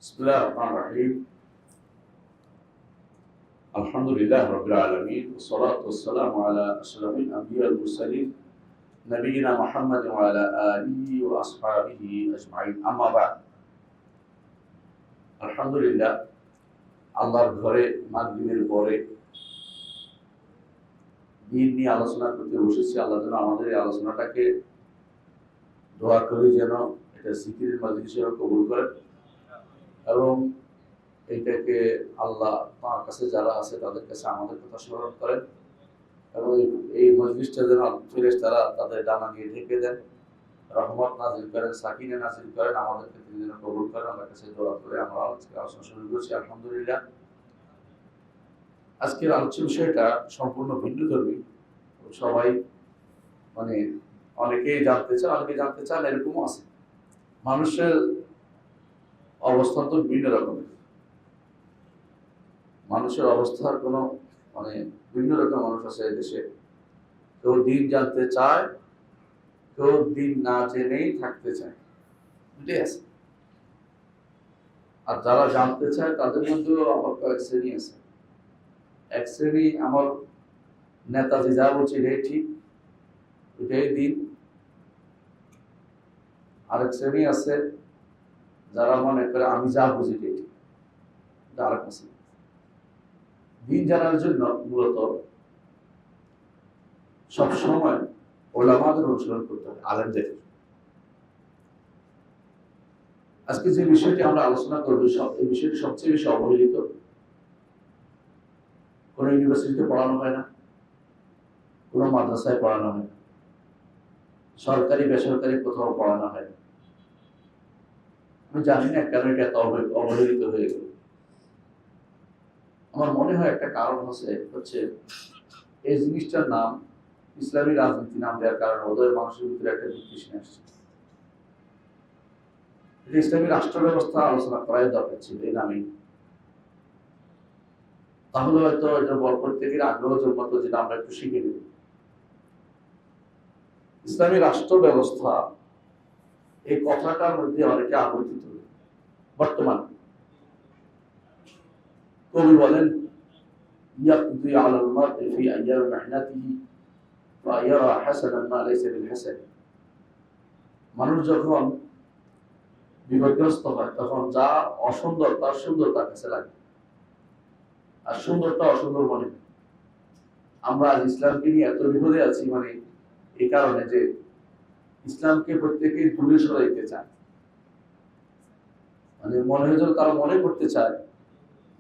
بسم الله الرحمن الرحيم الحمد لله رب العالمين والصلاة والسلام على أشرف الأنبياء والمرسلين نبينا محمد وعلى آله وأصحابه أجمعين أما بعد الحمد لله আল্লাহর ঘরে মাগরিবের পরে দিন নিয়ে আলোচনা করতে বসেছি। আল্লাহ যেন আমাদের এই আলোচনাটাকে দোয়া করি যেন এটা জিকিরের মাজলিস হিসেবে কবুল করেন এবং এইটাকে আল্লাহ তার কাছে যারা আছে তাদের কাছে আমাদের কথা স্মরণ করেন এবং এই মজলিসটা যেন ফেরেশতারা তাদের ডানা দিয়ে ঢেকে দেন, রহমত নাজিল করেন, সাকিনা নাজিল করেন, আমাদেরকে তিনি যেন কবুল করেন। আল্লাহর কাছে দোয়া করে আমরা আজকে আলোচনা শুরু করছি। আলহামদুলিল্লাহ, আজকের আলোচ্য বিষয়টা সম্পূর্ণ ভিন্নধর্মী। সবাই অনেকেই জানতে চান, অনেকে জানতে চান, এরকমও আছে। মানুষের অবস্থান তো বিভিন্ন রকমের, মানুষের অবস্থার কোনো বিভিন্ন রকম মানুষ আছে দেশে। কেউ দিন জানতে চায়, কেউ দিন না জেনেই থাকতে চায়, দুটোই আছে। আর যারা জানতে চায় তাদের মধ্যেও আমার কয়েক শ্রেণী আছে। এক শ্রেণী আমার নেতাজি যা বলছে এটাই ঠিক, এটাই দিন। আরেক শ্রেণী আছে যারা মনে করে আমি যা বুঝি এটাই ঠিক, এটা আরেক আছে। দিন জানার জন্য মূলত সবসময় ওলামাদের অনুসরণ করতে হবে, আলেমদের। আজকে যে বিষয়টি আমরা আলোচনা করবো, এই বিষয়টি সবচেয়ে বেশি অবহেলিত। কোনো ইউনিভার্সিটিতে পড়ানো হয় না, কোনো মাদ্রাসায় পড়ানো হয় না, সরকারি বেসরকারি কোথাও পড়ানো হয় না। আমি জানি না কেন এটা এত অবহেলিত হয়ে গেল। আমার মনে হয় একটা কারণ হচ্ছে এই জিনিসটার নাম ইসলামী রাজনীতি নাম দেওয়ার কারণে ওদের মানুষের ভিতরে একটা বিতৃষ্ণা আসছে। ইসলামী রাষ্ট্র ব্যবস্থা আলোচনা করাই দরকার ছিল এই নামেই, তাহলে হয়তো এটা প্রত্যেকের আগ্রহ জন্মাতো, যেটা আমরা একটু শিখে নিব। ইসলামী রাষ্ট্র ব্যবস্থা এই কথাটার মধ্যে অনেকে আবর্তিত। বর্তমান কবি বলেন ইয়াকদি আলাল মার'i ফি আইয়ামি মিহনাতিহি ওয়া ইয়ারা হাসানান মা লাইসা বিল হাসান। মানুষ যখন বিপদগ্রস্ত হয় তখন যা অসুন্দর তার সুন্দর তার কাছে লাগে, আর সুন্দরটা অসুন্দর মনে হয়। আমরা আজ ইসলামকে নিয়ে এত বিপদে আছি, এই কারণে যে ইসলামকে প্রত্যেকেই দূরে সরাইতে চায়। মনে হয় যেন তারা মনে করতে চায়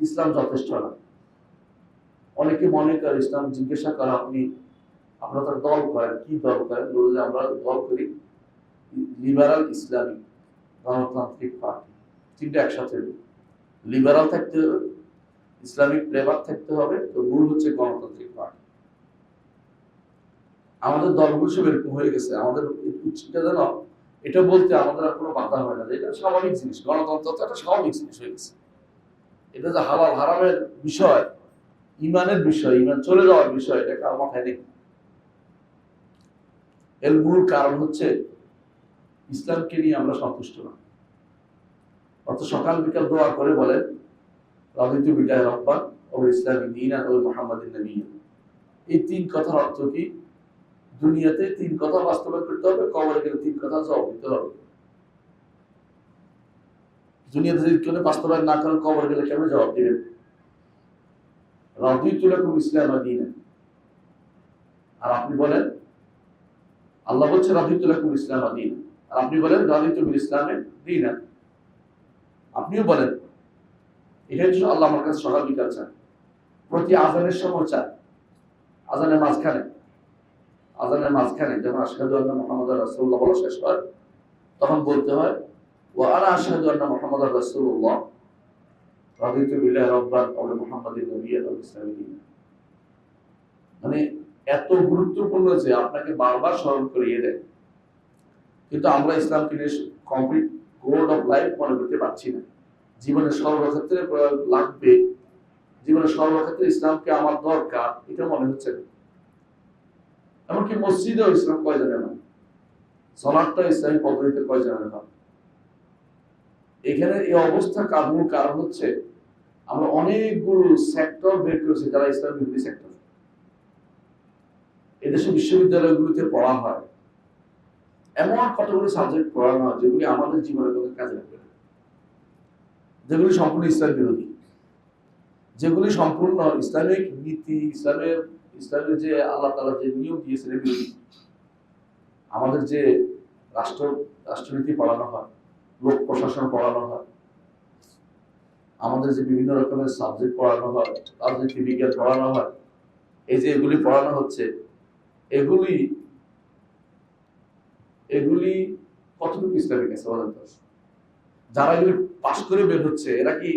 ইসলাম যথেষ্ট না। অনেকে মনে করে, ইসলাম জিজ্ঞাসা করা আপনারা তার দল করেন, কি দল করেন? বলে আমরা দল করি লিবারাল ইসলামিক গণতান্ত্রিক পার্টি। তিনটা একসাথে, লিবারাল থাকতে হবে, ইসলামিক ফ্লেভার থাকতে হবে, তো মূল হচ্ছে গণতান্ত্রিক পার্টি। আমাদের দলগুলো সব এরকম হয়ে গেছে। আমাদের উচিতটা যেন এটা বলতে আমাদের আর কোনো বাধা হয় না যে এটা স্বাভাবিক জিনিস, গণতন্ত্র তো একটা স্বাভাবিক জিনিস হয়ে গেছে। এটা যে হালাল হারামের বিষয়, ইমানের বিষয়, ইমান চলে যাওয়ার বিষয়, এটা কার মাথায় নেই। এর মূল কারণ হচ্ছে ইসলামকে নিয়ে আমরা সন্তুষ্ট না। অত সকাল বিকাল দোয়া করে বলেন রাদিতু বিল্লাহি রাব্বান ওয়া ইসলামি দীনান ওয়া মুহাম্মাদিন নাবিয়্যান। এই তিন কথার অর্থ কি? দুনিয়াতে তিন কথা বাস্তবায়ন করতে হবে, কবরে গেলে তিন কথা জবাব দিতে হবে। দুনিয়াতে যদি কেউ বাস্তবায়ন না করেন, কবরে গেলে কেমন জবাব দিবেন? রাদিতু লাকুম ইসলামা দীনান। আর আপনি বলেন, আল্লাহ বলছে রাদিতু লাকুম ইসলামা দীনান, আর আপনি বলেন রাদিতু বিল ইসলামি দীনান। আপনিও বলেন, এটা হচ্ছে আল্লাহ আমার কাছে সকাল বিকাল চান, প্রতি আজানের সময় চান, আজানের মাঝখানে যখন আশহাদু আন্না মুহাম্মাদার রাসূলুল্লাহ বলা শেষ হয়, তখন বলতে হয় ওয়া আনা আশহাদু আন্না মুহাম্মাদার রাসূলুল্লাহ রাদিতু বিল্লাহি রাব্বান ওয়া মুহাম্মাদিন নাবিয়্যান ওয়া ইসলামি দীনান। এত গুরুত্বপূর্ণ যে আপনাকে বারবার স্মরণ করিয়ে দেয়, কিন্তু আমরা ইসলামকে নিয়ে কমপ্লিট কোড অফ লাইফ মনে করতে পারছি না। জীবনের সর্বক্ষেত্রে প্রয়োগ লাগবে, জীবনের সর্বক্ষেত্রে ইসলামকে আমার দরকার, এটা মনে হচ্ছে না। এমনকি মসজিদেও ইসলাম কয়জনের না, সালাতটা ইসলামী পদ্ধতিতে কয়জনের না। এখানে এই অবস্থা কারণ হচ্ছে আমরা অনেকগুলো সেক্টর বের করেছি যারা ইসলাম বিরোধী সেক্টর। এদেশে বিশ্ববিদ্যালয়গুলোতে পড়া হয়, এমন কতগুলো সাবজেক্ট পড়ানো হয় যেগুলি আমাদের জীবনের কোনো কাজে লাগবে না, যেগুলি সম্পূর্ণ ইসলাম বিরোধী, যেগুলি সম্পূর্ণ ইসলামিক নীতি, ইসলামের যে আল্লাহ তাআলা যে নিয়ম দিয়েছেন বিরোধী। আমাদের যে রাষ্ট্রনীতি পড়ানো হয়, লোক প্রশাসন পড়ানো হয়, আমাদের যে বিভিন্ন রকমের সাবজেক্ট পড়ানো হয়, রাজনীতি বিজ্ঞান পড়ানো হয়, এই যে এগুলি পড়ানো হচ্ছে, এগুলি কতটুকু ইসলামিক আছে বলেন তো? যারা এগুলি পাশ করে বের হচ্ছে এরা কি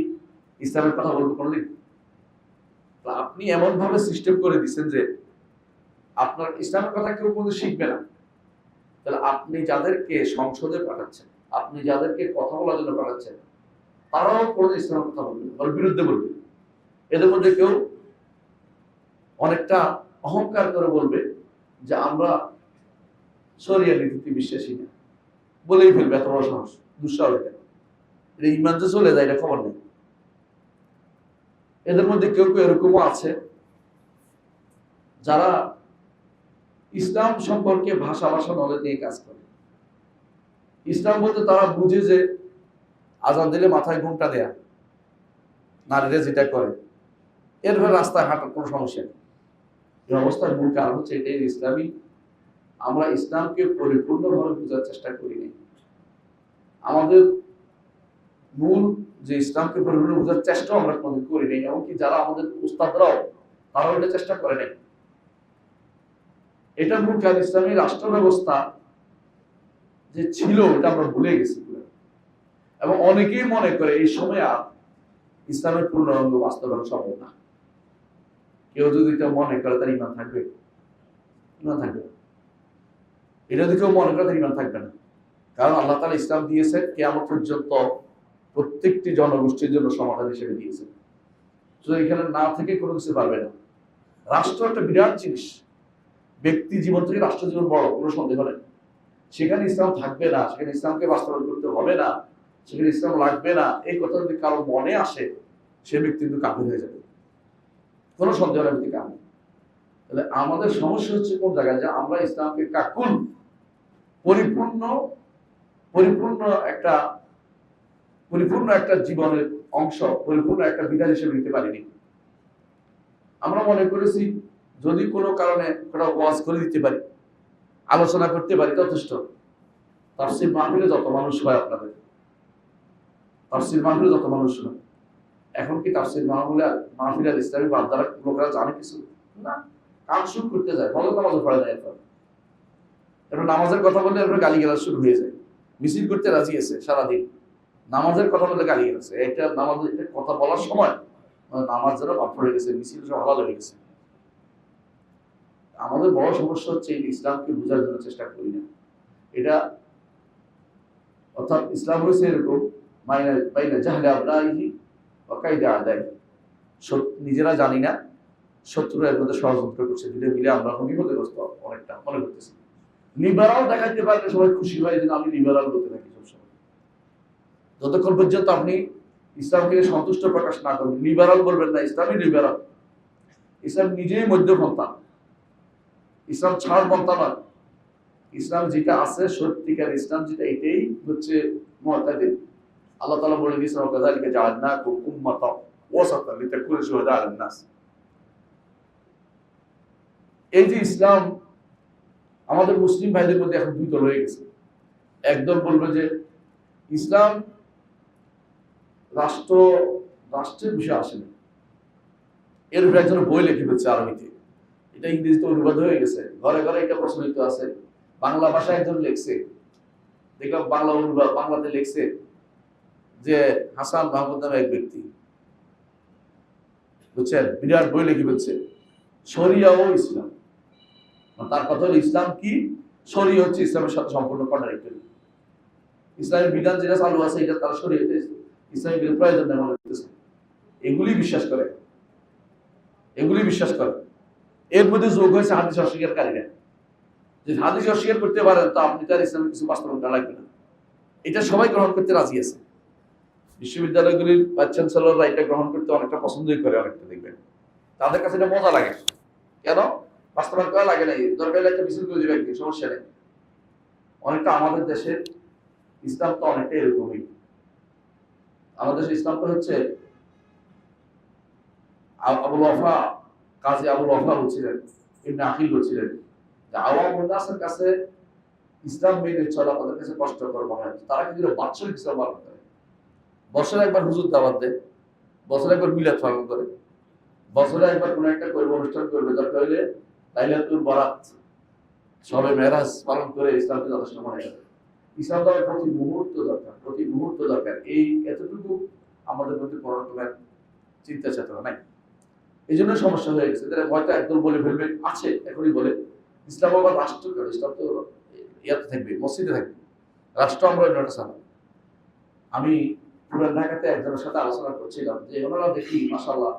ইসলামের কথা বলতে পারলেন? আপনি এমন ভাবে সিস্টেম করে দিচ্ছেন যে আপনার ইসলামের কথা কেউ কোনো শিখবে না। তাহলে আপনি যাদেরকে সংসদে পাঠাচ্ছেন, আপনি যাদেরকে কথা বলার জন্য পাঠাচ্ছেন, তারাও কোনো ইসলামের কথা বলবে না, ওর বিরুদ্ধে বলবে। এদের মধ্যে কেউ অনেকটা অহংকার করে বলবে যে আমরা শরিয়া নীতিতে বিশ্বাসী না, বলেই ফেলবে। এত বড় সাহস, দুঃসাহস! এটা ইমান যে চলে যায় এটা খবর নেই। এদের মধ্যে কেউ কেউ এরকমও আছে যারা ইসলাম সম্পর্কে ভাষা নলেজ নিয়ে কাজ করে। ইসলাম বলতে তারা বুঝে যে আজান দিলে মাথায় ঘুমটা দেয়া, নারীরা যেটা করে, এরপরে রাস্তায় হাঁটার কোনো সমস্যা নেই। এই অবস্থার মূল কারণ হচ্ছে এটাই, আমরা ইসলামকে পরিপূর্ণভাবে বোঝার চেষ্টা করি নাই। আমাদের মূল যে ইসলামকে পরিপূর্ণ বোঝার চেষ্টাও আমরা কোনোদিন করি নাই, এমনকি যারা আমাদের উস্তাদরাও তারাও এটা চেষ্টা করে নাই। এটার মূল কারণ ইসলামী রাষ্ট্র ব্যবস্থা যে ছিল এটা আমরা ভুলে গেছি, এবং অনেকেই মনে করে এই সময় আর ইসলামের পূর্ণাঙ্গ বাস্তবায়ন সম্ভব না। কেউ যদি এটা মনে করে তার ইমান থাকবে? ইমান থাকবে না। এটা যদি কেউ মনে করে তার ইমান থাকবে না। কারণ আল্লাহ তাআলা ইসলাম দিয়েছে কিয়ামত পর্যন্ত প্রত্যেকটি জনগোষ্ঠীর জন্য সমাধান হিসেবে দিয়েছে। তো এখানে না থেকে কোনো কিছু পারবে না। রাষ্ট্র একটা বিরাট জিনিস, ব্যক্তি জীবন থেকে রাষ্ট্র জীবন বড়, কোনো সন্দেহ নেই। সেখানে ইসলাম থাকবে না, সেখানে ইসলামকে বাস্তবায়ন করতে হবে না, সেখানে ইসলাম লাগবে না, এই কথা যদি কারো মনে আসে, সে ব্যক্তি কিন্তু কাফির হয়ে যাবে, কোনো সন্দেহ নেই কাফির। তাহলে আমাদের সমস্যা হচ্ছে কোন জায়গায়, যে আমরা ইসলামকে কাকুন পরিপূর্ণ একটা জীবনের অংশ, পরিপূর্ণ একটা বিধান হিসেবে নিতে পারিনি। আমরা মনে করেছি যদি কোনো কারণে একটা ওয়াজ করে দিতে পারি, আলোচনা করতে পারি, যথেষ্ট। তাফসীর মাহফিলে যত মানুষ হয়, আপনাদের তাফসীর মাহফিলে যত মানুষ হয়, এখন কি তাফসীর মাহফিল আর ইসলামী বান্দারা লোকেরা জানে কিছু না? কাজ শুরু করতে যায়, ফজর নামাজও পড়ে যায়, এরপর নামাজের কথা বললে এরপর গালিগালাজ শুরু হয়ে যায়। মিছিল করতে রাজি আছে সারাদিন, নামাজের কথা বললে গালিগালাজ। এটা নামাজের কথা বলার সময় নামাজ যেন বাদ পড়ে গেছে, মিছিল সব হালাল হয়ে গেছে। আমাদের বড় সমস্যা হচ্ছে ইসলামকে বোঝার জন্য চেষ্টা করি না। এটা অর্থাৎ ইসলাম হয়েছে এরকম মাইনা জাহলে আবরাইহি ওয়া কাইদা আদাইহি, নিজেরা জানি না, শত্রুরা এর মধ্যে ষড়যন্ত্র করছে, ধীরে ধীরে আমরা বিপদগ্রস্ত অনেকটা মনে করতেছি। লিবারাল দেখাইতে পারলে সবাই খুশি হয় যে আমি লিবারাল বলতে থাকি সবসময়। যতক্ষণ পর্যন্ত আপনি ইসলামকে সন্তুষ্ট প্রকাশ না করবেন, লিবারাল বলবেন না, ইসলামই লিবারাল। ইসলাম নিজেই মধ্যপন্থা, ইসলাম ছাড় পন্থা নয়। ইসলাম যেটা আছে সত্যিকার ইসলাম যেটা, এটাই হচ্ছে মুতাদিল। আল্লাহ তাআলা বলে দিয়েছেন ওয়াকাযালিকা জাআলনাকুম উম্মাতান ওয়াসাতান লিতাকুনু শুহাদা আলান নাস। এই যে ইসলাম, আমাদের মুসলিম ভাইদের মধ্যে এখন দুই দল হয়ে গেছে। একদল বলবে যে ইসলাম রাষ্ট্রের বিষয় আসে না, এর উপরে একজন বই লিখে ফেলছে আরবিতে, এটা ইংরেজিতে অনুবাদ হয়ে গেছে, ঘরে ঘরে এটা প্রচলিত আছে। বাংলা ভাষায় একজন লিখছে, দেখলাম বাংলা অনুবাদ বাংলাতে লিখছে যে হাসান মাহমুদ নামে এক ব্যক্তি, বুঝছেন, বিরাট বই লিখে ফেলছে শরিয়া ও ইসলাম। তার কথা হলো ইসলাম কি, শরিয়া হচ্ছে ইসলামের সাথে সম্পূর্ণ কন্ট্রাডিক্টরি। ইসলামের বিধান যেটা চালু আছে এটা তারা শরিয়াতে ইসলামের প্রয়োজন নেই মনে করতেছে। এগুলি বিশ্বাস করে, এর মধ্যে যোগ হয়েছে হাদিস অস্বীকারীরা। যে হাদিস অস্বীকার করতে পারেন তো আপনি তার ইসলামের কিছু বাস্তবায়ন করা লাগবে না, এটা সবাই গ্রহণ করতে রাজি আছে। বিশ্ববিদ্যালয়গুলির ভাইস চ্যান্সেলররা এটা গ্রহণ করতে অনেকটা পছন্দই করে, অনেকটা দেখবেন তাদের কাছে এটা মজা লাগে। কেন? বাস্তবায়ন করা লাগে নাই, দরকার হলে একটা মিছিল করে দিবে একদিন, সমস্যা নেই। অনেকটা আমাদের দেশের ইসলাম তো অনেকটা এরকমই। আমাদের দেশের ইসলামটা হচ্ছে আবুল ওয়াফা, কাজী আবুল ওয়াফা বলছিলেন, ইবনে আকিল বলছিলেন যে আওয়ামুন নাসের কাছে ইসলাম মেনে চলা তাদের কাছে কষ্টকর মনে হয়। তারা কিন্তু বাৎসরিক ইসলাম পালন করে, বছরে একবার হুজুর দাওয়াত দেয়, বছরে একবার মিলাদ পালন করে, বছরে একবার কোন একটা করবে, অনুষ্ঠান করবে, দরকার হইলে লাইলাতুল বরাত, সবে মেরাজ পালন করে ইসলামকে যথেষ্ট মনে করে। ইসলাম তো প্রতি মুহূর্ত দরকার, প্রতি মুহূর্ত দরকার। এই এতটুকু আমাদের মধ্যে কোনো রকমের চিন্তা চেতনা নাই। এই জন্য সমস্যা হয়ে গেছে। তারা হয়তো একদল বলে ফেলবে, আছে এখনই বলে ইসলাম আবার রাষ্ট্র কেন? ইসলাম তো ইয়াতে থাকবে, মসজিদে থাকবে, রাষ্ট্র আমরা অন্যটা চালাম। আমি পুরান ঢাকাতে একজনের সাথে আলোচনা করছিলাম যে ওনারা দেখি মাশাআল্লাহ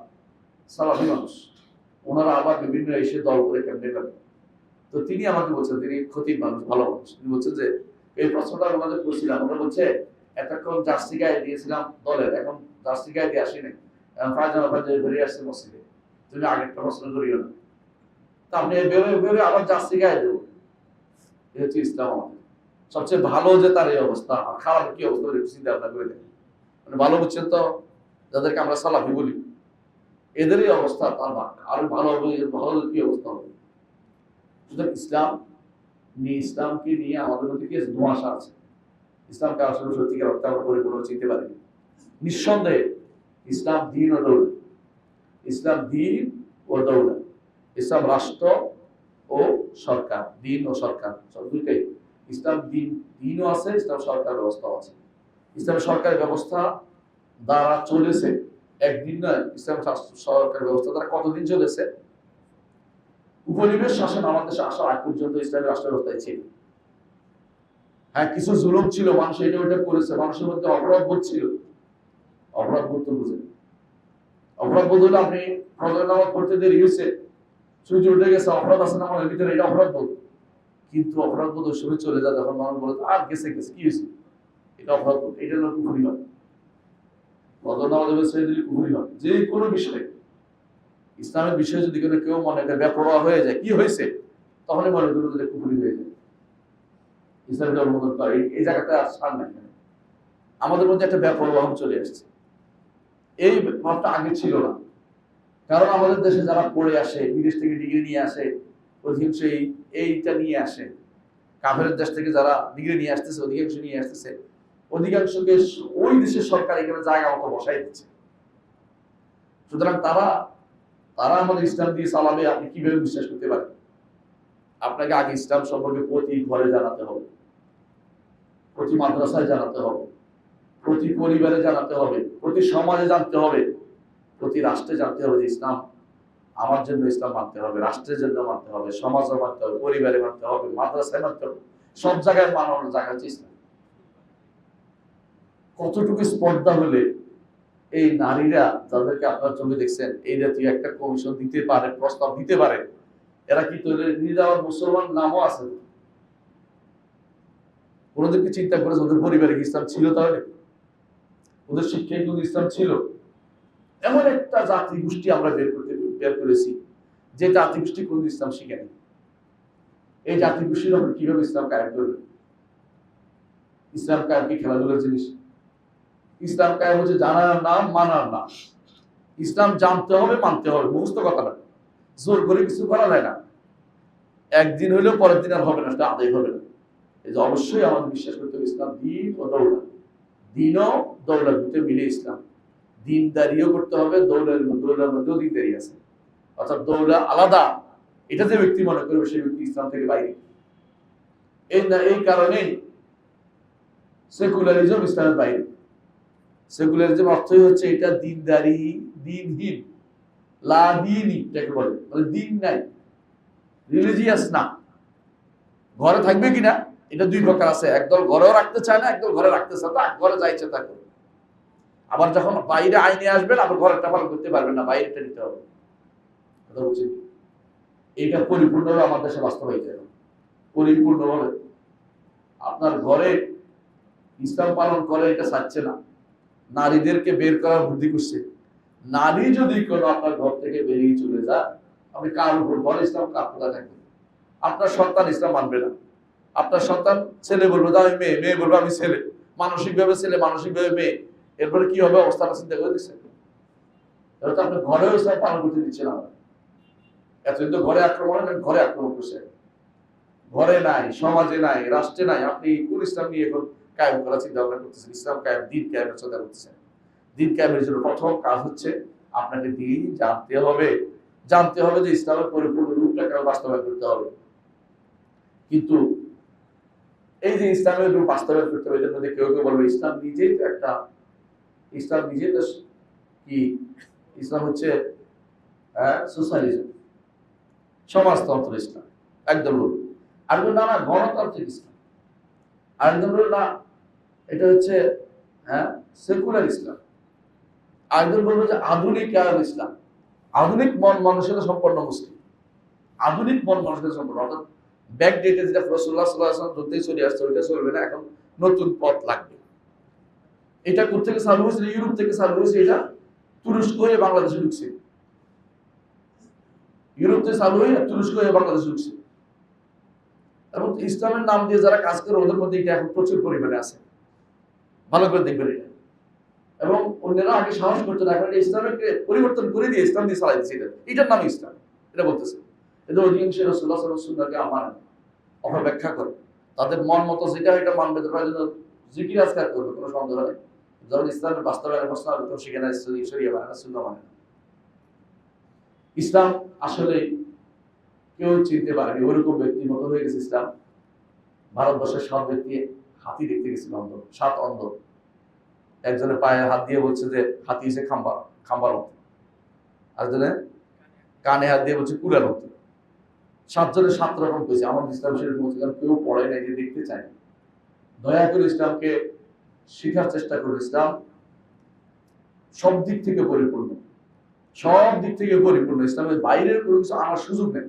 সালাফি মানুষ, ওনারা আবার বিভিন্ন এসে দল করে কেমনে করে। তো তিনি আমাকে বলছেন, তিনি খতিব মানুষ, ভালো মানুষ, তিনি বলছেন যে এই প্রশ্নটা আমাদের করছিলাম, ওরা বলছে এতক্ষণ জার্সি গায়ে দিয়েছিলাম দলের, এখন জার্সি গায়ে দিয়ে আসি নাই, এখন পায়জামা পাঞ্জাবি বেরিয়ে আসছে মসজিদে, তুমি আগেরটা প্রশ্ন করিও না, তা আপনি বেরোয় বেরোয় আবার জার্সি গায়ে দেবো। এই হচ্ছে ইসলাম আমাদের। সবচেয়ে ভালো যে তার এই অবস্থা, আর খারাপ কি অবস্থা চিন্তা ভাবনা করে দেখেন। মানে ভালো বুঝছেন তো, যাদেরকে আমরা সালাফি বলি, এদেরই অবস্থা তার আরো ভালো হবে, ভালো কি অবস্থা হবে। সুতরাং ইসলামকে নিয়ে আমাদের মধ্যে কি ধোঁয়াশা আছে। ইসলামকে আসলে সত্যিকার অর্থে আমরা পরিপূর্ণ চিনতে পারি। নিঃসন্দেহে ইসলাম দ্বীন ও দৌলত, ইসলাম দ্বীন ও দৌলত, ইসলাম রাষ্ট্র ও সরকার, দ্বীন ও সরকার সব দুইটাই। ইসলাম দ্বীনও আছে, ইসলাম সরকার ব্যবস্থা আছে। ইসলাম সরকার ব্যবস্থা দ্বারা চলেছে একদিন নয়, ইসলাম সরকার ব্যবস্থা দ্বারা কতদিন চলেছে? উপনিবেশ শাসন আমাদের দেশে আসার আগ পর্যন্ত ইসলামের রাষ্ট্র ব্যবস্থায় ছিল। হ্যাঁ, কিছু জুলুম ছিল, মানুষ এটা ওইটা করেছে, মানুষের মধ্যে অপরাধ বোধ ছিল। অপরাধ বোধ তো বুঝেন, অপরাধ বোধ হলে আপনি ফজরের নামাজ পড়তে দেরি হয়েছে, সূর্য উঠে গেছে, অপরাধ আছে না আমাদের ভিতরে, এটা অপরাধ বোধ। কিন্তু অপরাধ বোধ ওই সময় চলে যায় যখন মানুষ বলে আর গেছে গেছে কি হয়েছে, এটা অপরাধ বোধ। এটা হলো কুফরি হয়, ফজর নামাজ ছেড়ে দিলে কুফরি হয়। যে কোনো বিষয়ে, ইসলামের বিষয়ে যদি কেউ মনে করে বেপরোয়া হয়ে যায়, কি হয়েছে, তখনই মনে করবে যে কুফরি হয়ে যায়। ইসলামের অনুমোদন করে এই জায়গাতে আর ছাড় নাই। আমাদের মধ্যে একটা বেপরোয়া চলে আসছে, এই ভাবটা আগে ছিল না। কারণ আমাদের দেশে যারা পড়ে আসে, বিদেশ থেকে ডিগ্রি নিয়ে আসে, অধিকাংশ এইটা নিয়ে আসে। কাফের দেশ থেকে যারা ডিগ্রি নিয়ে আসতেছে, অধিকাংশ নিয়ে আসতেছে, অধিকাংশকে ওই দেশের সরকার এখানে জায়গা মতো বসাই দিচ্ছে। সুতরাং তারা আমাদের ইসলাম দিয়ে চালাবে, আপনি কিভাবে বিশ্বাস করতে পারেন? আপনাকে আগে ইসলাম সম্পর্কে প্রতি ঘরে জানাতে হবে, প্রতি মাদ্রাসায় জানাতে হবে, প্রতি পরিবারে জানাতে হবে, প্রতি সমাজে জানতে হবে, প্রতি রাষ্ট্রে জানতে হবে যে ইসলাম আমার জন্য, ইসলাম মানতে হবে, রাষ্ট্রের জন্য মানতে হবে, সমাজে মানতে হবে, পরিবারে মানতে হবে, মাদ্রাসায় মানতে হবে, সব জায়গায় মানানোর জায়গা হচ্ছে ইসলাম। কতটুকু স্পর্ধা হলে এই নারীরা যাদেরকে আপনার চোখে দেখছেন, এই জাতীয় একটা কমিশন দিতে পারে, প্রস্তাব দিতে পারে, এরা কি তৈরি নিয়ে যাওয়ার মুসলমান নামও আছে? ওদেরকে চিন্তা করেছে ওদের পরিবারে ইসলাম ছিল, তাহলে ওদের শিক্ষায় কিন্তু ইসলাম ছিল? এমন একটা জাতি গোষ্ঠী আমরা বের করেছি যে জাতি গোষ্ঠী কোন ইসলাম শিখেনি। এই জাতি গোষ্ঠীর আমরা কিভাবে ইসলাম কায়েম করবে? ইসলাম কায়েম কি খেলাধুলার জিনিস? ইসলাম কায়েম হচ্ছে জানার নাম, মানার নাম। ইসলাম জানতে হবে, মানতে হবে, মুখস্থ কথা না, জোর করে কিছু করা যায় না। একদিন হইলেও পরের দিন আর হবে না, সেটা আদায় হবে না। এই যে অবশ্যই আমাদের বিশ্বাস করতে হবে ইসলাম দ্বীন ও দৌলত, দ্বীন ও দৌলত দুটো মিলে ইসলাম। দিনদারিও করতে হবে, দৌলার মধ্যেও দিনদারি আছে, অর্থাৎ দৌলা আলাদা, এটা যে ব্যক্তি মনে করবে সেই ব্যক্তি ইসলাম থেকে বাইরে। এই কারণেই সেকুলারিজম ইসলামের বাইরে। সেকুলারিজম অর্থই হচ্ছে এটা দিনদারি, দিনহীন, লা দিনী যাকে বলে, মানে দিন নাই, রিলিজিয়াস না। ঘরে থাকবে কিনা এটা দুই প্রকার আছে, একদল ঘরেও রাখতে চায় না, একদল ঘরে রাখতে চায় না, ঘরে যাইছে তা করে। আবার যখন বাইরে আইনে আসবেন, আবার ঘরেরটা পালন করতে পারবেন না, বাইরেটা নিতে হবে। কথা বলছি, এটা পরিপূর্ণভাবে আমার দেশে বাস্তবায়িত হবে, পরিপূর্ণভাবে। আপনার ঘরে ইসলাম পালন করে এটা চাচ্ছে না, নারীদেরকে বের করার বুদ্ধি করছে। নারী যদি কোনো আপনার ঘর থেকে বেরিয়ে চলে যায়, আপনি কার উপর ঘরে ইসলাম কার কোথায় থাকবেন? আপনার সন্তান ইসলাম মানবে না। আপনার সন্তান ছেলে বলবো যে আমি মেয়ে, মেয়ে বলবো আমি ছেলে, মানসিকভাবে ছেলে মানসিকভাবে মেয়ে, এরপরে কি হবে অবস্থাটা চিন্তা করে দিচ্ছেন? এটা তো আপনি ঘরেও ইসলাম পালন করতে দিচ্ছেন না। এতদিন তো ঘরে আক্রমণ, ঘরে আক্রমণ করছে, ঘরে নাই, সমাজে নাই, রাষ্ট্রে নাই, আপনি কোন ইসলাম নিয়ে এখন কায়েম করার চিন্তা ভাবনা করতেছেন? ইসলাম কায়েম, দিন কায়েমের চিন্তা করতেছেন। দিন কায়েমের জন্য প্রথম কাজ হচ্ছে আপনাকে দিন জানতে হবে, জানতে হবে যে ইসলামের পরিপূর্ণ রূপটাকে বাস্তবায়ন করতে হবে। কিন্তু এই যে ইসলামের রূপ বাস্তবায়ন করতে হবে, এদের মধ্যে কেউ কেউ বলবে ইসলাম নিজেই তো একটা, ইসলাম নিজেই তো কি, ইসলাম হচ্ছে সোশ্যালিজম, সমাজতন্ত্র ইসলাম একদম রূপ। আর না না গণতান্ত্রিক ইসলাম। আরেকজন বলল না এটা হচ্ছে সেকুলার ইসলাম। আরেকজন বলবো যে আধুনিক ইসলাম, আধুনিক মন মানুষের সম্পন্ন মুসলিম, আধুনিক মন মানুষের সম্পন্ন, অর্থাৎ ব্যাক ডেটে যেটা রাসূলুল্লাহ সাল্লাল্লাহু আলাইহি ওয়াসাল্লাম যুদ্ধে চলে আসছে ওইটা চলবে না, এখন নতুন পথ লাগবে। এটা কোথেকে চালু হয়েছে? ইউরোপ থেকে চালু হয়েছে। এটা তুরস্ক হয়ে বাংলাদেশে ঢুকছে, ইউরোপ থেকে চালু হয়ে তুরস্ক হয়ে বাংলাদেশে ঢুকছে। এবং ইসলামের নাম দিয়ে যারা কাজ করে ওদের মধ্যে এটা এখন প্রচুর পরিমাণে আছে, ভালো করে দেখবেন এটা। এবং অন্যরা আগে সাহস করতে না, এখন ইসলামকে পরিবর্তন করে দিয়ে ইসলাম দিয়ে চালাই দিচ্ছে, এটার নাম ইসলাম, এটা বলতেছে। এদের অধিকাংশ রাসূলুল্লাহ সাল্লাল্লাহু আলাইহি ওয়াসাল্লামকে আমার অপব্যাখ্যা করে, তাদের মন মতো যেটা এটা মানবে, তারা জন্য জিকির আজকার করবে, কোনো সন্দেহ নেই। যখন ইসলামের বাস্তবায়নের প্রশ্ন হবে তখন সেখানে শরিয়া মানে না, সুন্নাহ মানে না। ইসলাম আসলে কেউ চিনতে পারেনি, ওইরকম ব্যক্তির মতো হয়ে গেছে ইসলাম। ভারতবর্ষের সব ব্যক্তি হাতি দেখতে গেছিল, অন্ধ, 7 অন্ধ। একজনের পায়ে হাত দিয়ে বলছে যে হাতি এসে খাম্বার মতো, আরেকজনে কানে হাত দিয়ে বলছে কুড়ার মতো। 7 জনের 7 রকম কইছে। আমার ইসলাম শরীফ মুসলিম কেউ পড়ে নাই, যে দেখতে চায়। দয়া করে ইসলামকে শেখার চেষ্টা করুন। ইসলাম সব দিক থেকে পরিপূর্ণ, সব দিক থেকে পরিপূর্ণ। ইসলামের বাইরের কোনো কিছু আনার সুযোগ নেই।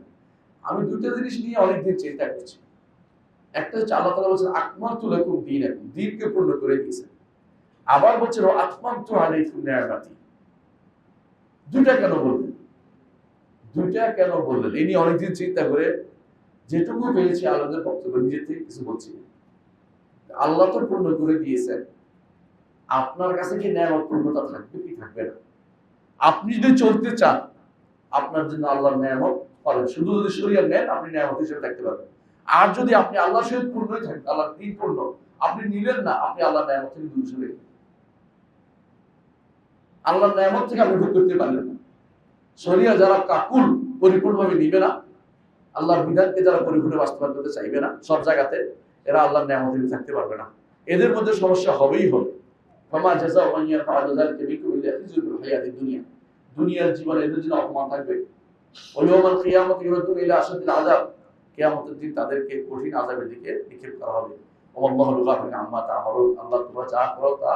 আমি দুটো জিনিস নিয়ে অনেকদিন চিন্তা করছি। একটা হচ্ছে আল্লাহ তাআলা বলছেন আকমালতু লাকুম দীনাকুম, দ্বীনকে পূর্ণ করে দিয়েছেন। আবার বলছেন আতমামতু আলাইকুম নিআমাতি। দুইটা কেন বললেন? দুইটা কেন বললেন? এই নিয়ে অনেকদিন চিন্তা করে যেটুকু পেয়েছি আল্লাহর বক্তব্য নিজে থেকে কিছু বলছি। আল্লাহ তো পূর্ণ করে দিয়েছেন, আপনার কাছে কি নিয়ামত পূর্ণতা থাকবে কি থাকবে না? আপনি যদি চলতে চান, আপনার জন্য আল্লাহর নিয়ামত পাবেন। শুধু যদি শরীয়ত নেন, আপনি নিয়ামত হিসেবে থাকতে পারবেন। আর যদি আপনি আল্লাহর সহিত পূর্ণই থাকেন, আল্লাহর দ্বীন পূর্ণ, আপনি নিলেন না, আপনি আল্লাহর নিয়ামত থেকে দূরে সরে গেলেন। আল্লাহর নিয়ামত থেকে আপনি ভোগ করতে পারলেন না। শরিয়া যারা কাকুল পরিপূর্ণভাবে নিবে না, আল্লাহর বিধানকে যারা পরিপূর্ণ বাস্তবায়ন করতে চাইবে না সব জায়গাতে, এরা আল্লাহর নিয়ামতে থাকতে পারবে না। এদের মধ্যে সমস্যা হবেই হবে। ফামা জাযাউ মান ইয়াফআলু যালিকা বিকুম ইল্লা খিজুন ফিল হায়াতিদ দুনিয়া। দুনিয়ার জীবনে এদের জন্য অপমান থাকবে। ওয়া ইয়াউমাল কিয়ামাতি ইউরাদুনা ইলা আশাদ্দিল আযাব, কিয়ামতের দিন তাদেরকে কঠিন আযাবের দিকে নিক্ষেপ করা হবে। আল্লাহু গাফিরুন আম্মা তা'মালুন, আল্লাহ তোমরা যা করো তা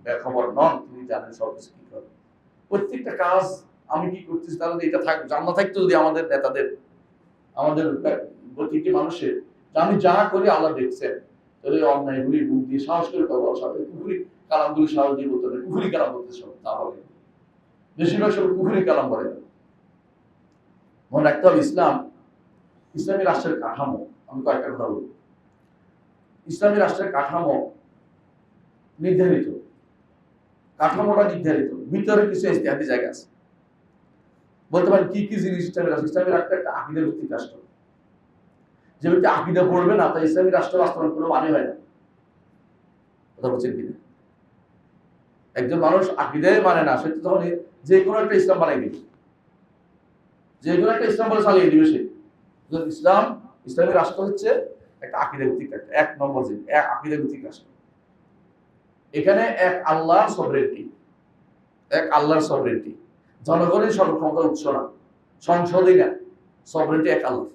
বেখবর নন, তিনি জানেন সবকিছু কি করে। প্রত্যেকটা কাজ আমি কি করতেছি তাহলে এটা জানা থাকতো যদি আমাদের নেতাদের, আমাদের প্রতিটি মানুষের, আমি যা করি আল্লাহ দেখছেন, তাহলে অন্যায়গুলি মুখ দিয়ে সাহস করে কথা বলা, কুফরি কালামগুলি সাহস দিয়ে বলতে হবে, কুফরি কালাম বলতে সব তা হবে। বেশিরভাগ সব কুফরি কালাম বলে। মনে রাখতে হবে ইসলাম, ইসলামী রাষ্ট্রের কাঠামো, আমি কয়েকটা কথা বলবো। ইসলামী রাষ্ট্রের কাঠামো নির্ধারিত, কাঠামোটা নির্ধারিত, ভিতরে কিছু ইজতিহাদি জায়গা আছে। বলতে পারেন কি কি জিনিস ইসলামী রাষ্ট্র? ইসলামী রাষ্ট্র একটা আকীদা ভিত্তিক রাষ্ট্র। যে ব্যক্তি আকীদা পড়বে না, তাই ইসলামী রাষ্ট্র বাস্তবায়ন কোনো মানে হয় না। কথা বলছেন কিনা? একজন মানুষ আকীদায় মানে না, সে তখন যে কোনো একটা ইসলাম বানাই দিবে, যে কোনো একটা ইসলাম বলে চালিয়ে দিবে সে। ইসলাম, ইসলামী রাষ্ট্র হচ্ছে একটা আকীদা ভিত্তিক রাষ্ট্র। 1 নম্বর জিনিস, এক আকীদা ভিত্তিক রাষ্ট্র। এখানে এক আল্লাহর সভরেন্টি, এক আল্লাহর সভরেন্টি, জনগণের সর্বক্ষমতার উৎস না, সংসদই না, সভরেন্টি এক আল্লাহ।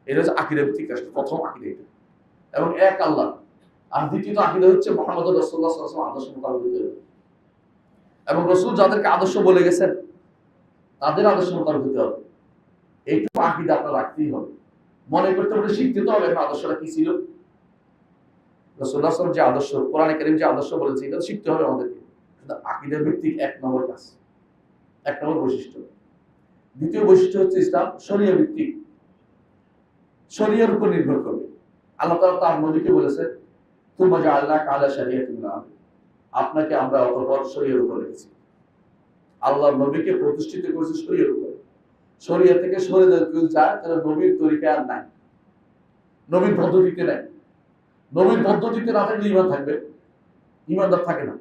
এটা হচ্ছে আকীদা ভিত্তিক রাষ্ট্র, প্রথম আকীদা এটা। এবং এক আল্লাহ। আর দ্বিতীয়ত আকীদা হচ্ছে মুহাম্মদ রাসূলুল্লাহ সাল্লাল্লাহু আলাইহি ওয়াসাল্লাম আদর্শ মোতাবেক হতে হবে। এবং রাসূল যাদেরকে আদর্শ বলে গেছেন তাদের আদর্শ মোতাবেক হতে হবে। এইটুকু আকীদা আপনার রাখতেই হবে। মনে করতে হবে, শিখতে তো হবে আদর্শটা কি ছিল। রাসূলুল্লাহ সাল্লাল্লাহু আলাইহি ওয়াসাল্লাম যে আদর্শ, কোরআনে কারীম যে আদর্শ বলেছে, এটা শিখতে হবে আমাদেরকে। কিন্তু আকীদা ভিত্তিক 1 নম্বর কাজ, 1 নম্বর বৈশিষ্ট্য। দ্বিতীয় বৈশিষ্ট্য হচ্ছে ইসলাম শরিয়া ভিত্তিক, শরিয়ার উপর নির্ভর করবে। আল্লাহ তাআলা তার নবীকে বলেছে, তুম্মা জাআলনাকা আলা শারিয়াতিন মিনাল আমর, আপনাকে আমরা অতঃপর শরিয়ার উপর রেখেছি। আল্লাহর নবীকে প্রতিষ্ঠিত করেছে শরিয়ার উপরে। শরিয়া থেকে সরে যদি কেউ যায় তাহলে নবীর তরিকা আর নাই, নবীর পদ্ধতিতে নাই। নবীর পদ্ধতিতে না থাকলে ঈমান থাকবে? ঈমানদার থাকে না,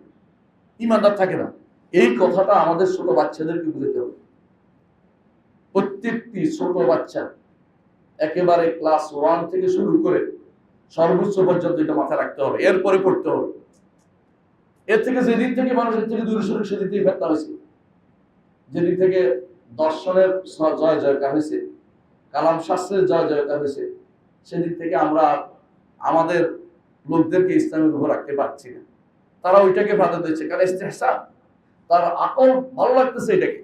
ঈমানদার থাকে না। এই কথাটা আমাদের ছোট বাচ্চাদেরকে বুঝাতে হবে। প্রত্যেকটি ছোট বাচ্চা একেবারে ক্লাস 1 থেকে শুরু করে সর্বোচ্চ পর্যন্ত এটা মাথায় রাখতে হবে, এরপরে পড়তে হবে। এর থেকে যেদিন থেকে মানুষের থেকে দূরে সরে সেদিন থেকে ফেতনা হয়েছে, যেদিন থেকে দর্শনের জয় জয়কার হয়েছে, কালাম শাস্ত্রের জয় জয়কার হয়েছে, সেদিন থেকে আমরা আমাদের লোকদেরকে ইসলামের উপর রাখতে পারছি না। তারা ওইটাকে প্রাধান্য দিচ্ছে, কারণ ইস্তেহসান, তার আকল ভালো লাগতেছে, এটাকে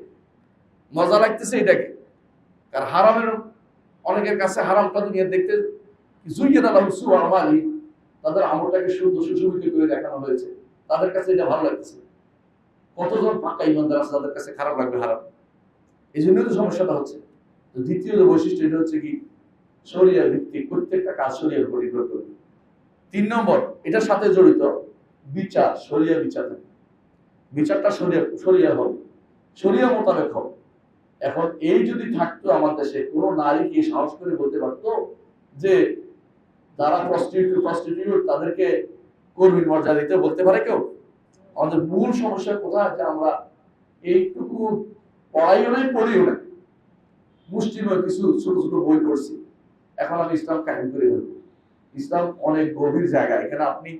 মজা লাগতেছে এটাকে। কারণ হারামের অনেকের কাছে হারামটা দুনিয়া দেখতে জুইয়িনা লাহুম সুউ আমালিহিম, তাদের আমলটাকে সুন্দর সুশোভিত করে দেখানো হয়েছে, তাদের কাছে এটা ভালো লাগতেছে। কতজন পাকা ইমানদার আছে তাদের কাছে খারাপ লাগবে হারাম? এই জন্যই তো সমস্যাটা হচ্ছে। তো দ্বিতীয় যে বৈশিষ্ট্য এটা হচ্ছে কি, শরিয়া ভিত্তিক, প্রত্যেকটা কাজ শরিয়ার উপর নির্ভর করবে। 3 নম্বর, এটার সাথে জড়িত বিচার, শরিয়া বিচার। বিচারটা শরিয়া হবে, শরিয়া মোতাবেক হবে। এখন এই যদি থাকতো আমার দেশে, কোন নারী কি সাহস করে বলতে পারতো যে যারা প্রস্টিটিউট তাদেরকে কর্মীর মর্যাদা দিতে বলতে পারে কেউ? আমাদের মূল সমস্যা কোথায়, যে আমরা এইটুকু পড়াইও নাই, পড়িও না, মুষ্টিমেয় কিছু ছোট ছোট বই পড়ছি, এখন আমি ইসলাম কায়েম করে ফেলবো। ইসলাম অনেক গভীর জায়গা। এখানে আপনি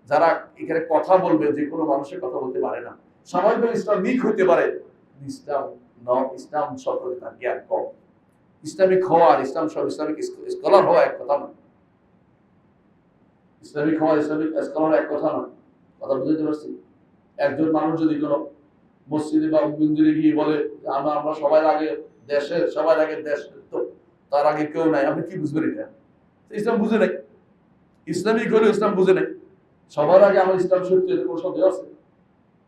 যারা এখানে কথা বলবে, যে কোনো মানুষের কথা বলতে পারে না, স্বাভাবিকভাবে ইসলাম মিক হইতে পারে, ইসলাম সম্পর্কে তার জ্ঞান কম। ইসলামিক হওয়া আর ইসলামিক স্কলার হওয়া এক কথা নয়, ইসলামিক হওয়া ইসলামিক স্কলার এক কথা নয়। কথা বুঝতে পারছি? একজন মানুষ যদি কোনো মসজিদে বা মন্দিরে গিয়ে বলে আমরা সবার আগে দেশ, তো তার আগে কেউ নাই, আপনি কি বুঝবেন এটা? ইসলাম বুঝে নাই, ইসলামিক হলেও ইসলাম বুঝে নাই। সবার আগে আমার ইসলাম সত্য, এতে কোনো সন্দেহ আছে?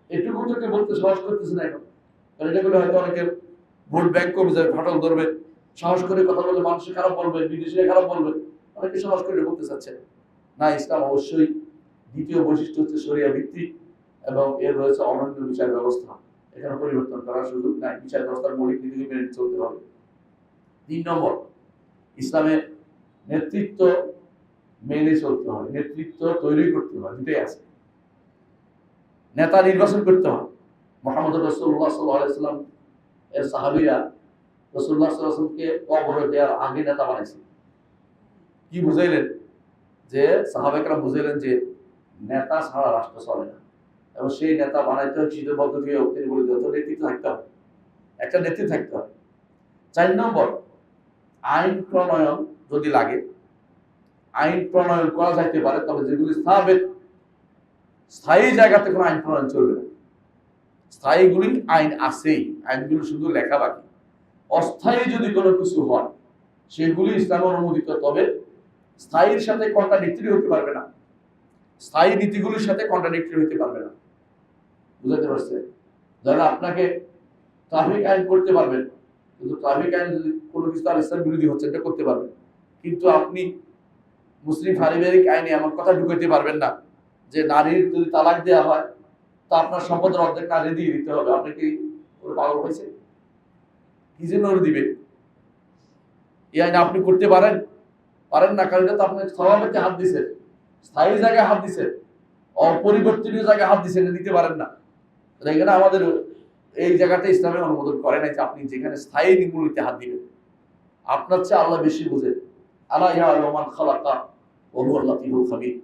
এটুকু তোকে বলতে সাহস করতেছে না এখন। কারণ এটা বলে হয়তো অনেকের ভোট ব্যাংক কমে যাবে, ফাটল ধরবে, সাহস করে কথা বললে মানুষের খারাপ বলবে, বিদেশিরা খারাপ বলবে, অনেকে সাহস করে বলতে চাচ্ছে না। ইসলাম অবশ্যই দ্বিতীয় বৈশিষ্ট্য হচ্ছে শরিয়া ভিত্তিক, এবং এর রয়েছে অনন্য বিচার ব্যবস্থা। এখানে পরিবর্তন করার সুযোগ নাই, বিচার ব্যবস্থার মৌলিক নীতিকে মেনে চলতে হবে। 3 নম্বর, ইসলামের নেতৃত্ব মেনে চলতে হবে, নেতৃত্ব তৈরি করতে হবে, দুটাই আছে। নেতা নির্বাচন করতে হবে। মুহাম্মদ রাসূলুল্লাহ সাল্লাল্লাহু আলাইহি ওয়াসাল্লাম এর সাহাবীরা রাসূলুল্লাহ সাল্লাল্লাহু আলাইহি ওয়াসাল্লামকে কবর দেওয়ার আগে নেতা বানাইছে। কি বুঝাইলেন? যে সাহাবায়ে বুঝাইলেন যে নেতা ছাড়া রাষ্ট্র চলে না, এবং সেই নেতা বানাইতে হয় শীতের পদ্ধতি, তিনি বলে দিতে নেতৃত্ব থাকতে হবে, একটা নেতৃত্ব থাকতে হবে। 4 নম্বর, আইন প্রণয়ন যদি লাগে, আইন প্রণয়ন করা যাইতে পারে, তবে যেগুলি স্থায়ী জায়গাতে কোনো আইন প্রণয়ন চলবে না। স্থায়ীগুলি আইন আছেই, আইনগুলো শুধু লেখা বাকি। অস্থায়ী যদি কোনো কিছু হয় সেগুলি ইসলামে অনুমোদিত, তবে স্থায়ীর সাথে কন্ট্রাডিক্টরি হতে পারবে না, স্থায়ী নীতিগুলির সাথে কন্ট্রাডিক্টরি হতে পারবে না। বুঝাতে পারছে? যারা আপনাকে ট্রাফিক আইন করতে পারবেন, কিন্তু ট্রাফিক আইন যদি কোনো কিছু তার ইসলাম বিরোধী হচ্ছে এটা করতে পারবেন, কিন্তু আপনি মুসলিম পারিবারিক আইনে এমন কথা ঢুকাইতে পারবেন না যে নারীর যদি তালাক দেওয়া হয় তা আপনার সম্পদের অর্ধেক নারী দিয়ে দিতে হবে। আপনি কি পাগল হয়েছে? কি জন্য দিবে? এই আইন আপনি করতে পারেন না, কারণ এটা তো আপনার স্বভাবকে হাত দিছে, স্থায়ী জায়গায় হাত দিছে, অপরিবর্তনীয় জায়গায় হাত দিছে, দিতে পারেন না। এখানে আমাদের এই জায়গাটা ইসলামে অনুমোদন করে নাই যে আপনি যেখানে স্থায়ী নিমূলিতে হাত দিবেন। আপনার চেয়ে আল্লাহ বেশি বুঝে। আলা ইয়া'লামু মান খালাকা ওয়া হুয়াল লাতীফুল খাবীর,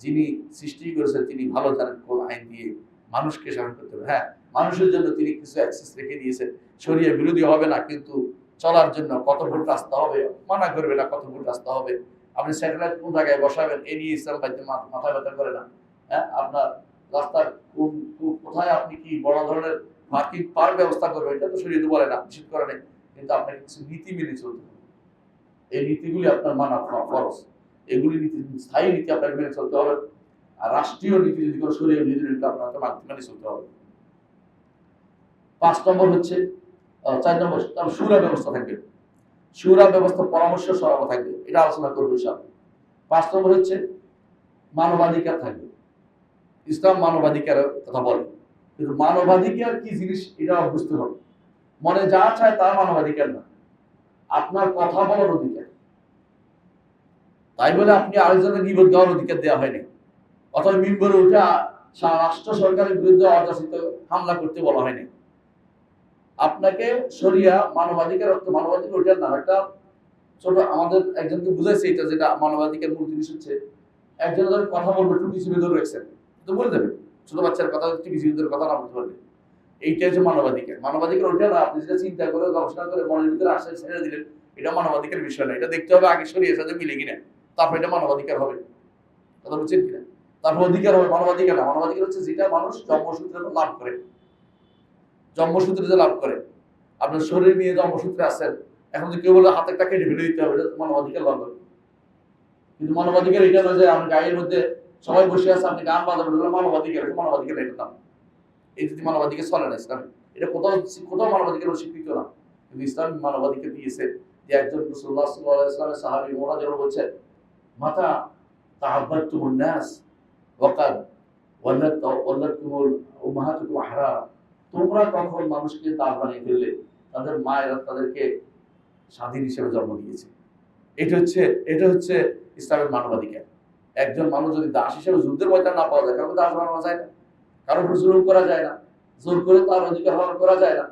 যিনি সৃষ্টি করেছেন তিনি ভালো জানেন কোন আইন দিয়ে মানুষকে শাসন করতে হবে। হ্যাঁ, মানুষের জন্য তিনি কিছু অ্যাক্সেস রেখে দিয়েছেন, শরীয়ত বিরোধী হবে না, কিন্তু চলার জন্য কত ফুট রাস্তা হবে মানা করবে না, কত ফুট রাস্তা হবে, আপনি স্যাটেলাইট কোন জায়গায় বসাবেন এই নিয়ে ইসলাম মাথা ব্যথা করে না। হ্যাঁ, আপনার রাস্তার কোথায় আপনি কি বড় ধরনের পার্কিং পার্ক ব্যবস্থা করবেন, এটা তো শরীয়ত বলে না, নিষেধ করে নাই, কিন্তু আপনাকে কিছু নীতি মেনে চলতে হবে। এই নীতিগুলি আপনার মানা ফরজ, এগুলি নীতি, স্থায়ী নীতি আপনাকে মেনে চলতে হবে। আর রাষ্ট্রীয় নীতি যদি কোনো শরীয়ত বিরোধী নীতি আপনাকে মেনে চলতে হবে। 5 নম্বর হচ্ছে 4 নম্বর তার শুরা ব্যবস্থা থাকবে, শুরা ব্যবস্থা পরামর্শ সভা থাকবে, এটা আলোচনা করবো ইনশাআল্লাহ। 5 নম্বর হচ্ছে মানবাধিকার থাকবে। ইসলাম মানবাধিকারের কথা বলে, কিন্তু মানবাধিকার কি জিনিস এটা বুঝতে হবে। মনে যা চায় তা মানবাধিকার না, আপনার কথা বলার অধিকার। তাই বলে আপনি আরেকজনের গীবত গাওয়ার অধিকার দেওয়া হয়নি, অথবা মিম্বরে উঠে রাষ্ট্র সরকারের বিরুদ্ধে অযাচিত হামলা করতে বলা হয়নি। আপনাকে শরিয়া মানবাধিকার অর্থ মানবাধিকার ওইটার নাম একটা ছোট আমাদের একজনকে বুঝাইছে এটা, যেটা মানবাধিকার মূল জিনিস হচ্ছে একজন ধরে কথা বলবে টুপি চিপে ধরে রাখছেন তো বলে দেবে, ছোট বাচ্চার কথা টুপি চিপে ধরে কথা না বলতে পারবে, এইটা হচ্ছে মানবাধিকার। মানবাধিকার ওইটা না আপনি যেটা চিন্তা করে গবেষণা করে মনের ভিতরে আসে ছেড়ে দিলেন, এটা মানবাধিকার বিষয় না। এটা দেখতে হবে আগে শরীরের সাথে মিলে কিনা, তারপর এটা মানবাধিকার হবে। কথা বুঝছেন কিনা? তারপর অধিকার হবে, মানবাধিকার না। মানবাধিকার হচ্ছে যেটা মানুষ জন্মসূত্রে লাভ করে, জন্মসূত্রে যে লাভ করে। আপনার শরীর নিয়ে জন্মসূত্রে আসেন, এখন যদি কেউ বলে হাতে একটা কেটে ফেলে দিতে হবে, এটা মানবাধিকার লাভ হবে। কিন্তু মানবাধিকার এটা নয় যে আমার গায়ের মধ্যে সবাই বসে আছে আপনি গান বাজাবেন, মানবাধিকার। মানবাধিকার এটা নাম, এই যদি মানবাধিকার চলে না ইসলামে, এটা কোথাও কোথাও মানবাধিকার স্বীকৃত না। কিন্তু ইসলাম মানবাধিকার দিয়েছে যে একজন রাসূলুল্লাহ সাল্লাল্লাহু আলাইহি ওয়াসাল্লামের সাহাবী মুহাজির বলছেন, মাতা তাহাব্বাতুমুন নাস ওয়াকাদ ওয়াল্লাতুমুল উম্মাহাতুকুম আহরা, তোমরা কখন মানুষকে দাস বানিয়ে ফেললে, তাদের মায়েরা তাদেরকে স্বাধীন হিসেবে জন্ম দিয়েছে। এটা হচ্ছে ইসলামের মানবাধিকার। একজন মানুষ যদি দাস হিসেবে যুদ্ধের ময়দান না পাওয়া যায়, কাউকে দাস বানানো যায় না, কারোর উপর জুলুম করা যায় না, জোর করে তার অধিকার হরণ করা যায় না।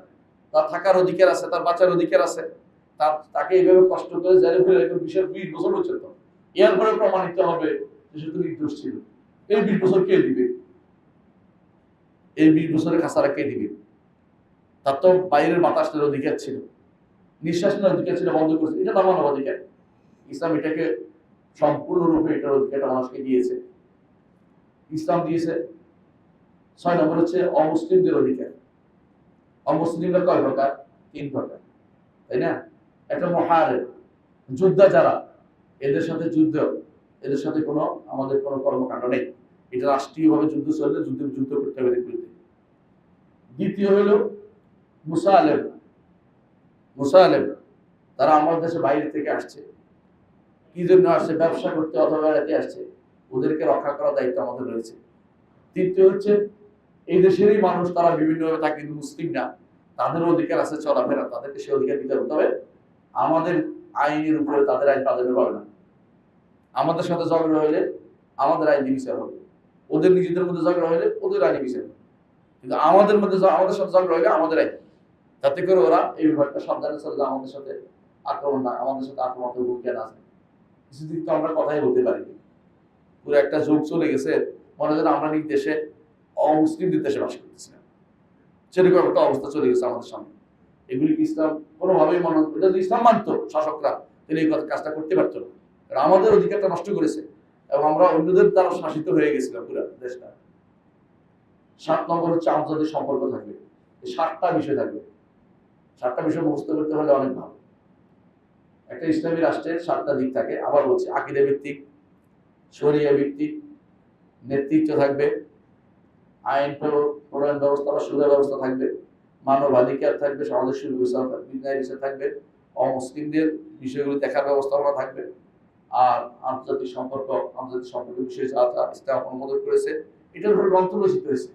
তার থাকার অধিকার আছে, তার বাঁচার অধিকার আছে, তাকে এইভাবে কষ্ট করে জেলে ফেলে 20 বছর পর্যন্ত, এরপরে প্রমাণিত হবে যে সে তো নির্দোষ ছিল। এই 20 বছর কে দিবে? এই 20 বছরের কাছারা কে দিবে? তার তো বাইরের বাতাস নেওয়ার অধিকার ছিল, নিঃশ্বাস নেওয়ার অধিকার ছিল, বন্ধ করেছে। এটা তার মানবাধিকার। ইসলাম এটাকে সম্পূর্ণরূপে এটার অধিকারটা মানুষকে দিয়েছে। ইসলাম দিয়েছে 6 নম্বর হচ্ছে অমুসলিমদের অধিকার। অমুসলিমরা কয় প্রকার? 3 প্রকার, তাই না? একটা মুহারিব, যোদ্ধা যারা, এদের সাথে যুদ্ধ, এদের সাথে কোনো আমাদের কোনো কর্মকাণ্ড নেই। এটা রাষ্ট্রীয়ভাবে যুদ্ধ চললে যুদ্ধ করতে হবে এদের বিরুদ্ধে। দ্বিতীয় হলো মুসালেম। মুসালেম তারা আমাদের দেশে বাইরে থেকে আসছে, কি জন্য আসছে? ব্যবসা করতে অথবা বেড়াতে আসছে, ওদেরকে রক্ষা করার দায়িত্ব আমাদের রয়েছে। তৃতীয় হচ্ছে এই দেশেরই মানুষ, তারা বিভিন্নভাবে থাকে কিন্তু মুসলিম না, তাদের অধিকার আছে চলাফেরা, তাদেরকে সে অধিকার দিতে হবে। তবে আমাদের আইনের উপরে তাদের আইন প্রাধান্য পাবে না। আমাদের সাথে ঝগড়া হইলে আমাদের আইনি বিচার হবে, ওদের নিজেদের মধ্যে ঝগড়া হইলে ওদের আইনি বিচার হবে। কিন্তু আমাদের সাথে ঝগড়া হইলে আমাদের আইন, যাতে করে ওরা এই ব্যাপারটা সাবধানে চলে যায়, আমাদের সাথে আক্রমণ না, আমাদের সাথে আক্রমণের ভূমিকা না আছে। কিছুদিন তো আমরা কথাই বলতে পারিনি, পুরো একটা যুগ চলে গেছে, মনে হয় আমরা নিজ দেশে অমুসলিমদের দেশে বাস করতেছি না, সেরকম একটা অবস্থা চলে গেছে আমাদের সামনে। এগুলি কি ইসলাম কোনোভাবেই মনে, এটা যদি ইসলাম মানত শাসকরা, তাহলে এই কাজটা করতে পারতো না। কারণ আমাদের অধিকারটা নষ্ট করেছে এবং আমরা অন্যদের দ্বারা শাসিত হয়ে গেছিলাম পুরো দেশটা। 7 নম্বর হচ্ছে আন্তর্জাতিক সম্পর্ক থাকবে। এই 7টা বিষয় থাকবে। 7টা বিষয় মুখস্থ করতে হলে অনেক ভালো। একটা ইসলামী রাষ্ট্রের 7টা দিক থাকে। আবার বলছি, আকীদা ভিত্তিক, শরিয়া ভিত্তিক, নেতৃত্ব থাকবে, আইন প্রণয়ন ব্যবস্থা বা সুবিধা ব্যবস্থা থাকবে, মানবাধিকার থাকবে, সমাজের সুব্যবস্থা বিষয় থাকবে, অমুসলিমদের বিষয়গুলি দেখার ব্যবস্থাপনা থাকবে, আর আন্তর্জাতিক সম্পর্কের বিষয়ে যা যা ইসলাম অনুমোদন করেছে এটার উপর গ্রন্থ রচিত হয়েছে।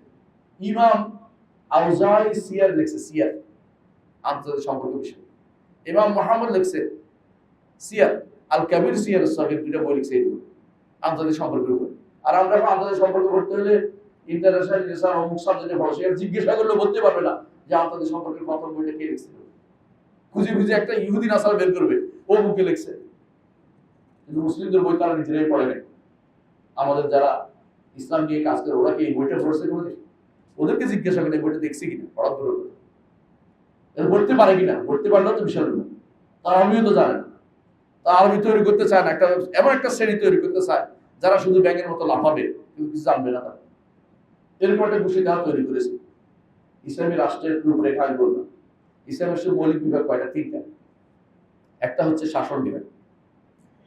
ইমাম আউজাই সিয়ার লিখছে, সিয়ার আন্তর্জাতিক সম্পর্ক বিষয়। ইমাম মুহাম্মদ লিখছে সিয়ার আল কাবির, সিয়ার সাগীর, দুটো বই লিখছে এগুলো আন্তর্জাতিক সম্পর্কের উপর। আর আমরা আন্তর্জাতিক সম্পর্ক পড়তে হলে ইন্টারন্যাশনাল রিলেশন অমুক সাবজেক্টে পড়া, সেটা জিজ্ঞাসা করলে বলতে পারবে না যে আন্তর্জাতিক সম্পর্কের প্রথম বইটা কে লিখছিল। খুঁজে একটা ইহুদি নাসারা বের করবে, ও বুকে লিখছে। কিন্তু মুসলিমদের বই তারা নিজেরাই পড়ে নেয়। আমাদের যারা ইসলাম নিয়ে কাজ করে ওরা কি এই বইটা পড়ছে কোনোদিন? ওদেরকে জিজ্ঞাসা করে বইটা দেখছি কিনা, পড়ার দূরের কথা, পড়তে পারে কিনা। পড়তে পারলেও তো বিশাল ব্যাপার। তার আরবিও তো জানে না, তার আরবি তৈরি করতে চায় না, এমন একটা শ্রেণী তৈরি করতে চায় যারা শুধু ব্যাঙের মতো লাফাবে, কিন্তু কিছু জানবে না। তারা এরকম একটা গোষ্ঠী তারা তৈরি করেছে। ইসলামী রাষ্ট্রের রূপরেখা আমি বললাম। ইসলামের মৌলিক বিভাগ কয়টা? 3টা। একটা হচ্ছে শাসন বিভাগ,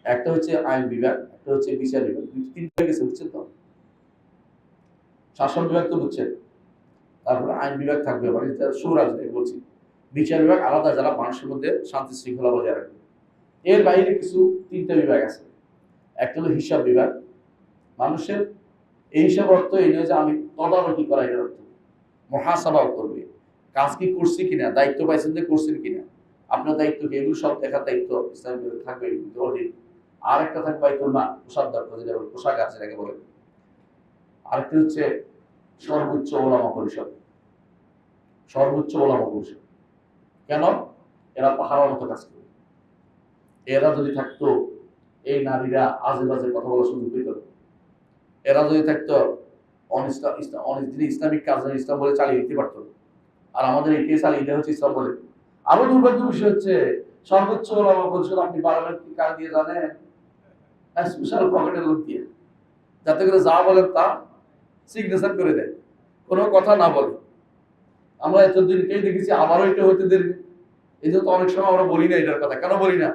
একটা হচ্ছে আইন বিভাগ, একটা হচ্ছে বিচার বিভাগ। 3টা গেছে, বুঝছেন তো? শাসন বিভাগ তো বুঝছেন, তারপরে আইন বিভাগ থাকবে, মানে সুরা যেটা বলছি, বিচার বিভাগ আলাদা, যারা মানুষের মধ্যে শান্তি শৃঙ্খলা বজায় রাখবে। এর বাইরে কিছু 3টা বিভাগ আছে। একটা হলো হিসাব বিভাগ। মানুষের এই হিসাব অর্থ এই নয় যে আমি তদারকি করা, এটার অর্থ মুহাসাবাও করবে, কাজ কি করছি কিনা, দায়িত্ব পাইছেন যে করছেন কিনা, আপনার দায়িত্ব কি, এগুলো সব দেখার দায়িত্ব ইসলামিক থাকবে অধীন। আর একটা থাকবে বাইতুল মাল, কোষাধ্যক্ষ, যেটা পোশাক আছে যেটাকে বলে। আরেকটি হচ্ছে সর্বোচ্চ ওলামা পরিষদ। সর্বোচ্চ ওলামা পরিষদ কেন? এরা পাহাড়ের মতো কাজ করে। এরা যদি থাকতো, এই নারীরা আজে বাজে কথা বলার সুযোগ পেত। এরা যদি থাকতো, ইসলামিক কাজ ইসলাম বলে চালিয়ে দিতে পারতো। আর আমাদের এটি চালিয়ে দেওয়া হচ্ছে ইসলাম বলে। আরো দুর্ভাগ্য বিষয় হচ্ছে, সর্বোচ্চ ওলামা পরিষদ আপনি বাড়াবেন কি কার দিয়ে জানেন? স্পেশাল পকেটের লোক দিয়ে, যাতে করে যা বলেন তা সিগনেচার করে দেয়, কোনো কথা না বলে। আমরা এতদিনকেই দেখেছি, আবারও এটা হতে দেরি। এই জন্য অনেক সময় আমরা বলি না এটার কথা। কেন বলি না?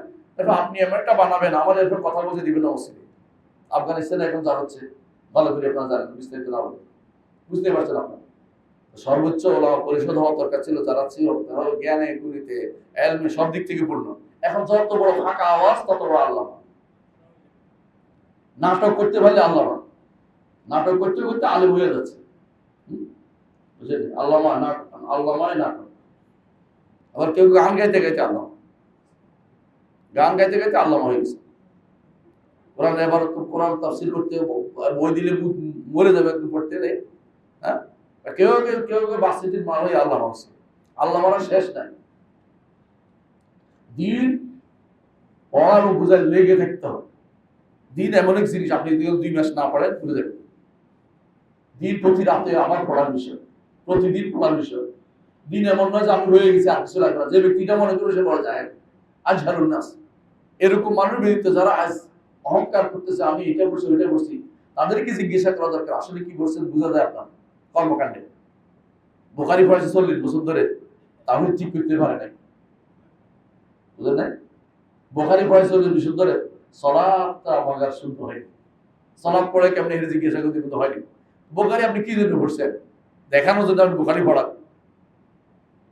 আপনি এমন একটা বানাবেন, আমাদের এরকম কথা বলতে দিবেন না মসজিদে। আফগানিস্তানে এখন যা হচ্ছে ভালো করে আপনারা জানেন, বিস্তারিত না বলে বুঝতে পারছেন আপনার। সর্বোচ্চ ওলামা পরিষদ হওয়ার দরকার ছিল, যারা ছিল তারা জ্ঞানে গুণীতে এলমে সব দিক থেকে পূর্ণ। এখন যত বড় ফাঁকা আওয়াজ তত বড় আল্লামা। নাটক করতে পারলে আল্লামা, নাটক করতে করতে আলেম হয়ে যাচ্ছে। বুঝলেন? আল্লামা নাটক, আল্লামায় নাটক। আবার কেউ গান গাইতে গাইতে আল্লামা, গান গাইতে গাইতে আল্লামা হয়ে গেছে। কোরআন এবার কোরআন তাফসীর করতে বই দিলে মরে যাবে একদম পড়তে। হ্যাঁ, কেউ কেউ কেউ কেউ বাসিটির মাল হয়ে আল্লামা হচ্ছে। আল্লামারা শেষ নাই। দিন পড়ার ও বোঝায় লেগে থাকতে হবে। দিন এমন এক জিনিস, আপনি যদি 2 মাস না পড়েন ভুলে যাবেন। দিন প্রতি রাতে আমার পড়ার বিষয়, প্রতিদিন পড়ার বিষয়। দিন এমন নয় যে আমি হয়ে গেছি আর কিছু লাগবে না। যে ব্যক্তিটা মনে করে সে পড়া যায় আজহারুন নাস, এরকম মানুষের বিরুদ্ধে যারা আজ অহংকার করতেছে, আমি এটা করছি ওইটা করছি, তাদেরকে জিজ্ঞাসা করা দরকার আসলে কি করছেন, বোঝা যায় আপনার কর্মকাণ্ডে। বুখারী পড়েছে 40 বছর ধরে, তাহলে ঠিক করতে পারে নাই। বুঝলেন না? বুখারী পড়েছে 40 বছর ধরে, সালাতটা আমাদের শুদ্ধ হয়নি। সালাত পড়ে কেমনে হেরে জিজ্ঞাসা করতে কিন্তু হয়নি। বুখারী আপনি কি জন্য পড়ছেন? দেখানোর জন্য আপনি বুখারী পড়ান।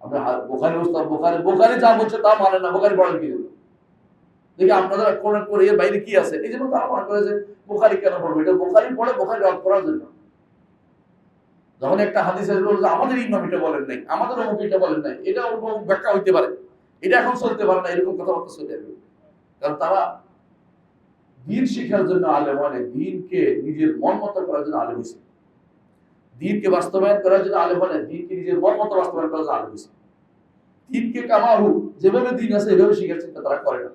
আপনি বুখারী উস্তাদ, বুখারী যা বলছে তা মানে না, বুখারী পড়েন কি জন্য? দেখি আপনাদের কোন করে এর বাইরে কি আছে। এই জন্য তারা মনে করে যে বুখারী কেন পড়বে, এটা বুখারী পড়ে বুখারী রদ করার জন্য। যখন একটা হাদিস আসবে যে আমাদের ইমাম এটা বলেন নাই, আমাদের অমুক এটা বলেন নাই, এটা অমুক ব্যাখ্যা হইতে পারে, এটা এখন চলতে পারে না, এরকম কথাবার্তা চলে আসবে। কারণ তারা দ্বীন শিখার জন্য আলেম হয়, দ্বীনকে নিজের মন মতো করার জন্য আলেম হয়েছে। দ্বীনকে বাস্তবায়ন করার জন্য আলেম হয়, দ্বীনকে নিজের মন মতো বাস্তবায়ন করার জন্য আলেম হয়েছে। দ্বীনকে কামাহু, যেভাবে দ্বীন আছে এভাবে শিখার চিন্তা তারা করে না।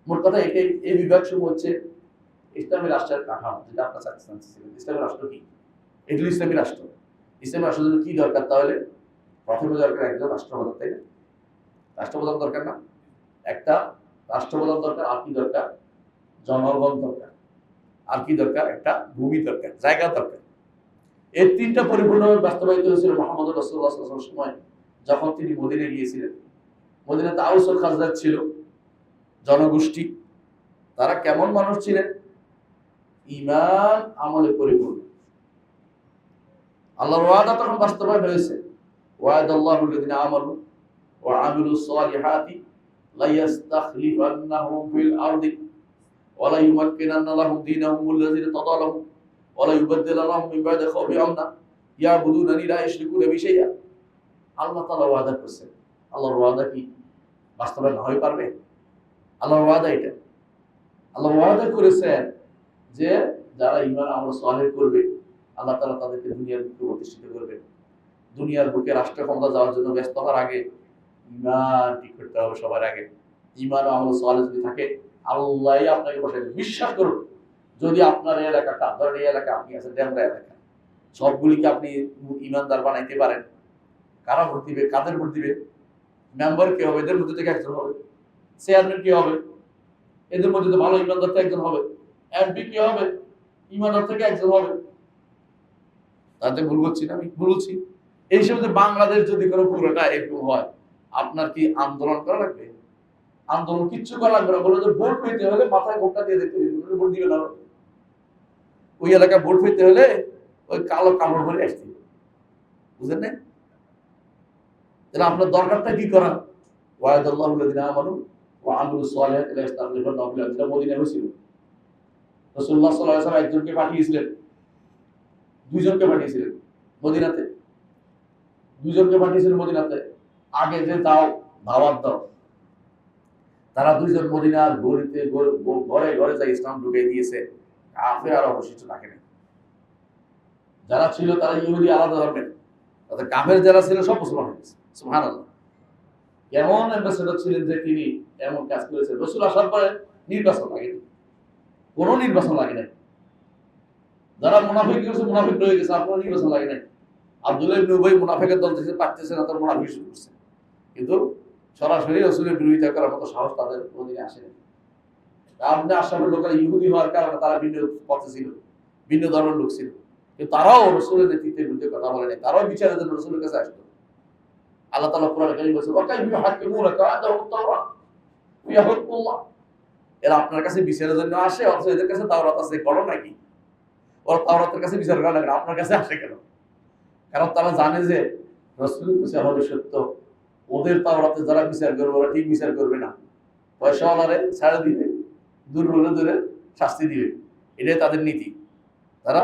মোট কথা এটাই, এই বিভাগ সমূহ হচ্ছে ইসলামী রাষ্ট্রের কাঠামো, যেটা আপনার চাচ্ছেন। ইসলামী রাষ্ট্র কি? এগুলো ইসলামী রাষ্ট্র। ইসলামী রাষ্ট্রের জন্য কি দরকার? তাহলে প্রথমে দরকার একজন রাষ্ট্রপ্রধান, তাই না? রাষ্ট্রপ্রধান দরকার না? একটা রাষ্ট্রপ্রধান দরকার। আর কি দরকার? জনগণ দরকার। আর কি দরকার? একটা ভূমি দরকার, জায়গা দরকার। এই 3টা পরিপূর্ণভাবে বাস্তবায়িত হয়েছিল মুহাম্মদ রাসূলুল্লাহ সাল্লাল্লাহু আলাইহি ওয়াসাল্লামের সময়, যখন তিনি মদিনায় গিয়েছিলেন। মদিনাতে আউস ও খাজরাজ ছিল জনগোষ্ঠী। তারা কেমন মানুষ ছিলেন? ঈমান আমলে পরিপূর্ণ। আল্লাহর ওয়াদা তখন বাস্তবায়ন হয়েছে। ওয়াদাল্লাহুল্লাযিনা আমানু ওয়া আমিলুস সালিহাতি লা ইস্তাখলিফান্নাহুম ফিল আরদি ওয়া লা ইউমাক্কিনান্না লাহুম দীনাহুমুল্লাযী ইরতাদা লাহুম ওয়া লা ইউবাদদিলান্নাহুম মিন বা'দি খাওফিহিম আমনা ইয়াবুদুনানি লা ইশরিকুনা বি শাইআ। আল্লাহ তাআলা ওয়াদা করেছেন। আল্লাহর ওয়াদা কি বাস্তবায়ন না হয়ে পারবে? আল্লাহর ওয়াদা এটা। আল্লাহ ওয়াদা করেছেন যে যারা ঈমান আমল সালেহ করবে, আল্লাহ তাআলা তাদেরকে দুনিয়ার বুকে প্রতিষ্ঠিত করবেন। দুনিয়ার বুকে রাষ্ট্র ক্ষমতা যাওয়ার জন্য ব্যস্ত হওয়ার আগে ঈমান ঠিক করতে হবে সবার আগে। ঈমান ও আমল সালেহ যদি থাকে, আল্লাহই আপনাকে বসাবেন। বিশ্বাস করুন, যদি আপনার এই এলাকাটা, ধরেন এই এলাকা আপনি আছেন ডেমরা এলাকা, সবগুলিকে আপনি ঈমানদার বানাইতে পারেন, কারা ভোট দিবে? কাদের ভোট দিবে? মেম্বার কে হবে? এদের মধ্যে থেকে একজন হবে। চেয়ারম্যান কি হবে? এদের মধ্যে তো ভালো ঈমানদার থেকে একজন হবে। এমপি কি হবে? ঈমানদার থেকে একজন হবে। তাতে ভুল বলছি না? আমি ভুল বলছি? এই সময় বাংলাদেশ যদি কোনো পুরোটা এরকম হয়, আপনার কি আন্দোলন করা লাগবে? আন্দোলন কিচ্ছু করা লাগবে না। বলে যে ভোট পেতে হলে মাথায় ভোটটা দিয়ে দিতে হবে, ভোট দিবে না। ওই এলাকায় ভোট পেতে হলে ওই কালো কাপড় পরে আসতে হবে। বুঝলেন না? তাহলে আপনার দরকারটা কি করা? ওয়াদাল্লাহু আল্লাযিনা আমানু ওয়া আমিলুস সালিহাতি লা ইস্তাখলিফান্নাহুম ফিল আরদি। যেটা মদিনায় হয়েছিল। রাসূলুল্লাহ সাল্লাল্লাহু আলাইহি ওয়াসাল্লাম একজনকে পাঠিয়েছিলেন, দুইজনকে পাঠিয়েছিলেন মদিনাতে। দুইজনকে পাঠিয়েছিলেন মদিনাতে। আগে যে দাও, দাওয়াত দাও। তারা দুইজন মদিনার গলিতে ঘরে ঘরে যা ইসলাম ঢুকিয়ে দিয়েছে, কাফের আর অবশিষ্ট থাকে না। যারা ছিল তারা ইহুদি আলাদা ধর্মের, তাদের কাফের যারা ছিল সব মুসলমান হয়ে গেছে। সুবহানাল্লাহ। এমন অ্যাম্বাসেডর ছিলেন যে তিনি এমন কাজ করেছেন। রাসূল আসার পরে নির্বাচন লাগে, কোনো নির্বাচন লাগে না। যারা মুনাফিক করেছে মুনাফিক রয়ে গেছে, আর কোনো নির্বাচন লাগে না। আব্দুল্লাহ ইবনে উবাই মুনাফিকের দল থেকে পারতেছে না, তার মুনাফিক শুরু করছে। কিন্তু সরাসরি রাসূলের বিরোধিতা করার মতো সাহস তাদের অধীনে আসেনি। আপনি আশরাফের লোকেরা ইহুদি হওয়ার কারণে তারা ভিন্ন পথে ছিল, ভিন্ন ধর্মের লোক ছিল, কিন্তু তারাও রাসূলের নেতৃত্বের বিরুদ্ধে কথা বলে নাই। তারাও বিচারের জন্য রাসূলের কাছে আসতো। আল্লাহ তাআলা কোরআনে কারীমে বলেছেন, ওয়া কাইফা ইউহাক্কিমুনা কা'আদাহুম তাওরাত ওয়া হুকুমুল্লাহ। এরা আপনার কাছে বিচারের জন্য আসে, অথচ এদের কাছে তাওরাত আছে। করো নাকি? ওরা তাওরাতের কাছে বিচার করে না, আপনার কাছে আসে কেন? কারণ তারা জানে যে রাসূলের বিচার হবে সত্য। ওদের তাওরাতে যারা বিচার করবে ওরা ঠিক বিচার করবে না। পয়সাওয়ালারে ছাড়া দিবে, দুর্বলে ধরে শাস্তি দিবে। এটাই তাদের নীতি। তারা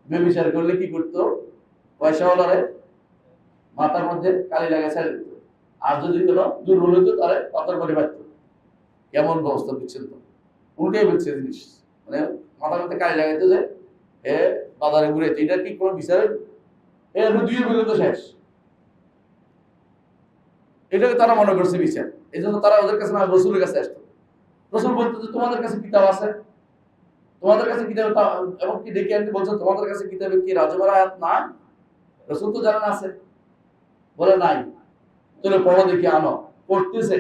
বেবিচার করলে কি করতো? পয়সাওয়ালারে মাথার মধ্যে কালি লাগা ছেড়ে দিত, আর যদি কোনো দুর্বল হইতো তারা পাথর করে বাঁধত। কেমন ব্যবস্থা বুঝছেন তো? উল্টাই বুঝছে জিনিস, মানে মাথার মধ্যে কালি লাগাইতো যে এ বাজারে ঘুরে, এটা কি কোনো বিচারের দুই বলে তো শেষ। এটাকে তারা মনে করছে বিচার। এই জন্য তারা ওদের কাছে না, রসুলের কাছে আসতো। রসুল বলতো যে তোমাদের কাছে কিতাব আছে, তোমাদের কাছে কিতাব, এমনকি ডেকে আনতে বলছো তোমাদের কাছে কিতাবে কি রাজমার আয়াত নাই? রসুল তো জানেন আছে, বলে নাই। তাহলে পড়ো দেখি, আনো। পড়তেছে।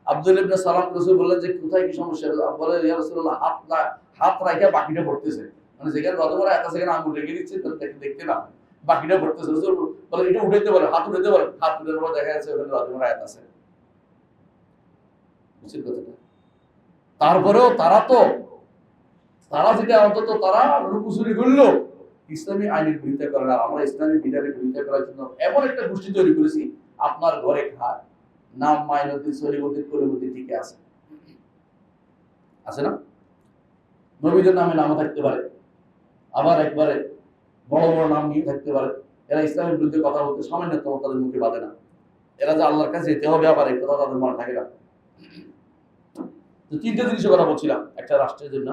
আব্দুল ইবনে সালাম রাসূল বললেন যে কোথায় কি সমস্যা? বলে ইয়া রাসূলুল্লাহ, হাত রাখা বাকিটা পড়তেছে, মানে যেখানে রাজমার আয়াত আছে সেখানে আঙ্গুল রেখে দিচ্ছে, তাহলে দেখতে না বাকিটা পড়তেছে। রাসূল বলে এটা উঠাইতে পারে, হাত উঠাইতে পারে। হাত উঠানোর পর দেখা যাচ্ছে ওখানে রাজমার আয়াত আছে। বুঝছেন কথাটা? তারপরেও তারা যেটা অন্তত তারা লুকোচুরি করলো, ইসলামী আইনের বিরোধিতা করে না। আমরা ইসলামী বিধানের বিরোধিতা করার জন্য এমন একটা গোষ্ঠী তৈরি করেছি, আপনার ঘরে খায়, নাম মাইনুদ্দিন, সলিমুদ্দিন, কলিমুদ্দিন টিকে আছে, আছে না? নবীদের নামে নামও থাকতে পারে, আবার একবারে বড় বড় নাম নিয়ে থাকতে পারে। এরা ইসলামের বিরুদ্ধে কথা বলতে সামান্যতম তাদের মুখে বাঁধে না। এরা যে আল্লাহর কাছে যেতে হবে আবার এই কথা তাদের মনে থাকে না। তো তিনটা জিনিসের কথা বলছিলাম একটা রাষ্ট্রের জন্য।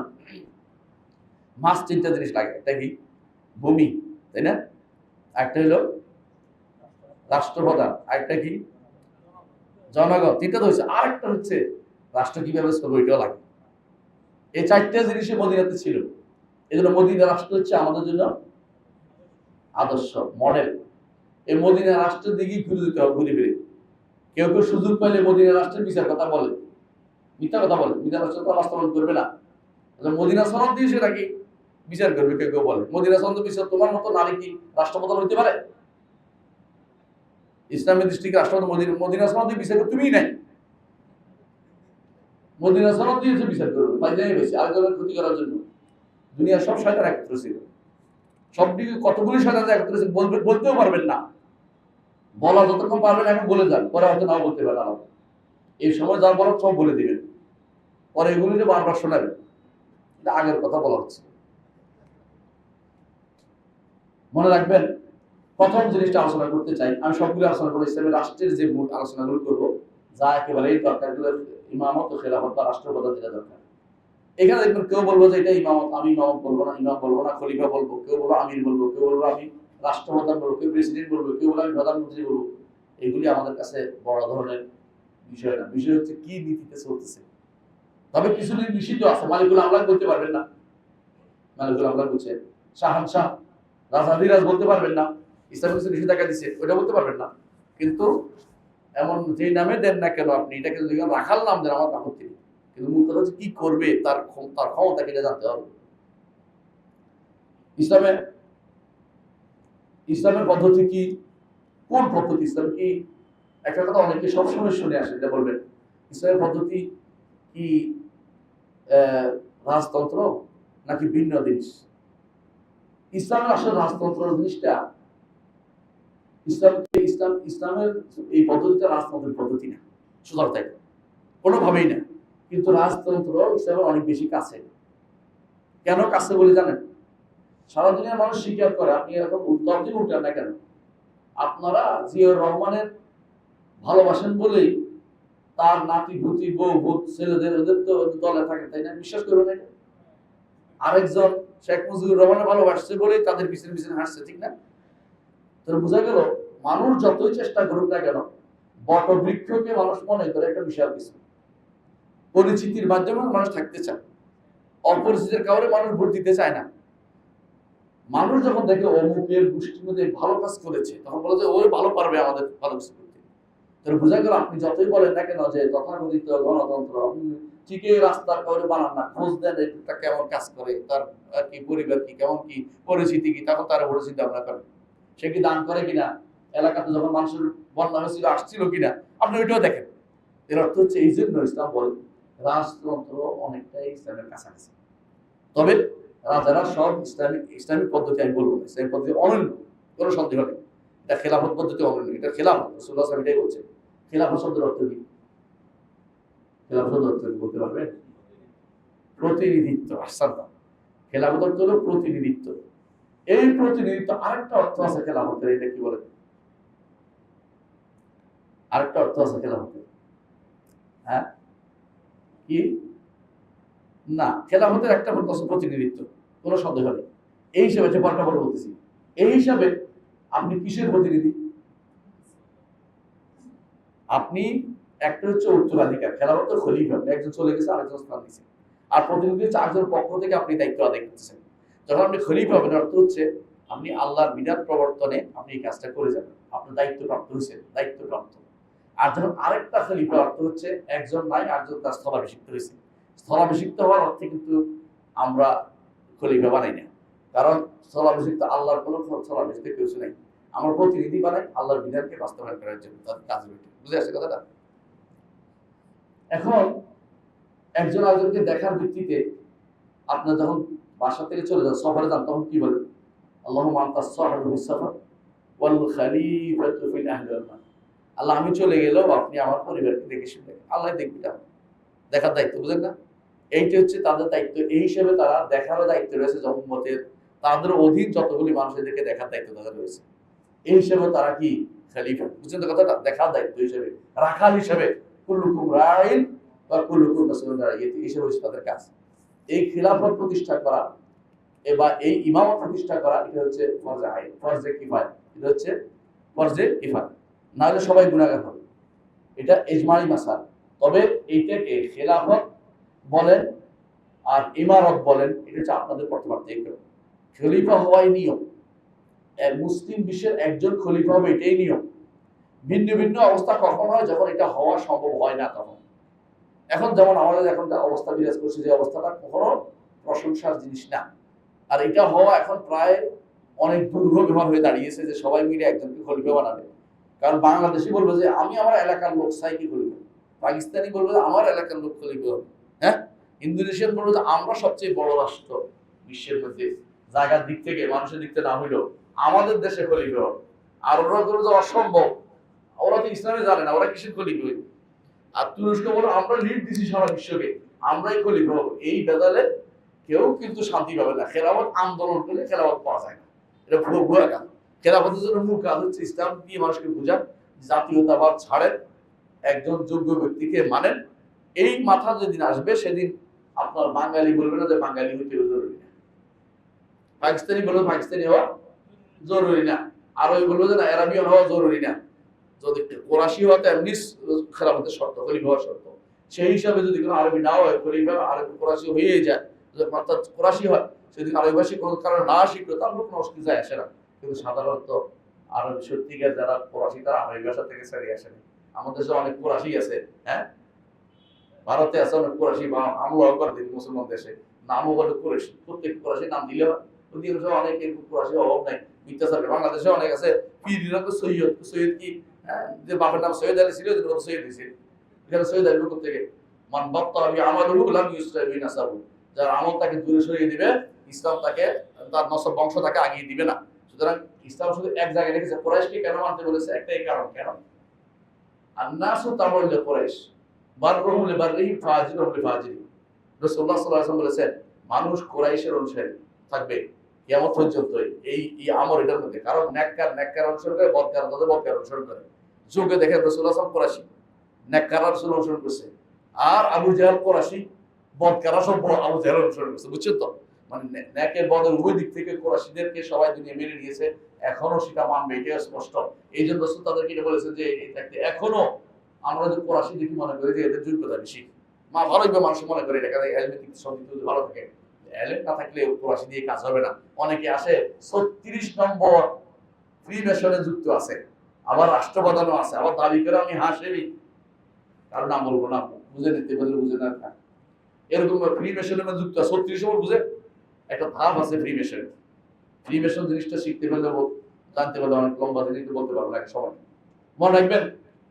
মাস তিনটা জিনিস লাগে। একটা কি? ভূমি, তাই না? একটা হলো রাষ্ট্রপ্রধান, আরেকটা কি? জনগণ। তিনটা তো হয়েছে, আরেকটা হচ্ছে রাষ্ট্র কিভাবে চলবে, এটাও লাগে। এই চারটা জিনিসই মদিনাতে ছিল। এই জন্য মদিনা রাষ্ট্র হচ্ছে আমাদের জন্য আদর্শ, মডেল। এই মদিনা রাষ্ট্রের দিকেই ঘুরে দিতে হবে, ঘুরে ফিরে। কেউ কেউ সুযোগ পাইলে মদিনা রাষ্ট্রের বিচার কথা বলে, মিথ্যা কথা বলে, মদিনা রাষ্ট্র তো বাস্তবায়ন করবে না। মদিনা সনদ দিয়ে সেটা কি বিচার করবে? কেউ কেউ বলে মদিনা সনদ বিচার, তোমার মতো নারী কি রাষ্ট্রপ্রধান হইতে পারে? ইসলামের দৃষ্টিকে রাষ্ট্রপতি মদিনা সনদ দিয়ে বিচার করতে তুমিই নাই। মদিনা সনদ দিয়েছে বিচার করবে, ফাইজাই হয়েছে আরেকজনের ক্ষতি করার জন্য। দুনিয়ার সব শয়তান একত্র ছিল, সবদিকে কতগুলি শয়তান একত্র ছিল, বলতেও পারবেন না। বলা যতক্ষণ পারবেন এখন বলে যান, পরে হয়তো নাও বলতে পারেন। আমার এই সময় যা বলার সব বলে দিবেন, পরে এগুলি যে বারবার শোনাবেন। এটা আগের কথা বলা হচ্ছে, মনে রাখবেন। প্রথম জিনিসটা আলোচনা করতে চাই, আমি সবগুলো আলোচনা করবো, ইসলামের রাষ্ট্রের যে মূল আলোচনাগুলো করবো, যা একেবারেই দরকার, ইমামত ও খেলাফত বা রাষ্ট্রপ্রধান যেটা দরকার। এখানে দেখবেন কেউ বলবো যে এটা ইমামত, আমি ইমামত বলবো না, ইমাম বলবো না, খলিফা বলবো, কেউ বলবো আমির বলবো, কেউ বলবো আমি রাষ্ট্রপ্রধান বলবো, কেউ প্রেসিডেন্ট বলবো, কেউ বলবো আমি প্রধানমন্ত্রী বলবো। এগুলি আমাদের কাছে বড় ধরনের বিষয় না। বিষয় হচ্ছে কি নীতিতে চলতেছে। তবে কিছু নিষিদ্ধ আছে, মালিকুল আমলাক বলতে পারবেন না। মালিকুল আমলাক বলছে শাহানশাহ, রাজাধিরাজ বলতে পারবেন না। ইসলাম কিছু নিষেধাজ্ঞা দিচ্ছে, ওটা বলতে পারবেন না। কিন্তু এমন যে নামে দেন না কেন আপনি, এটাকে যদি রাখাল নাম দেন আমার আপত্তি নেই, কিন্তু মূল কথা হচ্ছে কি করবে, তার ক্ষমতা কেটে জানতে হবে। ইসলামের পদ্ধতি কি? কোন পদ্ধতি? ইসলাম কি? একটা কথা অনেকে সবসময় শুনে আসে, এটা বলবেন, ইসলামের পদ্ধতি কি রাজতন্ত্র নাকি ভিন্ন জিনিস? ইসলামের আসলে রাজতন্ত্র জিনিসটা ইসলামের এই পদ্ধতিটা রাজতন্ত্রের পদ্ধতি না, সুতরাং তাই কোনোভাবেই না। কিন্তু রাজতন্ত্র ইসলামের অনেক বেশি কাছে। কেন কাছে বলে জানেন? সারা দুনিয়ার মানুষ স্বীকার করে, আপনি এখন যতদিন উঠেন না কেন, আপনারা জিয়াউর রহমানের ভালোবাসেন বলেই তার নাতি ভূতি বউ ভূত ছেলেদের ওদের তো দলে থাকে, তাই না? বিশ্বাস করবেন এটা? আরেকজন শেখ মুজিবুর রহমানের ভালোবাসছে বলেই তাদের পিছনে পিছনে হাসছে, ঠিক না? তো বোঝা গেল মানুষ যতই চেষ্টা করুক না কেন, বটবৃক্ষকে মানুষ মনে করে একটা বিশাল কিছু। পরিচিতির মাধ্যমে মানুষ থাকতে চায়, অপরিচিতের কাউরে মানুষ ভোট দিতে চায় না। মানুষ যখন দেখে অমুকের গোষ্ঠীর মধ্যে ভালো কাজ করেছে, তখন বলে যে ওই ভালো পারবে আমাদের ভালো কিছু করতে। তাহলে বোঝা গেল আপনি যতই বলেন না কেন যে তথাকথিত গণতন্ত্র, ঠিকই রাস্তার কাউরে বানান না, খোঁজ দেন এটা কেমন কাজ করে, তার কি পরিবার কি, কেমন কি পরিচিতি কি, তখন তারা বড় চিন্তা ভাবনা করেন সে কি দান করে কিনা, এলাকাতে যখন মানুষের বন্যা হয়েছিল আসছিল কিনা, আপনি ওইটাও দেখেন। এর অর্থ হচ্ছে এই জন্য ইসলাম বলে রাজতন্ত্র অনেকটাই ইসলামের কাছাকাছি। তবে রাজারা সব ইসলামিক পদ্ধতি আমি বলবো না, ইসলামিক পদ্ধতি অনন্য, কোনো সন্দেহ নেই। এটা খেলাফত পদ্ধতি অনন্য, এটা খেলাফত। রাসূলুল্লাহ সাল্লাল্লাহু আলাইহি ওয়াসাল্লাম এটাই বলছে। খেলাফত শব্দের অর্থ কি? খেলাফত শব্দের অর্থ কি বলতে পারবেন? প্রতিনিধিত্ব। আহসানতা। খেলাফত অর্থ হলো প্রতিনিধিত্ব। এই প্রতিনিধিত্ব আরেকটা অর্থ আছে খেলাফতের, এটা কি বলে? আরেকটা অর্থ আছে খেলাফতের। হ্যাঁ কি? না, খেলাফতের একটা অর্থ আছে প্রতিনিধিত্ব, কোনো সন্দেহ নেই। এই হিসাবে যে পরটা বলে বলতেছি, এই হিসাবে আপনি কিসের প্রতিনিধি? আপনি একটা হচ্ছে উত্তরাধিকার, খেলাফত খলিফা, একজন চলে গেছে আরেকজন স্থান দিচ্ছে, আর প্রতিনিধি হচ্ছে আরেকজন পক্ষ থেকে আপনি দায়িত্ব আদায় করতেছেন। যখন আপনি খলিফা হবেন, অর্থ হচ্ছে আপনি আল্লাহর বিধান প্রবর্তনে আপনি এই কাজটা করে যাবেন, আপনার দায়িত্বপ্রাপ্ত হয়েছেন, দায়িত্বপ্রাপ্ত। আর যখন আরেকটা খলিফা, অর্থ হচ্ছে একজন নাই আরেকজন তার স্থলাভিষিক্ত হয়েছে। স্থলাভিষিক্ত হওয়ার অর্থে কিন্তু আমরা খলিফা বানাই না, কারণ স্থলাভিষিক্ত আল্লাহর কোনো স্থলাভিষিক্ত কেউ নাই। আমরা প্রতিনিধি বানাই আল্লাহর বিধানকে বাস্তবায়ন করার জন্য, তাদের কাজ বুঝে আসছে কথাটা? এখন একজন আরেকজনকে দেখার ভিত্তিতে আপনার যখন বাসা থেকে চলে যান, সফরে যান, তখন কি বলেন? আল্লাহুম্মা আনতাস সাহিবু ফিস সাফর ওয়াল খলিফাতু ফিল আহলি ওয়াল মাল। আল্লাহ, আমি চলে গেলেও আপনি আমার পরিবারকে দেখে শুনে, আল্লাহ দেখবি না, দেখার দায়িত্ব, বুঝেন না? এইটা হচ্ছে তাদের দায়িত্ব। এই হিসেবে তারা দেখারও দায়িত্ব রয়েছে, উম্মতের তাদের অধীন যতগুলি মানুষদেরকে দেখার দায়িত্ব তাদের রয়েছে। এই হিসেবে তারা কি খলিফা, বুঝছেন তো কথাটা? দেখার দায়িত্ব হিসেবে, রাখাল হিসেবে, কুল্লুকুম রাইন বা কুল্লুকুম মাসউলুন আন রাইয়াতি, হিসেবে হচ্ছে তাদের কাজ। এই খিলাফত প্রতিষ্ঠা করা বা এই ইমামত প্রতিষ্ঠা করা, এটা হচ্ছে ফরজে আইন, ফরজে কিফায়া। এটা হচ্ছে ফরজে কিফায়া, না হলে সবাই গুনাহগার হবে। এটা ইজমাই মাসাল। তবে এইটাকে খেলাফত বলেন আর ইমারত বলেন, এটা হচ্ছে আপনাদের পার্থক্য। খলিফা হওয়াই নিয়ম, মুসলিম বিশ্বের একজন খলিফা হবে, এটাই নিয়ম। ভিন্ন ভিন্ন অবস্থা কখন হয়? যখন এটা হওয়া সম্ভব হয় না তখন। এখন যেমন আমাদের এখন অবস্থা বিরাজ করছে, যে অবস্থাটা কখনো প্রশংসার জিনিস না, আর এটা হওয়া এখন প্রায় অনেক দুর্ভাগ্যমান হয়ে দাঁড়িয়েছে যে সবাই মিলে একজনকে খলিফা বানাবে। কারণ বাংলাদেশি বলবে যে আমি আমার এলাকার লোক চাই কি খলিফা, পাকিস্তানি বলবে যে আমার এলাকার লোক খলিফা হবে, হ্যাঁ, ইন্দোনেশিয়ান বলবে যে আমরা সবচেয়ে বড় রাষ্ট্র বিশ্বের মধ্যে, জায়গার দিক থেকে মানুষের দিক থেকে না হইলেও আমাদের দেশে খলিফা হবে। আর ওরা বলবে যে অসম্ভব, ওরা তো ইসলামে জানে না, ওরা কিসের খলিফা হইবে। আর তুরস্ক বলে আমরা লিড দিছি সারা বিশ্বকে, আমরাই খলিফা হবো। এই বেদালে কেউ কিন্তু শান্তি পাবে না। খেলাফত আন্দোলন করলে খেলাফত পাওয়া যায় না, এটা ভুয়া কাজ। খেলাফতের জন্য মূল কাজ হচ্ছে ইসলাম দিয়ে মানুষকে বোঝান, জাতীয়তাবাদ ছাড়েন, একজন যোগ্য ব্যক্তিকে মানেন। এই মাথা যেদিন আসবে সেদিন আপনার বাঙালি বলবে না যে বাঙালি হইতে জরুরি না, পাকিস্তানি বলবে পাকিস্তানি হওয়া জরুরি না, আরবি বলবে যে না আরবিয়ান হওয়া জরুরি না। যদি কোরাশি হওয়া তো এমনি খেলাফতের শর্ত, খলিফা হওয়ার শর্ত। সেই হিসাবে যদি কোনো আরবি না হয়, খলিফা আরবি কোরাশি হয়ে যায়, অর্থাৎ কোরাশি হয়, সেদিন আরবি ভাষী কোনো কারণে না শিখলো, তার কোনো অসুবিধা আসে না। কিন্তু সাধারণত আরবি সত্যিকার যারা কোরাশি, তারা আরবি ভাষা থেকে ছেড়ে আসেনি। আমাদের দেশে অনেক কোরাশি আছে, হ্যাঁ, ভারতে আছে অনেক কোরাশি, বা আমরাও করে দিই মুসলমান দেশে, নামও বলে কোরাশি, প্রত্যেক কোরাশি নাম দিলে হয়। অনেক এরকম কোরাশি অভাব নাই, মিথ্যাচার। বাংলাদেশে অনেক আছে পীররা তো সৈয়দ, সৈয়দ কি, যে বাপের নাম সৈয়দ আলী ছিল, সৈয়দ দিয়েছে, এখানে সৈয়দ আলী লোক থেকে মান বাপ্তা আমালুহু লাম ইউসরা বিহি নাসাবু, যার আমল তাকে দূরে সরিয়ে দিবে, ইসলাম তাকে, তার নসব বংশ তাকে আগিয়ে দিবে না। সুতরাং ইসলাম শুধু এক জায়গায় রেখেছে। কুরাইশকে কেন মানতে বলেছে? একটাই কারণ, কেন? আন্নাসু তাবুল লিকুরাইশ বাররুহুম লিবাররিহিম ফাজিরুহুম লিফাজিরিহিম। রাসূলুল্লাহ সাল্লাল্লাহু আলাইহি ওয়াসাল্লাম বলেছেন, মানুষ কুরাইশের অনুসারী থাকবে কিয়ামত পর্যন্ত। এই আমর এটার মধ্যে, কারণ নেককার অনুসরণ করে, বদকার বদকার অনুসরণ করে। যুগে দেখেন রাসূলুল্লাহ সাল্লাল্লাহু আলাইহি ওয়াসাল্লাম কুরাইশি, নেককার রাসূল অনুসরণ করছে, আর আবু জাহেল কুরাইশি, বদকার সব আবু জাহেল অনুসরণ করছে। বুঝছেন তো? মানে নেকের বদের উভয় দিক থেকে কুরাইশিদেরকে সবাই দুনিয়া মেনে নিয়েছে, এখনো সেটা মানবে, এটা স্পষ্ট। এই জন্য রাসূল তাদেরকে এটা বলেছে যে এই থাকতে এখনো আমরা যে কুরাইশি দেখি মনে করি যে এদের যোগ্যতা বেশি, ভালোই মানুষ মনে করে, এটা কারণে এলমেটিক সঙ্গীত ভালো থাকে। এলেম না থাকলে কুরাইশি দিয়ে কাজ হবে না। অনেকে আসে 36 নম্বর ফ্রি মেশনে যুক্ত আছে, আবার রাষ্ট্রপ্রধানও আছে, আবার দাবি করে আমি হাসেনি, কারণ নাম বলবো না, বুঝে নিতে পারলে বুঝে না থাক। এরকম ফ্রি মেশনের মধ্যে যুক্ত 36 নম্বর বুঝে একটা ধাপ আছে ফ্রি মেশন। ফ্রি মেশন জিনিসটা শিখতে পারলে, জানতে পারলে অনেক লম্বা জিনিস বলতে পারবো না এক সময়। মনে রাখবেন,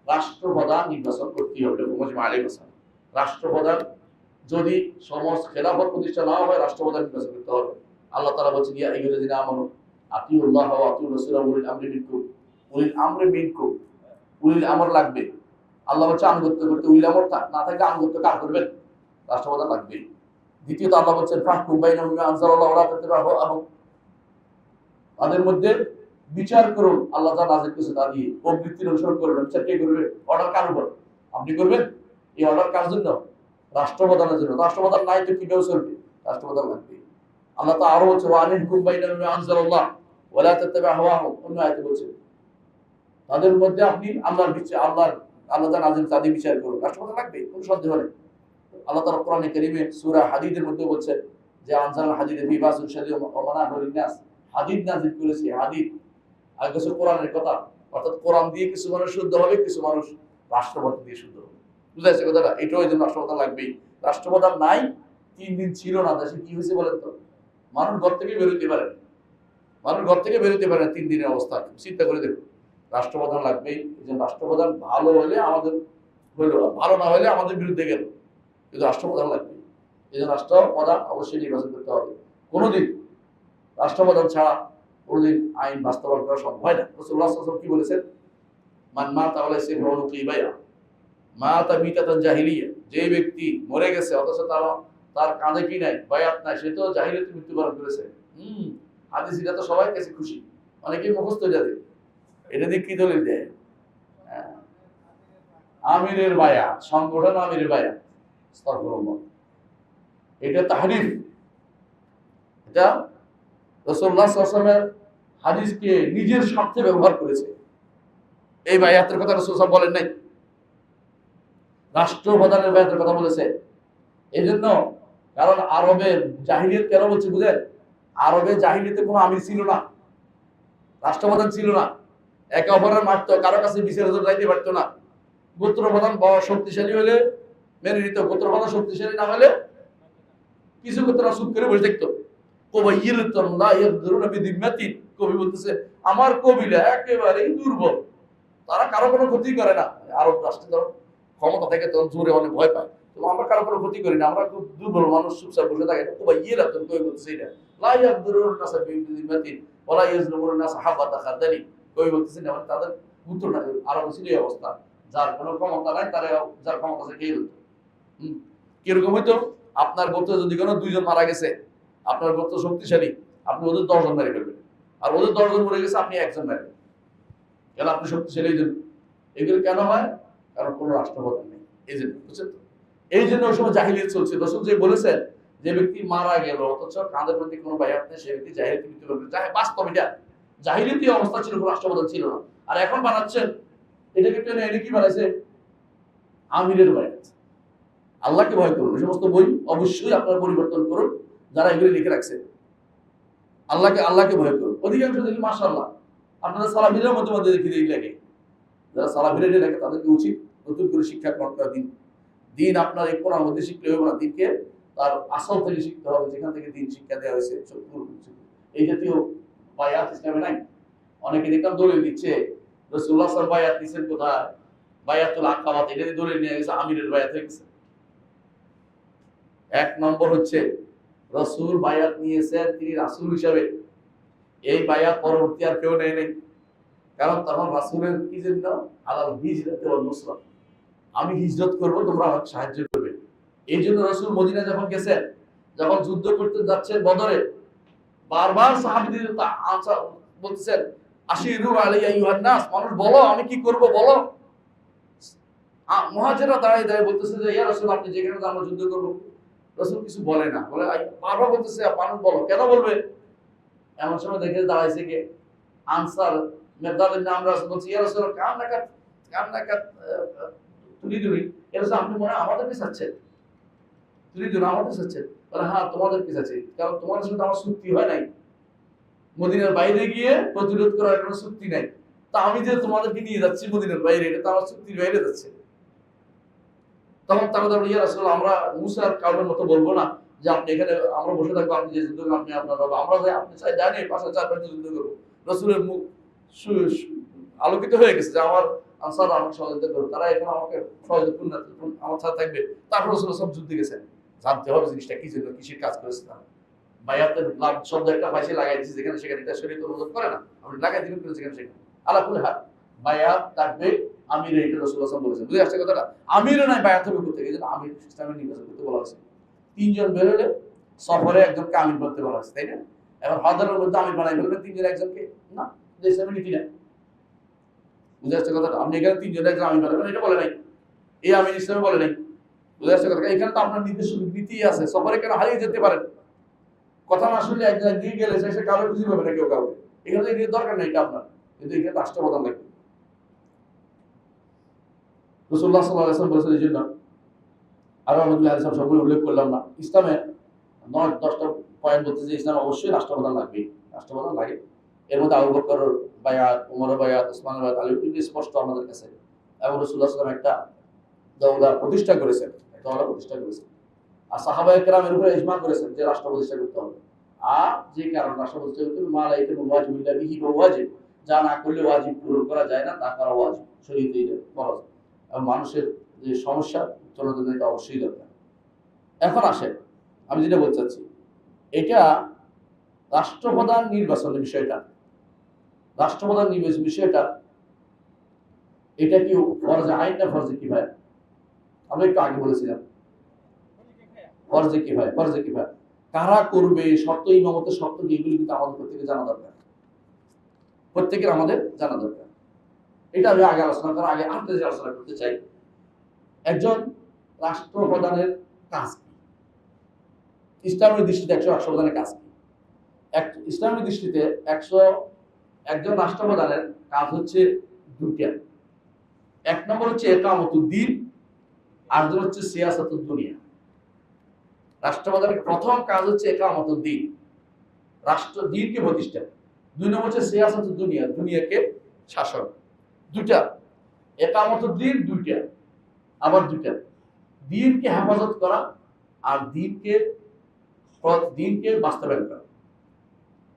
রাষ্ট্রপ্রধান নির্বাচন করতে হবে। রাষ্ট্রপ্রধান যদি সমস্ত খেলাফত প্রতিষ্ঠা না হয়, রাষ্ট্রপ্রধান নির্বাচন করতে হবে। আল্লাহ তাআলা বলেছেন, ইয়া আইয়ুহাল্লাযীনা আমানু আতিউল্লাহ ওয়া আতিউর রাসূলা ওয়া উলিল আমরি মিনকুম। উলিল আমরি মিনকুম, উলিল আমর লাগবে। আল্লাহ বলছে আনুগত্য করতে, উলিল আমর না থাকলে আনুগত্য কার করবেন? রাষ্ট্রপ্রধান লাগবে। দ্বিতীয়ত আল্লাহ বলছেন, ফাহকুম বাইনাহুম বিমা আনজালাল্লাহু ওয়া লা তাত্তাবি'উ আহওয়া'হুম। তাদের মধ্যে বিচার করুন, আল্লাহ যা নাযিল করেছে তা দিয়ে। প্রবৃত্তির অনুসরণ করবেন। বিচার কে করবে? অর্ডার কার উপর? আপনি করবেন। এই অর্ডার কার জন্য? রাষ্ট্রপ্রধানের জন্য। রাষ্ট্রপ্রধান নাই তো কিভাবে চলবে? রাষ্ট্রপ্রধান লাগবে। আল্লাহ তাআলা আরো বলছে, ওয়া আনিহকুম বাইনাহুম বিমা আনজালাল্লাহ ওয়া লা তাত্তাবি'উ আহওয়া'হুম। অন্য আয়াতে বলছে তাদের মধ্যে আপনি আল্লাহর বিচার, আল্লাহ যা নাযিল তা দিয়ে বিচার করুন। রাষ্ট্রপ্রধান লাগবে, কোনো সন্দেহ নেই। আল্লাহ তাআলা কোরআনে কারীমে সূরা হাদীদের মধ্যে বলছেন যে আনজালাল হাদীদা ফি বাসুন শাদীদ ওয়া মানাফিউ লিন-নাস। হাদীদ নাযিল করেছি, হাদীদ আর কিছু কোরআনের কথা, অর্থাৎ কোরআন দিয়ে কিছু মানুষ শুদ্ধ হবে, কিছু মানুষ রাষ্ট্রপ্রধান দিয়ে শুদ্ধ হবে। বুঝাইছে কথাটা? এটাও এই জন্য রাষ্ট্রপ্রধান লাগবেই। রাষ্ট্রপ্রধান নাই, 3 দিন ছিল না, দেশে কি হয়েছে বলেন তো? মানুষ ঘর থেকে বেরোতে পারে, মানুষ ঘর থেকে বেরোতে পারে 3 দিনের অবস্থা। চিন্তা করে দেখুন, রাষ্ট্রপ্রধান লাগবেই। এই জন্য রাষ্ট্রপ্রধান ভালো হলে আমাদের হইল, ভালো না হলে আমাদের বিরুদ্ধে গেল, কিন্তু রাষ্ট্রপ্রধান লাগবে। এই জন্য রাষ্ট্রপ্রধান অবশ্যই নির্বাচন করতে হবে। কোনোদিন রাষ্ট্রপ্রধান ছাড়া কোনোদিন আইন বাস্তবায়ন করা সম্ভব হয় না। রাসূলুল্লাহ সাল্লাল্লাহু আলাইহি ওয়াসাল্লাম কি বলেছেন? মান মাতা ওয়া লাইসা lahu উনুকি বাইয়া মাতা মিতাতান জাহিলিয়া। যে ব্যক্তি মরে গেছে অথচ তার কাঁধে কি নাই? বায়াত নাই, সে তো জাহিলিয়াতে মৃত্যুবরণ করেছে। হাদিস এটা তো সবাই কাছে খুশি, অনেকেই মুখস্থ জানে। এটা দিয়ে কি দলিল দেয়? আমিরের বায়াত, সংগঠন আমিরের বায়াত। আস্তাগফিরুল্লাহ, এটা তাহরিফ। এটা রাসূলুল্লাহ সাল্লাল্লাহু আলাইহি ওয়াসাল্লামের হাদিসকে নিজের স্বার্থে ব্যবহার করেছে। এই বায়াতের কথা রাসূল সাল্লাল্লাহু বলেন নাই, রাষ্ট্রপ্রধানের বায়াতের কথা বলেছে। এই জন্য, কারণ আরবের জাহিলিয়াত কেন বলছে বুঝেন? আরবে জাহিলিয়াতে কোনো আমির ছিল না, রাষ্ট্রপ্রধান ছিল না, একে অপরের মারতো, কারো কাছে বিচারের জন্য যাইতে পারতো না। গোত্রপ্রধান শক্তিশালী হলে মেনে নিত, গোত্রপ্রধান শক্তিশালী না হলে কিছু গোত্ররা চুপ করে বসে দেখতো। কবি বলতেছে, আমার কবিলা একেবারেই দুর্বল, তারা কারো কোনো ক্ষতি করে না। আরব রাষ্ট্রে ধরো ক্ষমতা থেকে তখন জোরে অনেক ভয় পায়, তো আমরা কারো কোনো ক্ষতি করি না, আমরা খুব দুর্বল মানুষ, চুপচাপ বসে থাকে। কবি বলতেছে এটা কবি বলতেছেন তাদের পুত্র না, আরব ছিল এই অবস্থা, যার কোনো ক্ষমতা নাই তারা যার ক্ষমতা আছে খেয়ে হতো। কিরকম হইতো? আপনার গোত্র যদি কোনো 2 জন মারা গেছে, আপনার গোত্র শক্তিশালী, আপনি ওদের 10 জন মেরে ফেলবেন, আর ওদের 10 জন মরে গেছে, আপনি 1 জন মেরে ফেলবেন। কেন? আপনি শক্তিশালী এই জন্য। এগুলো কেন হয়? কারণ কোনো রাষ্ট্রপ্রধান নেই, এই জন্য। বুঝছেন তো? এই জন্য ওই সময় জাহিলিয়াত চলছে। রাসূল যে বলেছেন, যে ব্যক্তি মারা গেল অথচ কাঁধের মধ্যে কোনো বায়াত নেই, সে ব্যক্তি জাহিলিয়াতে মৃত্যু করবে। বাস্তব এটা জাহিলিয়াতি অবস্থা ছিল, কোনো রাষ্ট্রপ্রধান ছিল না। আর এখন বানাচ্ছেন এটাকে টেনে এনে কি বানাইছে? আমিরের বায়াত। আল্লাহকে ভয় করুন। এই সমস্ত বই অবশ্যই আপনারা পরিবর্তন করুন, যারা এগুলি লিখে রাখছে। আল্লাহকে ভয় করুন। অধিকাংশ দেখি মাশাআল্লাহ আপনারা সালাফিদের মধ্যে দেখি লেখে, যারা সালাফিরা লেখে তাদেরকে উচিত নতুন করে শিক্ষা গ্রহণ করা। দিন আপনার এই কোরআনের মধ্যে শিখলে হবে না, দিনকে তার আসল থেকে শিখতে হবে, যেখান থেকে দিন শিক্ষা দেওয়া হয়েছে। এই জাতীয় বায়াত ইসলামে নাই। অনেকে দেখলাম দলিল দিচ্ছে, রাসূলুল্লাহ সাল্লাল্লাহু আলাইহি ওয়াসাল্লাম বায়াত দিচ্ছেন কোথায়? বায়াতুল আকাবাত, এটা দিয়ে দলিল নিয়ে গেছে আমিরের বায়াত হয়ে গেছে। 1 নম্বর হচ্ছে রাসূল বায়াত নিয়েছেন, তিনি রাসূল হিসাবে এই বায়াত পরবর্তী আর কেউ নেয় নাই, কারণ তখন রাসূলের কি জন্য আলাল হিজরাতি ওয়ান নুসরা, আমি হিজরত করব, তোমরা আমাকে সাহায্য করবে। এই জন্য রাসূল মদিনা যখন গেছেন, যখন যুদ্ধ করতে যাচ্ছেন বদরে, বারবার সাহাবীদের আনসার বলতেছেন, আশিরু আলাইয়া আইয়ুহান নাস, মানুষ বলো আমি কি করব বলো। মুহাজিররা দাঁড়িয়ে দাঁড়িয়ে বলতেছে যে ইয়া রাসূল আপনি যেখানে আমরা যুদ্ধ করব। রাসূল কিছু বলে না, বলে বারবার বলতেছে মানুষ বলো, কেন বলবে। এমন সময় দেখে দাঁড়াইছে কে, আনসার মেদাদের নাম। রাসূল বলছে ইয়া রাসূল কান্নাকাত তুলিদুরি, ইয়া রাসূল আপনি মনে হয় আমাদেরকে চাচ্ছেন, তুলিদুরি আমাদের চাচ্ছেন। বলে হ্যাঁ তোমাদেরকে চাচ্ছি, কারণ তোমাদের সাথে আমার চুক্তি হয় নাই, মদিনার বাইরে গিয়ে প্রতিরোধ করার কোনো চুক্তি নাই। তা আমি যে তোমাদেরকে নিয়ে যাচ্ছি মদিনার বাইরে, এটা তো আমার চুক্তির বাইরে যাচ্ছে। তখন তারা বলে ইয়া রাসূলুল্লাহ আমরা মুসার কাউমের মতো বলবো না যে আপনি এখানে আমরা বসে থাকবো, আপনি যে যুদ্ধ করবেন আপনি আপনার রব, আমরা যাই আপনি চাই জানি পাশে চার পাঁচটা যুদ্ধ করবো। রাসূলের মুখ আলোকিত হয়ে গেছে যে আমার আনসার আমাকে সহযোগিতা করবে, তারা এখন আমাকে সহযোগিতা আমার সাথে থাকবে। তারপর রাসূল সব যুদ্ধে গেছেন, জানতে হবে জিনিসটা কি জন্য কিসের কাজ করেছে তারা। বায়াতের লাভ শব্দ একটা পাশে লাগাই দিয়েছে যেখানে সেখানে, এটা শরীয়ত অনুমোদন করে না, আপনি লাগাই দিবেন যেখানে সেখানে। আল্লাহ কুল হাত বায়াত থাকবে আমির, এটা রাসূলুল্লাহ সাল্লাল্লাহু আলাইহি ওয়াসাল্লাম বলেছেন। বুঝে আসছে কথাটা, আমিরও নাই বায়াত হবে করতে গেলে আমির ইসলামের নির্বাচন করতে বলা হয়েছে। তিনজন বেরোলে সফরে একজনকে আমির করতে বলা হয়েছে, তাই না? এখন হাজারের মধ্যে আমির বানাই ফেলবে তিনজন একজনকে, না যে ইসলামের নীতি না। বুঝে আসছে কথাটা, আপনি এখানে তিনজন একজন আমির বানাবেন এটা বলে নাই, এই আমির ইসলামে বলে নাই। বুঝে আসছে কথা, এখানে তো আপনার নির্দেশ নীতি আছে, সফরে কেন হারিয়ে যেতে পারেন, কথা না শুনলে একজন দিয়ে গেলে সে কাউকে খুঁজে পাবে না কেউ কাউকে, এখানে তো দরকার নেই এটা আপনার, কিন্তু এখানে রাষ্ট্রপ্রধান লাগবে। রাসূলুল্লাহ সাল্লাল্লাহু আলাইহি ওয়াসাল্লাম বলেছেন এই জন্য, আরো অনেকগুলো হাদিস সবগুলো উল্লেখ করলাম না, ইসলামে 9-10টা পয়েন্ট বলতে যে ইসলামে অবশ্যই রাষ্ট্রপ্রধান লাগবে, রাষ্ট্রপ্রধান লাগে। এর মধ্যে আবু বকর বায়াত, ওমর বায়াত, ওসমান বায়াত, আলী কিন্তু স্পষ্ট আমাদের কাছে। এবং রাসূলুল্লাহ সাল্লাল্লাহু আলাইহি ওয়াসাল্লাম একটা দৌলা প্রতিষ্ঠা করেছেন, একটা দৌলা প্রতিষ্ঠা করেছেন, আর সাহাবায়ে কেরামের উপরে ইজমা করেছেন যে রাষ্ট্র প্রতিষ্ঠা করতে হবে। আর যে কারণ রাষ্ট্র প্রতিষ্ঠা করতে হবে, মালাইকে ওয়াজিবুল্লাহ বিহি ওয়াজিব, যা না করলে ওয়াজিব পূরণ করা যায় না তা করা ওয়াজিব, শরীয়তে বলা যায়। এবং মানুষের যে সমস্যা উত্তরণের জন্য এটা অবশ্যই দরকার। এখন আসেন আমি যেটা বলতে চাচ্ছি, এটা রাষ্ট্রপ্রধান নির্বাচনের বিষয়টা, রাষ্ট্রপ্রধান নির্বাচন বিষয়টা এটা কি ফরজে আইন না ফরজে কিফায়া? আমরা একটু আগে বলেছিলাম ফরজে কিফায়া, ফরজে কিফায়া কারা করবে, শর্ত ইমামতের শর্ত কি, এগুলো কিন্তু আমাদের প্রত্যেকের জানা দরকার, প্রত্যেকের আমাদের জানা দরকার। এটা আমি আগে আলোচনা করার আগে আরেকটা যে আলোচনা করতে চাই, একজন রাষ্ট্রপ্রধানের কাজ কি, ইসলামের দৃষ্টিতে একজন রাষ্ট্রপ্রধানের কাজ কি? ইসলামের দৃষ্টিতে একজন রাষ্ট্রপ্রধানের কাজ হচ্ছে দুইটা। এক নম্বর হচ্ছে ইকামতুদ দ্বীন, আর দুই হচ্ছে সিয়াসাতুদ দুনিয়া। রাষ্ট্রপ্রধানের প্রথম কাজ হচ্ছে ইকামতুদ দ্বীন, রাষ্ট্র দ্বীনকে প্রতিষ্ঠা। দুই নম্বর হচ্ছে সিয়াসাতুদ দুনিয়া, দুনিয়াকে শাসন। দুইটা, ইকামতুদ দ্বীন দুইটা, আবার দুইটা, দ্বীনকে হেফাজত করা আর দ্বীনকে বাস্তবায়ন করা।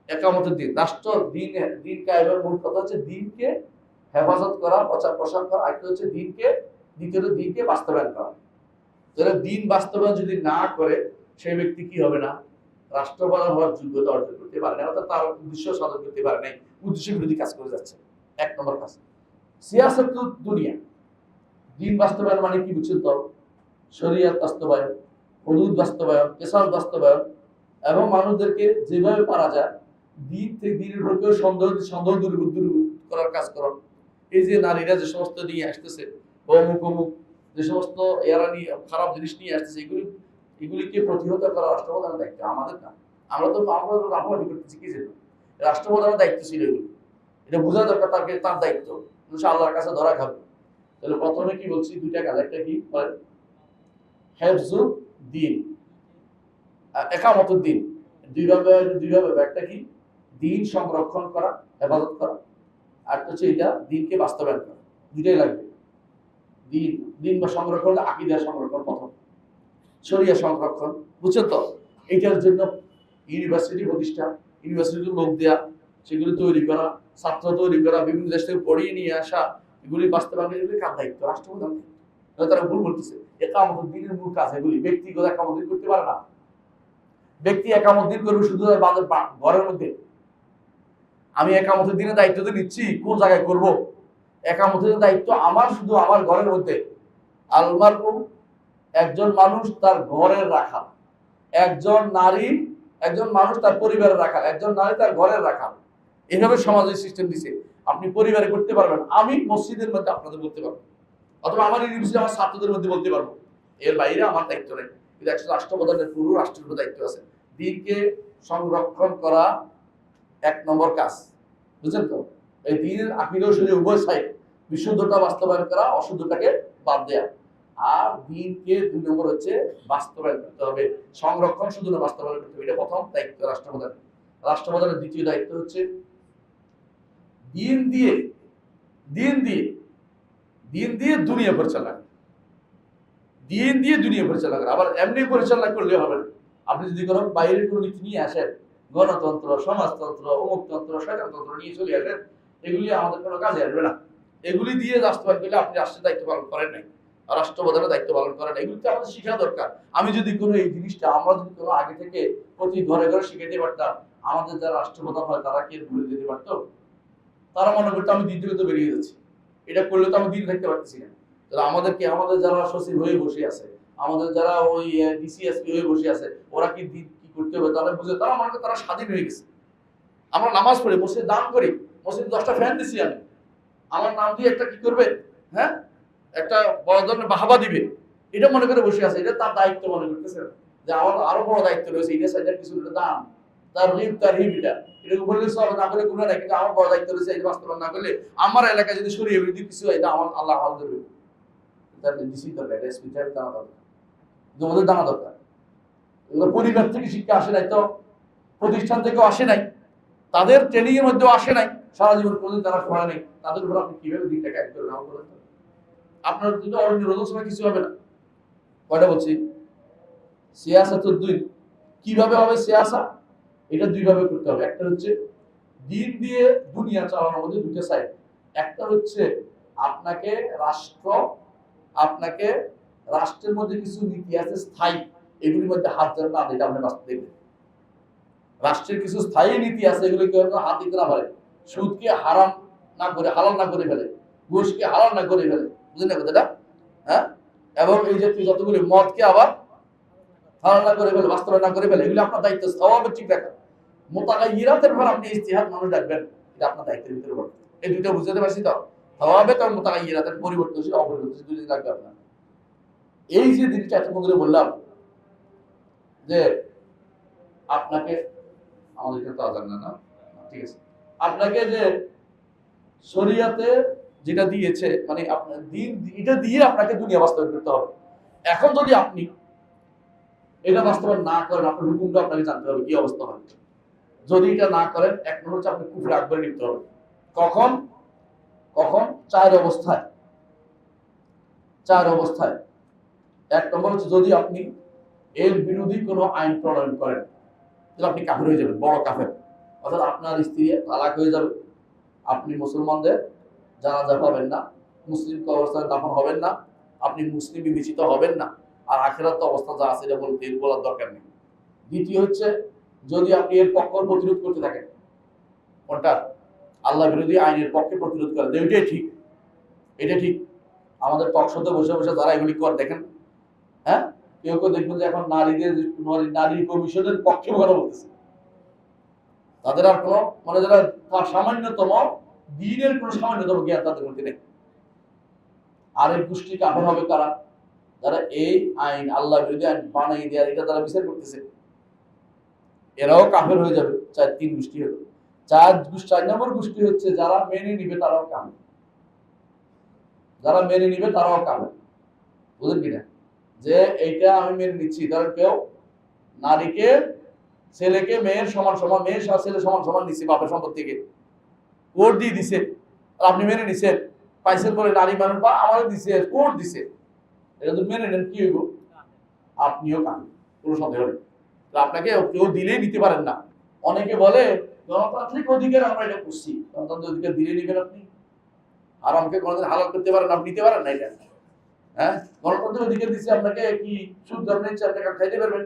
ইকামতুদ দ্বীন, রাষ্ট্র দ্বীন কায়েমের মূল কথা হচ্ছে দ্বীনকে হেফাজত করা, প্রচার প্রসার করা, আর একটা হচ্ছে দ্বিতীয়ত দ্বীনকে বাস্তবায়ন করা। যারা দ্বীন বাস্তবায়ন যদি না করে সেই ব্যক্তি কি হবে না, রাষ্ট্রপ্রধান হওয়ার যোগ্যতা অর্জন করতে পারে না, অর্থাৎ তার উদ্দেশ্য সাধন করতে পারে নাই, উদ্দেশ্য বিরোধী কাজ করে যাচ্ছে। এক নম্বর কাজ। সিয়াসাতুদ দুনিয়া, দ্বীন বাস্তবায়ন মানে কি বুঝছেন তো, শরিয়ত বাস্তবায়ন, হুদুদ বাস্তবায়ন, কিসাস বাস্তবায়ন, এবং মানুষদেরকে যেভাবে পারা যায় দ্বীন থেকে দ্বীনের উপর সন্দেহ দূর করার কাজ করো। এই যে নারীরা যে সমস্ত নিয়ে আসতেছে, অমুক যে সমস্ত এরা নিয়ে খারাপ জিনিস নিয়ে আসতেছে, এগুলিকে প্রতিহত করা রাষ্ট্রপ্রধানের দায়িত্ব, আমাদের না। আমরা রাফারাফি করতেছি কি জন্য, রাষ্ট্রপ্রধানের দায়িত্ব ছিল এগুলি, এটা বোঝা দরকার তার দায়িত্ব, আল্লাহর কাছে ধরা খাবে। তাহলে প্রথমে কি বলছি, দুইটা কাজ, একটা কি হেফজুদ দ্বীন, ইকামতুদ দ্বীন, দুইভাবে, একটা কি দ্বীন সংরক্ষণ করা, হেফাজত করা, আর হচ্ছে এটা দ্বীনকে বাস্তবায়ন করা, দুইটাই লাগবে। দ্বীন বা সংরক্ষণ, আকীদা সংরক্ষণ প্রথম, শরিয়া সংরক্ষণ, বুঝছেন তো? এইটার জন্য ইউনিভার্সিটি প্রতিষ্ঠা, ইউনিভার্সিটির লোক দেয়া, সেগুলি তৈরি করা, ছাত্র তৈরি করা, বিভিন্ন দেশ থেকে পড়িয়ে নিয়ে আসা, এগুলি বাস্তবায়নের এগুলি কার দায়িত্ব, রাষ্ট্রপ্রধান। তারা ভুল বলতেছে, ইকামতুদ দ্বীনের মূল কাজ এগুলি, ব্যক্তিগত ইকামত দ্বীন করতে পারে না। ব্যক্তি ইকামত দ্বীন করবে শুধু ঘরের মধ্যে, আমি একামতের দিনে দায়িত্ব তো নিচ্ছি, কোন জায়গায় করব? একামতের দায়িত্ব আমার শুধু আমার ঘরের মধ্যে। আলমারু, একজন মানুষ তার ঘরের রাখাল, একজন নারী, একজন মানুষ তার পরিবারের রাখাল, একজন নারী তার ঘরের রাখাল। এইভাবে সমাজের সিস্টেম দিছে। আপনি পরিবারে করতে পারবেন, আমি মসজিদের মধ্যে আপনাদের বলতে পারবো, অথবা আমার ইউনিভার্সিটি আমার ছাত্রদের মধ্যে বলতে পারবো। এর বাইরে আমার দায়িত্ব নেই। কিন্তু একজন রাষ্ট্রপ্রধানের পুরো রাষ্ট্রের উপর দায়িত্ব আছে। দিনকে সংরক্ষণ করা এক নম্বর কাজ, বুঝলেন তো? এই দিনের আকিদা শরীর উভয় সাইড, বিশুদ্ধতা বাস্তবায়ন করা, অশুদ্ধতাকে বাদ দেয়া। আর দিনকে 2 নম্বর হচ্ছে বাস্তবায়ন করতে হবে, সংরক্ষণ শুধু না বাস্তবায়ন করতে হবে। এটা প্রথম দায়িত্ব রাষ্ট্রপ্রধানের। রাষ্ট্রপ্রধানের দ্বিতীয় দায়িত্ব হচ্ছে দিন দিয়ে দিন দিয়ে দিন দিয়ে দুনিয়া পরিচালনা, দিন দিয়ে দুনিয়া পরিচালনা করে। আবার এমনি পরিচালনা করলে হবে না। আপনি যদি কোনো বাইরের কোনো নীতি নিয়ে আসেন, গণতন্ত্র, সমাজতন্ত্র, অমুকতন্ত্র, শয়তানতন্ত্র নিয়ে চলে আসেন, এগুলি আমাদের কোনো কাজে আসবে না। এগুলি দিয়ে রাষ্ট্রবাদ করলে আপনি রাষ্ট্রের দায়িত্ব পালন করেন নাই, রাষ্ট্রপ্রধানের দায়িত্ব পালন করেন নাই। এগুলিতে আমাদের শিখা দরকার। আমি যদি কোনো এই জিনিসটা আমরা যদি কোনো আগে থেকে প্রতি ঘরে ঘরে শিখাইতে পারতাম, আমাদের যারা রাষ্ট্রপ্রধান হয় তারা কি ভুলে যেতে পারতো? তারা মনে করতো আমি দিন থেকে তো বেরিয়ে যাচ্ছি, এটা করলে তো আমি দিন থাকতে পারতেছি না। আমাদেরকে, আমাদের যারা সচিব হয়ে বসে আছে, আমাদের যারা ওই ডিসিএসপি হয়ে বসে আছে, ওরা কি দিন কি করতে হবে তারা বুঝে, তারা মনে করে তারা স্বাধীন হয়ে গেছে। আমরা নামাজ পড়ি, মসজিদে দান করি, মসজিদে 10টা ফ্যান দিছি আমি, আমার নাম দিয়ে একটা কি করবে, হ্যাঁ, একটা বড় ধরনের বাহাবা দিবে, এটা মনে করে বসে আছে। এটা তার দায়িত্ব মনে করতেছে যে আমার আরো বড় দায়িত্ব রয়েছে, এটা সাইডের কিছু দান, তার রিপ, তার হিপ, এটা বললে সব না করলে কোনো নাই, কিন্তু আমার বড় দায়িত্ব রয়েছে, এটা বাস্তবায়ন না করলে আমার এলাকায় যদি সরিয়ে বিরোধী কিছু হয়, এটা আমার আল্লাহ আমাদের দেবে। তার ডিসি দরকার, এটা স্পিরিচুয়াল জানা দরকার, তোমাদের জানা দরকার। এগুলো পরিবার থেকে শিক্ষা আসে নাই, তো প্রতিষ্ঠান থেকেও আসে নাই, তাদের ট্রেনিং এর মধ্যেও আসে নাই, সারা জীবন কোনদিন তারা পড়া নেই, তাদের উপর আপনি কিভাবে দিনটাকে এক করবেন? আমার বলেন তো, আপনার যদি অরণ্য রোধক সময় কিছু হবে না। কয়টা বলছি? সিয়াসাতুদ দুই, কিভাবে হবে সিয়াসা? এটা দুই ভাবে করতে হবে। একটা হচ্ছে দিন দিয়ে দুনিয়া চালানোর মধ্যে দুটো সাইড। একটা হচ্ছে আপনাকে আপনাকে রাষ্ট্রের মধ্যে কিছু নীতি আছে স্থায়ী, এগুলির মধ্যে হাত যেন না দিতে আপনি বাঁচতে দেখবেন। রাষ্ট্রের কিছু স্থায়ী নীতি আছে, এগুলি কেউ হাত দিতে না পারে। সুদকে হারাম না করে হালাল না করে ফেলে, ঘুষকে হালাল না করে ফেলে, বুঝলেন না কথাটা? হ্যাঁ, এবং এই যে যতগুলি মদকে আবার হালাল না করে ফেলে, বাস্তবায়ন না করে ফেলে, এগুলি আপনার দায়িত্ব স্বভাবের ঠিক রাখা। মোতাগাইয়িরাতের ব্যাপারে আপনি ইজতিহাদ মানুষ রাখবেন, এটা আপনার দায়িত্বের ভিতরে পড়ে। এই দুটো বুঝতে পারছি তো? স্বভাবের এবং মোতাগাইয়িরাতের, পরিবর্তনশীল অপরিবর্তনশীল, দুই দিন রাখবে আপনার। এই যে জিনিসটা এতক্ষণ ধরে বললাম যে আপনাকে, আমাদের এখানে তো আজান না, ঠিক আছে, আপনাকে যে শরিয়াতে যেটা দিয়েছে, মানে আপনার দিন, এটা দিয়ে আপনাকে দুনিয়া বাস্তবায়ন করতে হবে। এখন যদি আপনি এটা বাস্তবায়ন না করেন, আপনার হুকুমটা আপনাকে জানতে হবে কি অবস্থা হবে। যদি এটা না করেন, এক নম্বর হচ্ছে আপনি কুফরে আকবরে লিপ্ত হবেন। কখন? কখন? 4 অবস্থায়। 4 অবস্থায়। এক নম্বর হচ্ছে যদি আপনি এর বিরোধী কোনো আইন প্রণয়ন করেন, তাহলে আপনি কাফের হয়ে যাবেন, বড় কাফের। অর্থাৎ আপনার স্ত্রী তালাক হয়ে যাবে, আপনি মুসলমানদের জানাজা পাবেন না, মুসলিম কবরস্থানে দাফন হবেন না, আপনি মুসলিম বিবেচিত হবেন না। আর আখিরাত অবস্থা যা আছে এটা বলতে বলার দরকার নেই। দ্বিতীয় হচ্ছে যদি আপনি এর পক্ষ প্রতিরোধ করতে থাকেন, কোনটা? আল্লাহ বিরোধী আইনের পক্ষে প্রতিরোধ করেন, এটাই ঠিক, এটা ঠিক। আমাদের টকশোতে বসে বসে যারা এগুলি করে দেখেন, হ্যাঁ, কেউ কেউ দেখবেন যে এখন নারীদের, নারী কমিশনের পক্ষে কথা বলতেছে। তাদের আর কোনো, মানে যারা সামান্যতম দিনের কোনো সামান্যতম জ্ঞান তাদের মধ্যে নেই। আর এই গোষ্ঠী কাফের হবে কারা? যারা এই আইন, আল্লাহ বিরোধী আইন বানাই দেওয়ার এটা তারা বিচার করতেছে, এরাও কাফের হয়ে যাবে। 3 গোষ্ঠী হলো। 4 নম্বর গোষ্ঠী হচ্ছে যারা মেনে নিবে তারাও কাফের, যারা মেনে নিবে তারাও কাফের। বুঝলেন কিনা? যে এইটা আমি মেনে নিচ্ছি, ধরেন কেউ নারীকে, ছেলেকে মেয়ের সমান সমান, মেয়ের সাথে ছেলে সমান সমান নিচ্ছে বাপের সম্পত্তি থেকে, কোর্ট দিয়ে দিছে, আর আপনি মেনে নিছেন, পাইছেন বলে নারী মানুষ বা আমারও দিছে, কোর্ট দিছে, এটা যদি মেনে নেন কি হইব? আপনিও কাফের, কোনো সন্দেহ নেই। তো আপনাকে কেউ দিলেই নিতে পারেন না। অনেকে বলে গণতান্ত্রিক অধিকার আমরা এটা করছি, গণতান্ত্রিক অধিকার দিলে নিবেন আপনি? আর আমাকে কোনোদিন হালাল করতে পারেন, আপনি নিতে পারেন না এটা? হ্যাঁ, গণতান্ত্রিক অধিকার দিচ্ছে আপনাকে, কি সুদ আপনি ইচ্ছা আপনি খাইতে পারবেন,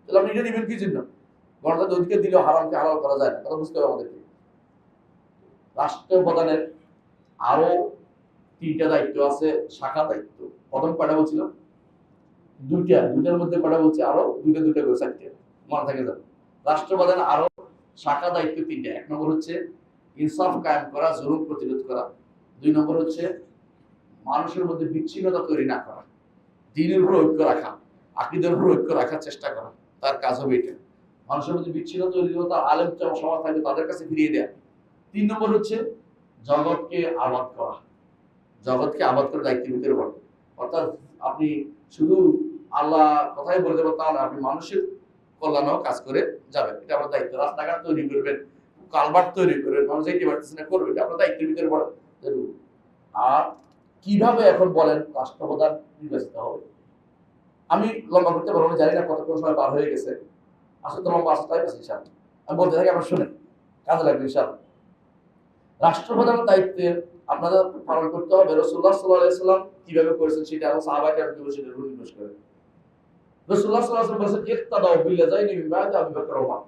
তাহলে আপনি এটা নিবেন কি জন্য? গণতান্ত্রিক অধিকার দিলেও হারামকে হালাল করা যায় না, কথা বুঝতে হবে আমাদেরকে। রাষ্ট্রপ্রধানের আরো 3টা দায়িত্ব আছে, শাখা দায়িত্ব। প্রথম কয়টা বলছিলাম? দুইটার মধ্যে কয়টা বলছি? আরো দুইটা করে 4টে, মনে থাকে যাবে। রাষ্ট্রপ্রধান আরো শাখা দায়িত্ব 3টা। 1 নম্বর হচ্ছে ইনসাফ কায়েম করা, জুলুম প্রতিরোধ করা। 2 নম্বর হচ্ছে মানুষের মধ্যে বিচ্ছিন্নতা তৈরি না করা, দ্বীনের উপর ঐক্য রাখা, আকীদার উপর ঐক্য রাখার চেষ্টা করা। তার কাজ হবে এটা। মানুষের মধ্যে বিচ্ছিন্নতা তৈরি করে তার আলেম সমাজ থাকবে তাদের কাছে ফিরিয়ে দেয়া। 3 নম্বর হচ্ছে জগৎকে আবাদ করা, জগৎকে আবাদ করে দায়িত্বের ভিতরে পড়ে। অর্থাৎ আপনি শুধু আল্লাহ কথাই বলে দেবেন তা না, আপনি মানুষের কল্যাণেও কাজ করে যাবেন। এটা আপনার দায়িত্ব। রাস্তাঘাট তৈরি করবেন, কালভার্ট তৈরি করবেন, মানুষ যেতে পারতেছে না করবেন, এটা আপনার দায়িত্বের ভিতরে পড়ে। আর কিভাবে এখন বলেন রাষ্ট্রপ্রধান নির্বাচিত হবে? আমি লম্বা করতে পারবো না, জানি না কতক্ষণ সময় পার হয়ে গেছে। আসলে তো লম্বা আসতে পারছি ইনশাআল্লাহ। আমি বলতে থাকি, আপনার শুনেন, কাজে লাগবে ইনশাআল্লাহ। রাষ্ট্রপ্রধানের দায়িত্বে আপনাদের পালন করতে হবে রাসূলুল্লাহ সাল্লাল্লাহু আলাইহি ওয়াসাল্লাম কিভাবে করেছেন সেটা এবং সাহাবায়ে কেরাম কিভাবে সেটা নির্দেশ করেন। রাসূলুল্লাহ সাল্লাল্লাহু আলাইহি ওয়াসাল্লাম বলেছেন, ইক্তাদাউ বিল্লাযাইনি মিন বা'দি আবী বকর ওয়া উমর।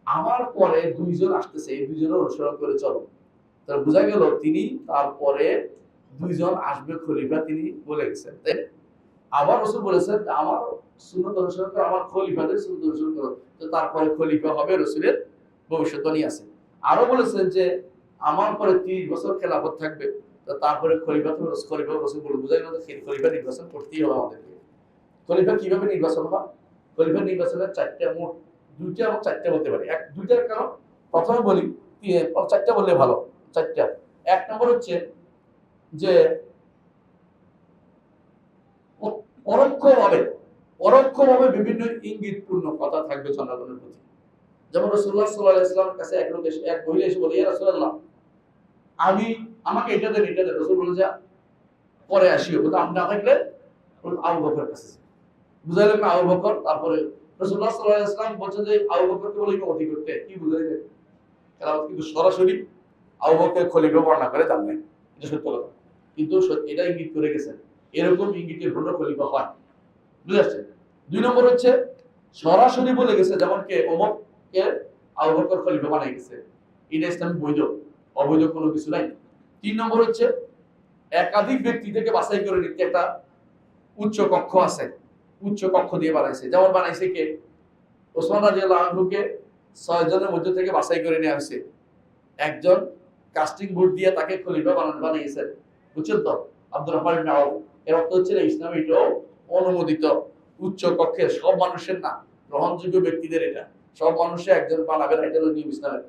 আমার পরে দুইজন আসতেছে, এই দুইজনের অনুসরণ করে চলো। তাহলে বোঝা গেল তিনি তারপরে দুইজন আসবে খলিফা তিনি বলে গেছেন, তাই না? আবার রাসূল বলেছেন আমার সুন্নাত অনুসরণ করো, আমার খলিফাদের সুন্নাত অনুসরণ করো। তো তারপরে খলিফা হবে, রাসূলের ভবিষ্যদ্বাণী আছে। আরো বলেছেন যে আমার পরে 30 বছর খেলাফত থাকবে, তো তারপরে খলিফা রাসূল বলে বোঝা গেল যে খলিফা নির্বাচন করতেই হবে আমাদেরকে। খলিফা কিভাবে নির্বাচন হয়? খলিফা নির্বাচনের 4টা, মোট 2টা এবং 4টা বলতে পারি। দুইটার কারণ প্রথমে বলি, 4টা বললে ভালো। 4টা। 1 নম্বর হচ্ছে যে পরোক্ষভাবে বিভিন্ন ইঙ্গিতপূর্ণ কথা থাকবে জনগণের প্রতি। যেমন রাসূলুল্লাহ সাল্লাল্লাহু আলাইহি ওয়াসাল্লামের কাছে এক মহিলা এসে বলে, ইয়া রাসূলুল্লাহ, আমাকে এটা দেন। রাসূল বলে যে পরে আসিও, কিন্তু আপনি না থাকলে আবু বকরের কাছে। বুঝাইলেন না আবু বকর? তারপরে রাসূলুল্লাহ সাল্লাল্লাহু আলাইহি ওয়াসাল্লাম বলছেন যে আবু বকরকে বলে ইমামতি করতে। কি বুঝাইলেন? কারণ কিন্তু সরাসরি আবু বকর খলিফা বর্ণনা করে দেন নাই, এটা সত্য কথা। কিন্তু এটা ইঙ্গিত করে গেছেন এরকম ইঙ্গিতের জন্য খলিফা হয়। বুঝে আসছে? 2 নম্বর হচ্ছে সরাসরি বলে গেছে, যেমন কে ওমরকে আবু বকর খলিফা বানাই গেছে। এটা ইসলামে বৈধ, অবৈধ কোনো কিছু নাই। 3 নম্বর হচ্ছে একাধিক ব্যক্তি থেকে বাছাই করে নিতে একটা উচ্চ কক্ষ আছে, উচ্চ কক্ষ দিয়ে বানাইছে। যেমন বানাইছে কে? ওসমান রাদিয়াল্লাহু আনহুকে 6 জনের মধ্যে থেকে বাছাই করে নেওয়া হয়েছে। একজন কাস্টিং ভোট দিয়ে তাকে খলিফা বানিয়েছেন। বুঝছেন তো? আব্দুর রহমান ইবনে আউফ। এর অর্থ হচ্ছে ইসলামে এটাও অনুমোদিত উচ্চ কক্ষের, সব মানুষের না, গ্রহণযোগ্য ব্যক্তিদের। এটা সব মানুষে একজন বানাবে না, এটা হলো নিয়ম ইসলামের।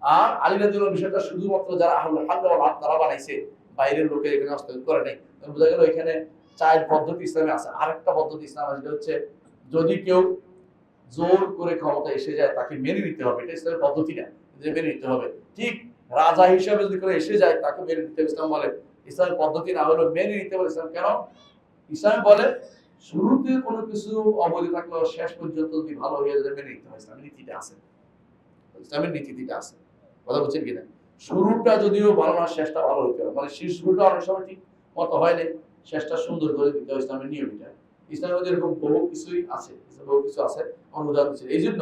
আর আলী রাদিয়াল্লাহু বিষয়টা শুধুমাত্র যারা আহলুল হাল ওয়াল আকদ তারা বানাইছে, বাইরের লোকের এখানে হস্তক্ষেপ করে নাই। বোঝা গেল এখানে 4 পদ্ধতি ইসলামে আছে। আরেকটা পদ্ধতি ইসলামে আছে, যেটা হচ্ছে যদি কেউ জোর করে ক্ষমতা এসে যায় তাকে মেনে নিতে হবে। এটা ইসলামের পদ্ধতি না, যে মেনে নিতে হবে। ঠিক রাজা হিসেবে যদি করে এসে যায় তাকে মেনে নিতে হবে। ইসলাম বলে ইসলামের পদ্ধতি না হলো মেনে নিতে হবে। ইসলাম কেন? ইসলাম বলে শুরুতে কোনো কিছু অবৈধ থাকলেও শেষ পর্যন্ত যদি ভালো হয়ে যায় মেনে নিতে হয়। ইসলামের নীতিটা আছে, ইসলামের নীতিটা আছে। কথা বলছেন কিনা? শুরুটা যদিও ভালো না, শেষটা ভালো হইতে হবে। মানে শুরুটা অনেক সময় ঠিক মতো হয় না, শেষটা সুন্দর করে দিতে হয়। ইসলামের নিয়ম এটা। ইসলামের মধ্যে এরকম বহু কিছুই আছে, বহু কিছু আছে। অনুদান ছিল। এই জন্য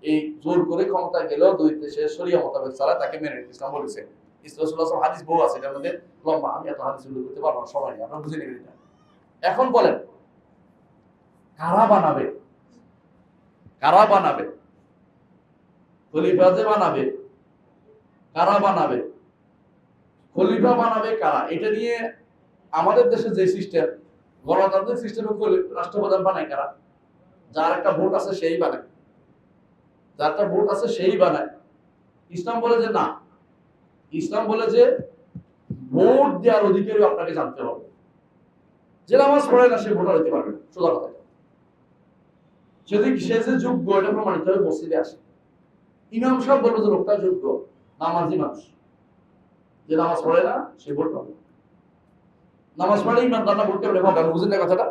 এই জোর করে ক্ষমতা গেলেও দুই দেশে শরিয়া মোতাবেক ছাড়া তাকে মেনে নিতে ইসলাম বলেছে। ইসলাম হাদিস বহু আছে, এটার মধ্যে লম্বা, আমি এত হাদিস উল্লেখ করতে পারবো না, সময় নেই, আপনারা বুঝে নেবেন এটা। এখন বলেন কারা বানাবে? কারা বানাবে খলিফা? যে বানাবে, কারা বানাবে খলিফা? বানাবে কারা? এটা নিয়ে আমাদের দেশে যে সিস্টেম, গণতান্ত্রিক সিস্টেমে রাষ্ট্রপ্রধান বানায় কারা? যার একটা ভোট আছে সেই বানায়, যার একটা ভোট আছে সেই বানায়। ইসলাম বলে যে না, ইসলাম বলে যে ভোট দেওয়ার অধিকারী আপনাকে জানতে হবে। যে নামাজ পড়ে না সে ভোটার হতে পারবে না, সোজা কথা। সে যে যোগ্য এটা প্রমাণিত হবে মসজিদে আসে। ইমাম সাহেব বলবো যে লোকটা যোগ্য, নামাজি মানুষ। যে নামাজ পড়ে না সে ভোট পাবে। নামাজ পড়ে ইমানদার না ভোট পাবে, ভালো বুঝেন না কথাটা?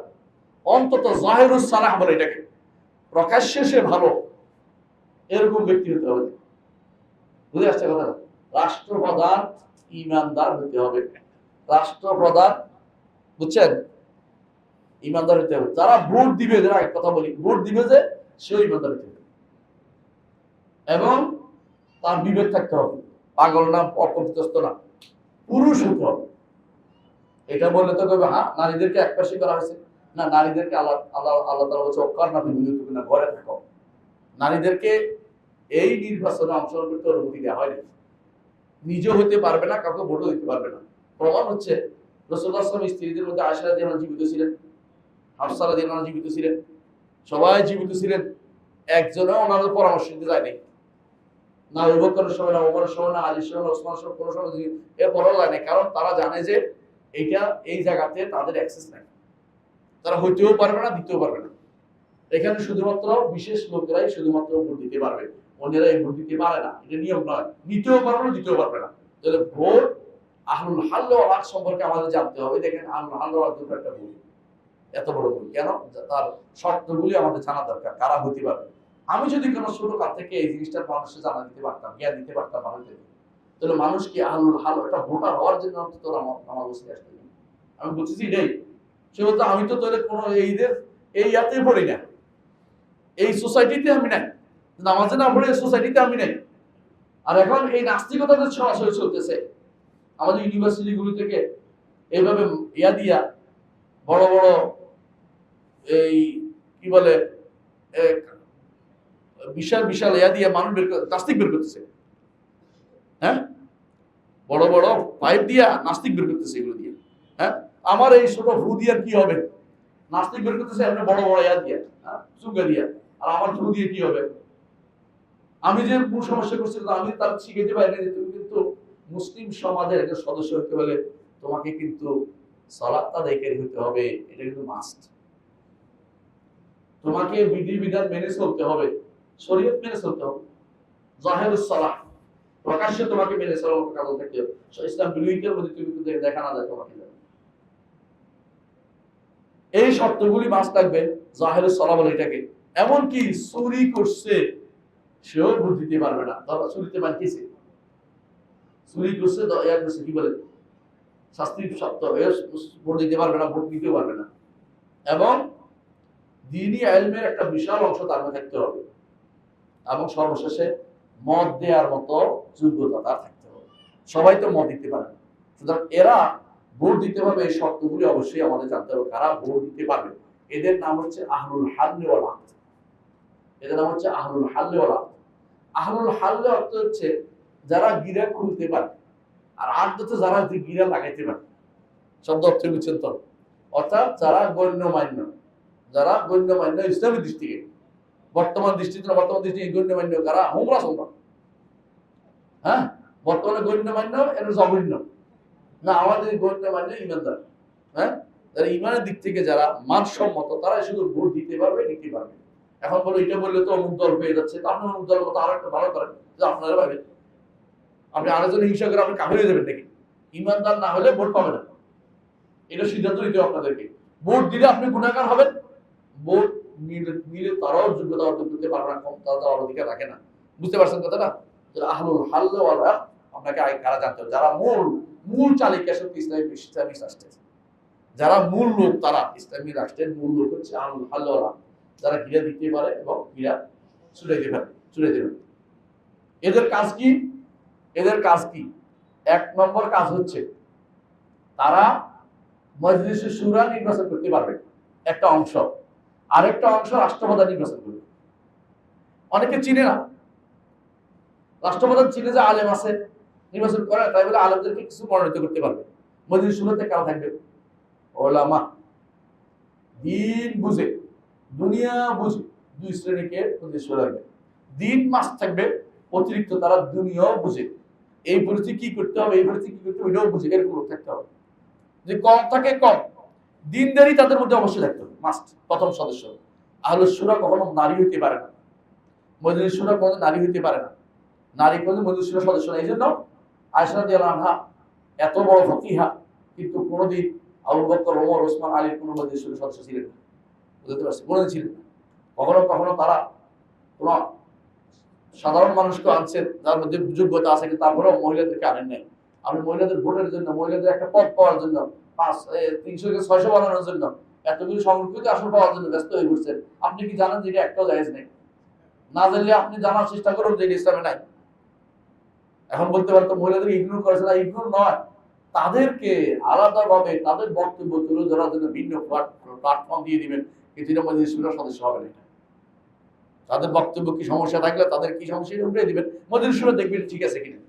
অন্তত জাহিরুস সালাহ বলে এটাকে, প্রকাশ্যে সে ভালো, এরকম ব্যক্তি হতে হবে। বুঝে আসছে কথাটা? রাষ্ট্রপ্রধান ইমানদার হতে হবে। রাষ্ট্রপ্রধান, বুঝছেন, ইমানদার হতে হবে। যারা ভোট দিবে, যারা এক কথা বলি, ভোট দিবে যে সেও ইমানদার হতে হবে এবং তার বিবেক থাকতে হবে। পাগল না, অপবিত্রস্ত না, পুরুষ হতে হবে। এটা বললে তো কবে হ্যাঁ নারীদেরকে একপাশে করা হয়েছে না, নারীদেরকে আল্লাহ আল্লাহ আল্লাহ তাআলা বলছে অকারনা ফি বুয়ুতিকুন্না, ঘরে থাকো। নারীদেরকে এই নির্বাচনে অংশগ্রহণ করতে অনুমতি দেওয়া হয়নি। নিজেও হতে পারবে না, কাউকে ভোটও দিতে পারবে না। প্রমাণ হচ্ছে রাসূলুল্লাহ সাল্লাল্লাহু আলাইহি ওয়াসাল্লাম স্ত্রীদের মধ্যে আয়েশা রাদিয়াল্লাহু আনহা জীবিত ছিলেন, হাফসা রাদিয়াল্লাহু আনহা জীবিত ছিলেন, সবাই জীবিত ছিলেন, একজনও ওনাদের পরামর্শ দিতে যায়নি। না আবু বকরের সময়, না ওমরের সময়, না আলীর সময়, না ওসমানের সময়, কোনো সময় এর পরও যায়নি। কারণ তারা জানে যে এইটা এই জায়গাতে তাদের অ্যাক্সেস নাই, তারা হইতেও পারবে না, দিতেও পারবে না। এখানে শুধুমাত্র বিশেষ লোকেরাই শুধুমাত্র ভোট দিতে পারবে, অন্যরা এই ভোট দিতে পারে না। এটা নিয়ম নয়, নিতেও পারবে না, দিতেও পারবে না। তাহলে ভোট আহলুল হাল ওয়াল আকদ সম্পর্কে আমাদের জানতে হবে। দেখেন আহলুল হাল ওয়াল আকদ একটা ভুল, এত বড় ভুল কেন? তার শর্তগুলি আমাদের জানা দরকার, কারা হতে পারবে। আমি যদি কোনো ছোট কাল থেকে এই জিনিসটা মানুষকে জানা দিতে পারতাম, জ্ঞান দিতে পারতাম মানুষকে, তাহলে মানুষ কি আহলুল হাল একটা ভোটার হওয়ার জন্য অন্তত আমার বসে আসতে। আমি বলছি এটাই, সে বলতো আমি তো তোদের কোনো এইদের এই ইয়াতে পড়ি না, এই সোসাইটিতে আমি নাই, নামাজে না পড়ে এই সোসাইটিতে আমি নাই। আর এখন এই নাস্তিকতাদের সরাসরি চলতেছে আমাদের ইউনিভার্সিটি গুলো থেকে, এইভাবে ইয়া দিয়া বড় বড় এই কি বলে বিশাল বিশাল ইয়া দিয়ে মানুষ নাস্তিক বের করতেছে। হ্যাঁ, বড় বড় পাইপ দিয়া নাস্তিক বের করতেছে এগুলো দিয়ে। হ্যাঁ, আমার এই ছোট ভু দিয়ে কি হবে? নাস্তিক বের করতেছে এমনি বড় বড় ইয়া দিয়া, চুঙ্গা দিয়া। আর আমার ভু দিয়ে কি হবে? আমি যে মূল সমস্যা করছি, আমি তার শিখাইতে পারি না যে তুমি কিন্তু মুসলিম সমাজের একজন সদস্য হতে হলে তোমাকে কিন্তু সালাত আদায়কারী হতে হবে, এটা কিন্তু মাস্ট। তোমাকে বিধিবিধান মেনে চলতে হবে, শরীয়ত মেনে চলতে হবে, জাহেরুস সালাহ প্রকাশ্যে তোমাকে মেনে চলার মতো কাজ থাকতে হবে। ইসলাম বিরোধীদের মধ্যে তুমি কিন্তু দেখা না যায় তোমাকে। এই শর্তগুলি মাস্ট থাকবে, জাহেরুস সালাহ বলে এটাকে। এমনকি চুরি করছে সেও ভোট দিতে পারবে না। ধরো চুরিতে বাঁধিয়েছে, চুরি করছে ইয়া করছে কি বলে শাস্তি সপ্ত, ভোট দিতে পারবে না, ভোট দিতে পারবে না। এবং দ্বীনি ইলমের একটা বিশাল অংশ তার মধ্যে থাকতে হবে, এবং সর্বশেষে মত দেওয়ার মতো যোগ্যতা তার থাকতে হবে। সবাই তো মত দিতে পারে না, সুতরাং এরা ভোট দিতে পারবে। এই শর্তগুলি অবশ্যই আমাদের জানতে হবে, কারা ভোট দিতে পারবে। এদের নাম হচ্ছে আহলুল হাল ওয়াল আকদ। এদের নাম হচ্ছে আহলুল হাল ওয়াল আকদ। আহলুল হাল অর্থ হচ্ছে যারা গিরা খুলতে পারে, আর আকদ হচ্ছে যারা গিরা লাগাইতে পারে। শব্দ অর্থ বুঝছেন তো? অর্থাৎ যারা গণ্যমান্য, যারা গণ্যমান্য ইসলামী দৃষ্টিকে, বর্তমান দৃষ্টিতে গণ্যমান্য কারা? হোমরা সোমরা। হ্যাঁ, বর্তমানে গণ্যমান্য এটা জঘন্য না, আমাদের গণ্যমান্য ইমানদার। হ্যাঁ, যারা ইমানের দিক থেকে যারা মানসম্মত, তারা শুধু ভোট দিতে পারবে, নিতে পারবে। এখন বলো এটা বললে তো অমুক দল হয়ে যাচ্ছে, তো আপনি অমুক দলের মতো আরো একটা ভালো করেন যে আপনারা ভাবেন আপনি আরেকজন হিংসা করে আপনি কাফের হয়ে যাবেন নাকি? ইমানদার না হলে ভোট পাবে না, এটা সিদ্ধান্ত নিতে হবে আপনাদেরকে। ভোট দিলে আপনি গুণাগার হবেন, ভোট নিলে তারাও যোগ্যতা অর্জন করতে পারবে না, তারা তো অধিকার রাখে না। বুঝতে পারছেন কথাটা? আহলুল হাল ওয়াল আকদ আপনাকে আগে কারা জানতে হবে, যারা মূল চালিকা শক্তি ইসলামী রাষ্ট্রের, যারা মূল লোক, তারা ইসলামী রাষ্ট্রের মূল লোক হচ্ছে আহলুল হাল ওয়াল আকদ, যারা গিরা দিতে পারে এবং গিরা ছুড়াইতে পারে, ছুড়াইতে পারে। এদের কাজ কি? এদের কাজ কি? এক নম্বর কাজ হচ্ছে তারা মজলিসে শুরা নির্বাচন করতে পারবে একটা অংশ, আরেকটা অংশ রাষ্ট্রপ্রধান নির্বাচন করবে। অনেকে চিনে না, রাষ্ট্রপ্রধান চিনে যে আলেম আছে নির্বাচন করে, তাই বলে আলেমদেরকে কিছু মনোনীত করতে পারবে। মজলিস শুরাতে কারা থাকবে? ওলামা, দিন বুঝে, দুনিয়া বুঝে দুই শ্রেণীকে মজলিস শুরা রাখবে। দিন মাস থাকবে, অতিরিক্ত তারা দুনিয়াও বুঝে, এই পরিস্থিতি কি করতে হবে, এই পরিস্থিতি কি করতে হবে এটাও বুঝে, এরকম থাকতে হবে। যে কম থাকে কম, দিনদারি তাদের মধ্যে অবশ্যই থাকতে হবে, মাস্ট। প্রথম সদস্য। আহলুস শুরা কখনো নারী হইতে পারে না, মজলিস শুরা কখনো নারী হইতে পারে না, নারী কোনো মজলিস শুরা সদস্য না। এই জন্য আয়েশা রাদিয়াল্লাহু আনহা এত বড় ফকিহা, কিন্তু কোনোদিন আবু বকর, ওমর, ওসমান, আলীর কোনো মজলিস শুরা সদস্য ছিলেন না। বুঝতে পারছি? কোনোদিন ছিলেন না। কখনো কখনো তারা কোন সাধারণ মানুষকে আনছেন যার মধ্যে যোগ্যতা আছে, কিন্তু তারপরেও মহিলাদেরকে আনেন নাই। আপনি মহিলাদের ভোটের জন্য, মহিলাদের একটা পদ পাওয়ার জন্য, 300 থেকে 600 বানানোর জন্য, এতগুলো সংরক্ষিত আসন পাওয়ার জন্য ব্যস্ত হয়ে পড়ছেন। আপনি কি জানেন যে এটা একটাও জায়েজ নেই? না জানলে আপনি জানার চেষ্টা করুন যে ইসলামে নাই। এখন বলতে পারতো মহিলাদের ইগনোর করেছে না, ইগনোর নয়, তাদেরকে আলাদাভাবে তাদের বক্তব্য তুলে ধরার জন্য ভিন্ন প্ল্যাটফর্ম দিয়ে দিবেন, কিন্তু এটা মজলিস শুরার সদস্য হবে না। তাদের বক্তব্য কি সমস্যা থাকলে তাদের কি সমস্যা উঠে দিবেন, মজলিস শুরা দেখবেন ঠিক আছে কিনা।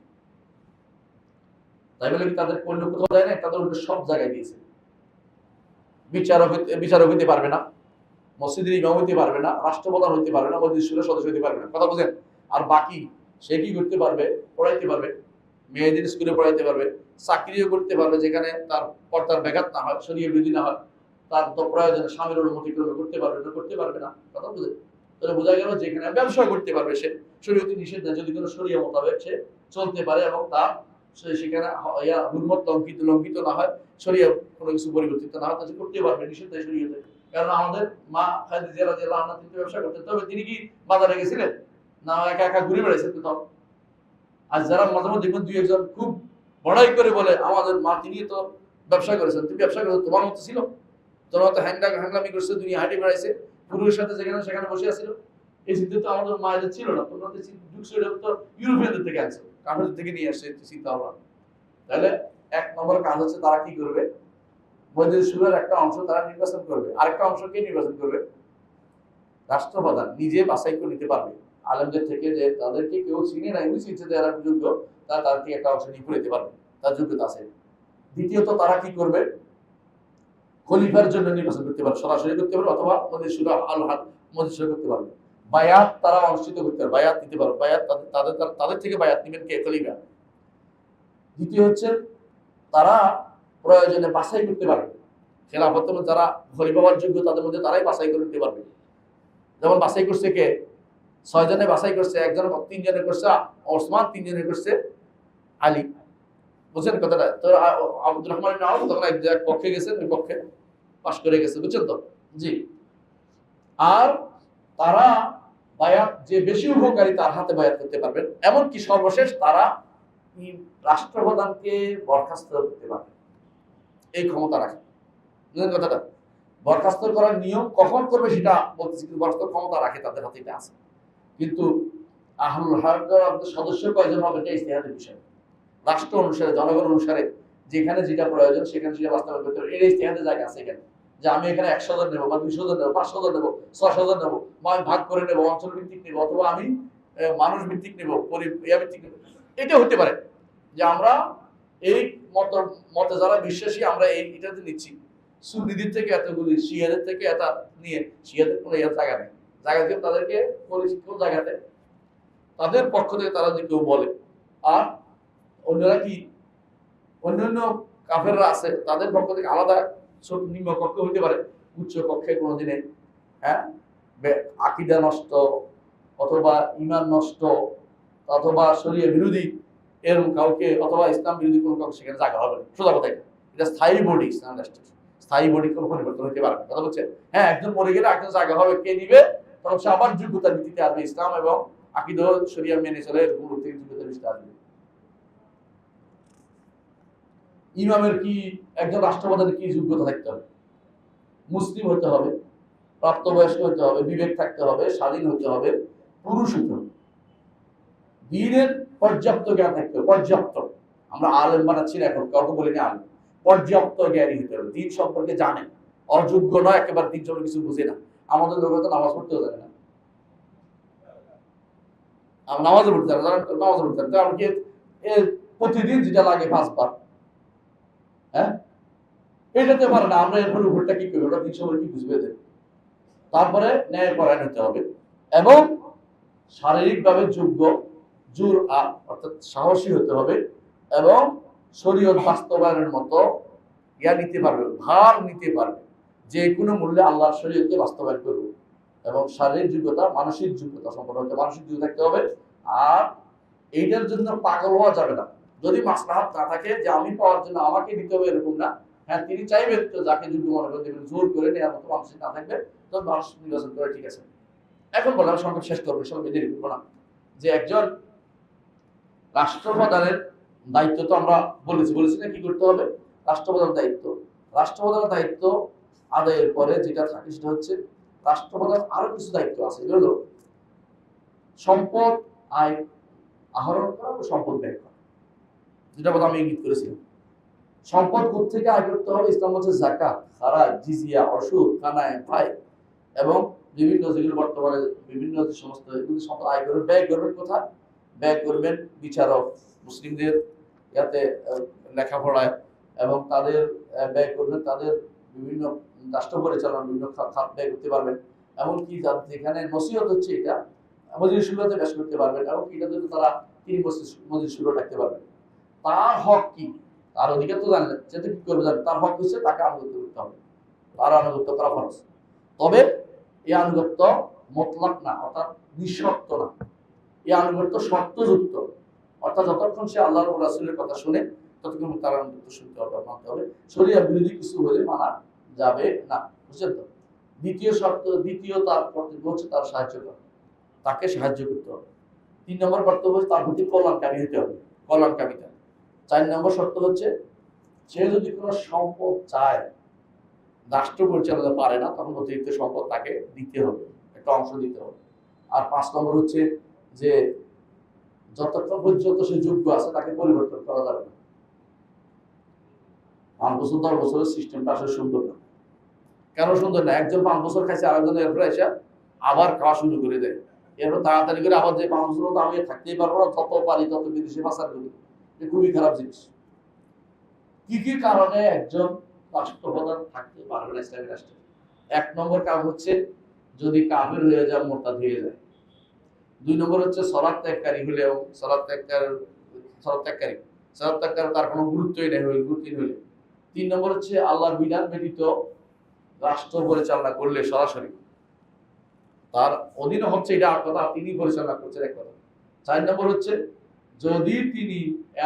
তাই বলে কি তাদের অন্য কোথাও দেয় না, তাদের অন্য সব জায়গায় দিয়েছে। বিচারক হইতে পারবে না, মসজিদের ইমাম হইতে পারবে না, রাষ্ট্রপ্রধান হইতে পারবে না, মসজিদ শুরার সদস্য হইতে পারবে না, কথা বুঝেন। আর বাকি সে কি করতে পারবে, পড়াইতে পারবে, মেয়েদের স্কুলে পড়াইতে পারবে, চাকরিও করতে পারবে যেখানে তার পর্দার ব্যাঘাত না হয়, শরীয়ত বিধি না হয়, তার তো প্রয়োজনে স্বামীর অনুমতি করবে, করতে পারবে না, করতে পারবে না, কথা বুঝে। তাহলে বোঝা গেল যেখানে ব্যবসা করতে পারবে সে শরীয়তি নিষেধ নেই, যদি কোনো শরীয়ত মোতাবেক সে চলতে পারে এবং তার সেখানে হুরমত লঙ্ঘিত না হয়, শরীয়ত কোনো কিছু পরিবর্তিত না হয়, তাহলে করতে পারবে, নিষেধ নেই শরীয়তে। কারণ আমাদের মা খাদিজা রাদিয়াল্লাহু আনহা তিনি ব্যবসা করতেন, তবে তিনি কি বাজারে গেছিলেন না একা একা ঘুরে বেড়াইছেন কোথাও? আর যারা মাঝে মধ্যে দেখবেন দুই একজন খুব বড়াই করে বলে আমাদের মা তিনি তো ব্যবসা করেছেন, তুমি ব্যবসা করেছো, তোমার মতো ছিল, তোমার মতো হ্যাংলামি করছে, দুনিয়া হাঁটে বেড়াইছে, পুরুষের সাথে যেখানে সেখানে বসে আছিল, এই চিন্তা তো আমাদের মায়েদের ছিল না। তোমরা তো ইউরোপিয়ানদের থেকে আনছো, কাঠের থেকে নিয়ে আসছে চিন্তা ভাবনা। তাহলে এক নম্বর কাজ হচ্ছে তারা কি করবে, মসজিদ শুরুর একটা অংশ তারা নির্বাচন করবে, আরেকটা অংশ কে নির্বাচন করবে? রাষ্ট্রপ্রধান নিজে বাছাই করে নিতে পারবে আলেমদের থেকে, যে তাদেরকে কেউ চিনে না, এমনি চিনছে যারা যোগ্য, তারা তার থেকে একটা অংশ নিয়ে করে দিতে পারবে, তার যোগ্যতা আছে। দ্বিতীয়ত তারা কি করবে, খলিফার জন্য নির্বাচন করতে পারবে, সরাসরি করতে পারবে, অথবা মসজিদ শুরা আল হাদ মসজিদ শুরা করতে পারবে। বায়াত তারা অনুষ্ঠিত করতে পারবে, বায়াত দিতে পারবে, বায়াত তাদের থেকে বায়াত নেবেন কে? খলিফা। দ্বিতীয় হচ্ছে তারা প্রয়োজনে বাছাই করতে পারবে, খেলাফত যারা খলিফা হওয়ার যোগ্য তাদের মধ্যে তারাই বাছাই করে নিতে পারবে। যেমন বাছাই করছে কে? 6 জনে বাছাই করছে, একজন 3 জনে করছে ওসমান, 3 জনে করছে আলী। বুঝছেন কথাটা? তো আব্দুর রহমান ইবনে আউফ তখন এক পক্ষে গেছেন, ওই পক্ষে পাশ করে গেছে, বুঝছেন তো? জি। আর তারা বায়াত যে বেশি উপকারী তার হাতে বায়াত করতে পারবেন, এমনকি সর্বশেষ তারা রাষ্ট্রপ্রধানকে বরখাস্ত করতে পারবে, এই ক্ষমতা রাখে। বুঝলেন কথাটা? বরখাস্ত করার নিয়ম কখন করবে সেটা বলতেছি, কিন্তু বরখাস্ত ক্ষমতা রাখে, তাদের হাতে এটা আছে। কিন্তু আহলুল হাদিসের সদস্য কয়জন হবে এটা ইজতিহাদের বিষয়। রাষ্ট্র অনুসারে, জনগণ অনুসারে যেখানে যেটা প্রয়োজন সেখানে সেটা বাস্তবায়ন করতে হবে, এর ইজতিহাদের জায়গা আছে এখানে। যে আমি এখানে 100 জন নেবো বা 200 জন নেবো, 500 জন নেবো, 600 জন নেবো, আমি ভাগ করে নেবো, অঞ্চল ভিত্তিক নেবো, অথবা আমি মানুষ ভিত্তিক নেবো, ভিত্তিক নেবো, এটা হতে পারে। যে আমরা এই মতে যারা বিশ্বাসী আমরা এটাতে নিচ্ছি, সুন্নিদের থেকে এতগুলি, শিয়াদের থেকে এত নিয়ে, শিয়াদের কোনো জায়গা নেই, জায়গা দিয়ে তাদেরকে কোন জায়গাতে তাদের পক্ষ থেকে তারা যদি কেউ বলে, আর অন্যরা কি অন্যান্য কাফেররা আছে তাদের পক্ষ থেকে আলাদা ছোট নিম্ন কক্ষ হইতে পারে, উচ্চ কক্ষে কোনোদিনে আকীদা নষ্ট অথবা ঈমান নষ্ট অথবা শরীয়ত বিরোধী এরকম কাউকে, অথবা ইসলাম বিরোধী কোনো কাউকে সেখানে জায়গা হবে না। সোজা কথা, এটা স্থায়ী বডি, ইসলাম রাষ্ট্রের স্থায়ী বডি কোনো পরিবর্তন হতে পারে না, কথা বলছে। হ্যাঁ, একজন মরে গেলে একজন জায়গা হবে, কে নিবে? তখন সে আবার যোগ্যতার ভিত্তিতে আসবে, ইসলাম এবং আকীদা শরিয়া মেনে চলে এরকম থেকে যোগ্যতার ভিত্তিতে আসবে। ইমামের কি, একজন রাষ্ট্রপ্রধানের কি যোগ্যতা থাকতে হবে? মুসলিম হতে হবে, প্রাপ্তবয়স্ক হতে হবে, বিবেক থাকতে হবে, স্বাধীন হতে হবে, পুরুষ হতে হবে, দ্বীনের পর্যাপ্ত জ্ঞান থাকতে হবে, পর্যাপ্ত। আমরা আলেম বানাচ্ছি না এখন, কাউকে বলিনি আলেম, পর্যাপ্ত জ্ঞানী হতে হবে, দ্বীন সম্পর্কে জানে, অযোগ্য নয়, একেবারে দ্বীন সম্পর্কে কিছু বুঝে না। আমাদের লোকেরা তো নামাজ পড়তেও জানে না, নামাজও পড়তে জানে, নামাজও পড়তে জানে, আমাকে প্রতিদিন যেটা লাগে 5 বার, হ্যাঁ, এটাতে পারে না। আমরা এরপরে ভোটটা কি করবো, ওটা 300 কি বুঝবে? তারপরে ন্যায় পরায়ণ হতে হবে এবং শারীরিকভাবে যোগ্য, অর্থাৎ সাহসী হতে হবে এবং শরীয়ত বাস্তবায়নের মতো নিতে পারবে, ভার নিতে পারবে, যে কোনো মূল্যে আল্লাহর শরীয়তকে বাস্তবায়ন করবে। এবং শারীরিক যোগ্যতা, মানসিক যোগ্যতা সম্পন্ন হতে, মানসিক যোগ্যতা থাকতে হবে। আর এইটার জন্য পাগল হওয়া যাবে না। যদি মাসলাহাত না থাকে যে আমি পাওয়ার জন্য আমাকে দিতে হবে, এরকম না। হ্যাঁ, তিনি চাইবেন তো যাকে যোগ্য মনে করে দেবেন, জোর করে নেওয়ার মতো মানুষ না থাকবে, তখন মানুষ নির্বাচন করে, ঠিক আছে। এখন বললাম, সংক্ষেপ শেষ করবো, সব দেরি করবো না, যে একজন রাষ্ট্রপ্রধানের দায়িত্ব তো আমরা বলেছি না কি করতে হবে। রাষ্ট্রপ্রধানের দায়িত্ব আদায়ের পরে যেটা থাকে সেটা হচ্ছে, রাষ্ট্রপ্রধান আরো কিছু দায়িত্ব আছে, এগুলো সম্পদ আয় আহরণ করা ও সম্পদ ব্যয় করা। যেটা কথা আমি ইঙ্গিত করেছিলাম। সম্পদ কোত্থেকে আয় করতে হবে? ইসলাম হচ্ছে যাকাত, খারাজ, জিজিয়া, অসুর, কানায়, ভাই এবং বিভিন্ন যেগুলো বর্তমানে বিভিন্ন যে সমস্ত এগুলো সম্পদ আয় করবেন। ব্যয় করবেন কোথায়? ব্যয় করবেন বিচারক মুসলিমদের ইয়াতে লেখাপড়ায়, এবং তাদের ব্যয় করবেন তাদের বিভিন্ন রাষ্ট্র পরিচালনা বিভিন্ন খাত ব্যয় করতে পারবেন। এমনকি যেখানে নসিহত হচ্ছে এটা মজলিস শুরুতে বেশ করতে পারবেন, এবং এটা যদি তারা তিনি মজলিস শুরু রাখতে পারবেন। তার হক কি? তার অধিকার তো জানলেন, যেটা কি করবে জানেন। তার হক হচ্ছে তাকে আনুগত্য করতে হবে, তার আনুগত্য করা ফরজ। তবে এই আনুগত্য মতলক না, অর্থাৎ নিঃশর্ত না। এই আনুগত্য শর্তযুক্ত, অর্থাৎ যতক্ষণ সে আল্লাহ রাসূলের কথা শুনে ততক্ষণ তার আনুগত্য শুনতে হবে, মানতে হবে। শরীয়ত বিরোধী কিছু হলে মানা যাবে না, বুঝছেন তো? দ্বিতীয় শর্ত, দ্বিতীয় তার কর্তব্য হচ্ছে তার সাহায্য করা, তাকে সাহায্য করতে হবে। 3 নম্বর কর্তব্য হচ্ছে তার প্রতি কল্যাণকামী হতে হবে, কল্যাণকামিতা। 4 নম্বর শর্ত হচ্ছে সে যদি কোনো সম্পদ চায়, রাষ্ট্র পরিচালনা পারে না, তখন অতিরিক্ত সম্পদ তাকে দিতে হবে, একটা অংশ দিতে হবে। আর 5 নম্বর হচ্ছে যে যতক্ষণ পর্যন্ত সে যোগ্য আছে তাকে পরিবর্তন করা যাবে না। 5 বছর 10 বছরের সিস্টেমটা আসলে সুন্দর না। কেন সুন্দর না? একজন 5 বছর খাইছে, আরেকজন এরপরে এসে আবার খাওয়া শুরু করে দেয়। এরপর তাড়াতাড়ি করে আবার যে 5 বছর তো আমি থাকতেই পারবো না, তত পারি তত বিদেশে পাচার করি। খুবই খারাপ জিনিস। কি কি কারণে একজন রাষ্ট্রপ্রধান থাকতে পারবে না ইসলামী রাষ্ট্রে? 1 নম্বর কারণ হচ্ছে যদি কাফের হয়ে যায়, মুরতাদ হয়ে যায়। 2 নম্বর হচ্ছে সালাত ত্যাগকারী হলেও সালাত ত্যাগকারী তার কোনো গুরুত্বই নেই, গুরুত্বহীন হলে। 3 নম্বর হচ্ছে আল্লাহর বিধান ব্যতীত রাষ্ট্র পরিচালনা করলে সরাসরি তার অধীনে হচ্ছে, এটা আর কথা, তিনি পরিচালনা করছেন এক কথা। 4 নম্বর হচ্ছে যদি তিনি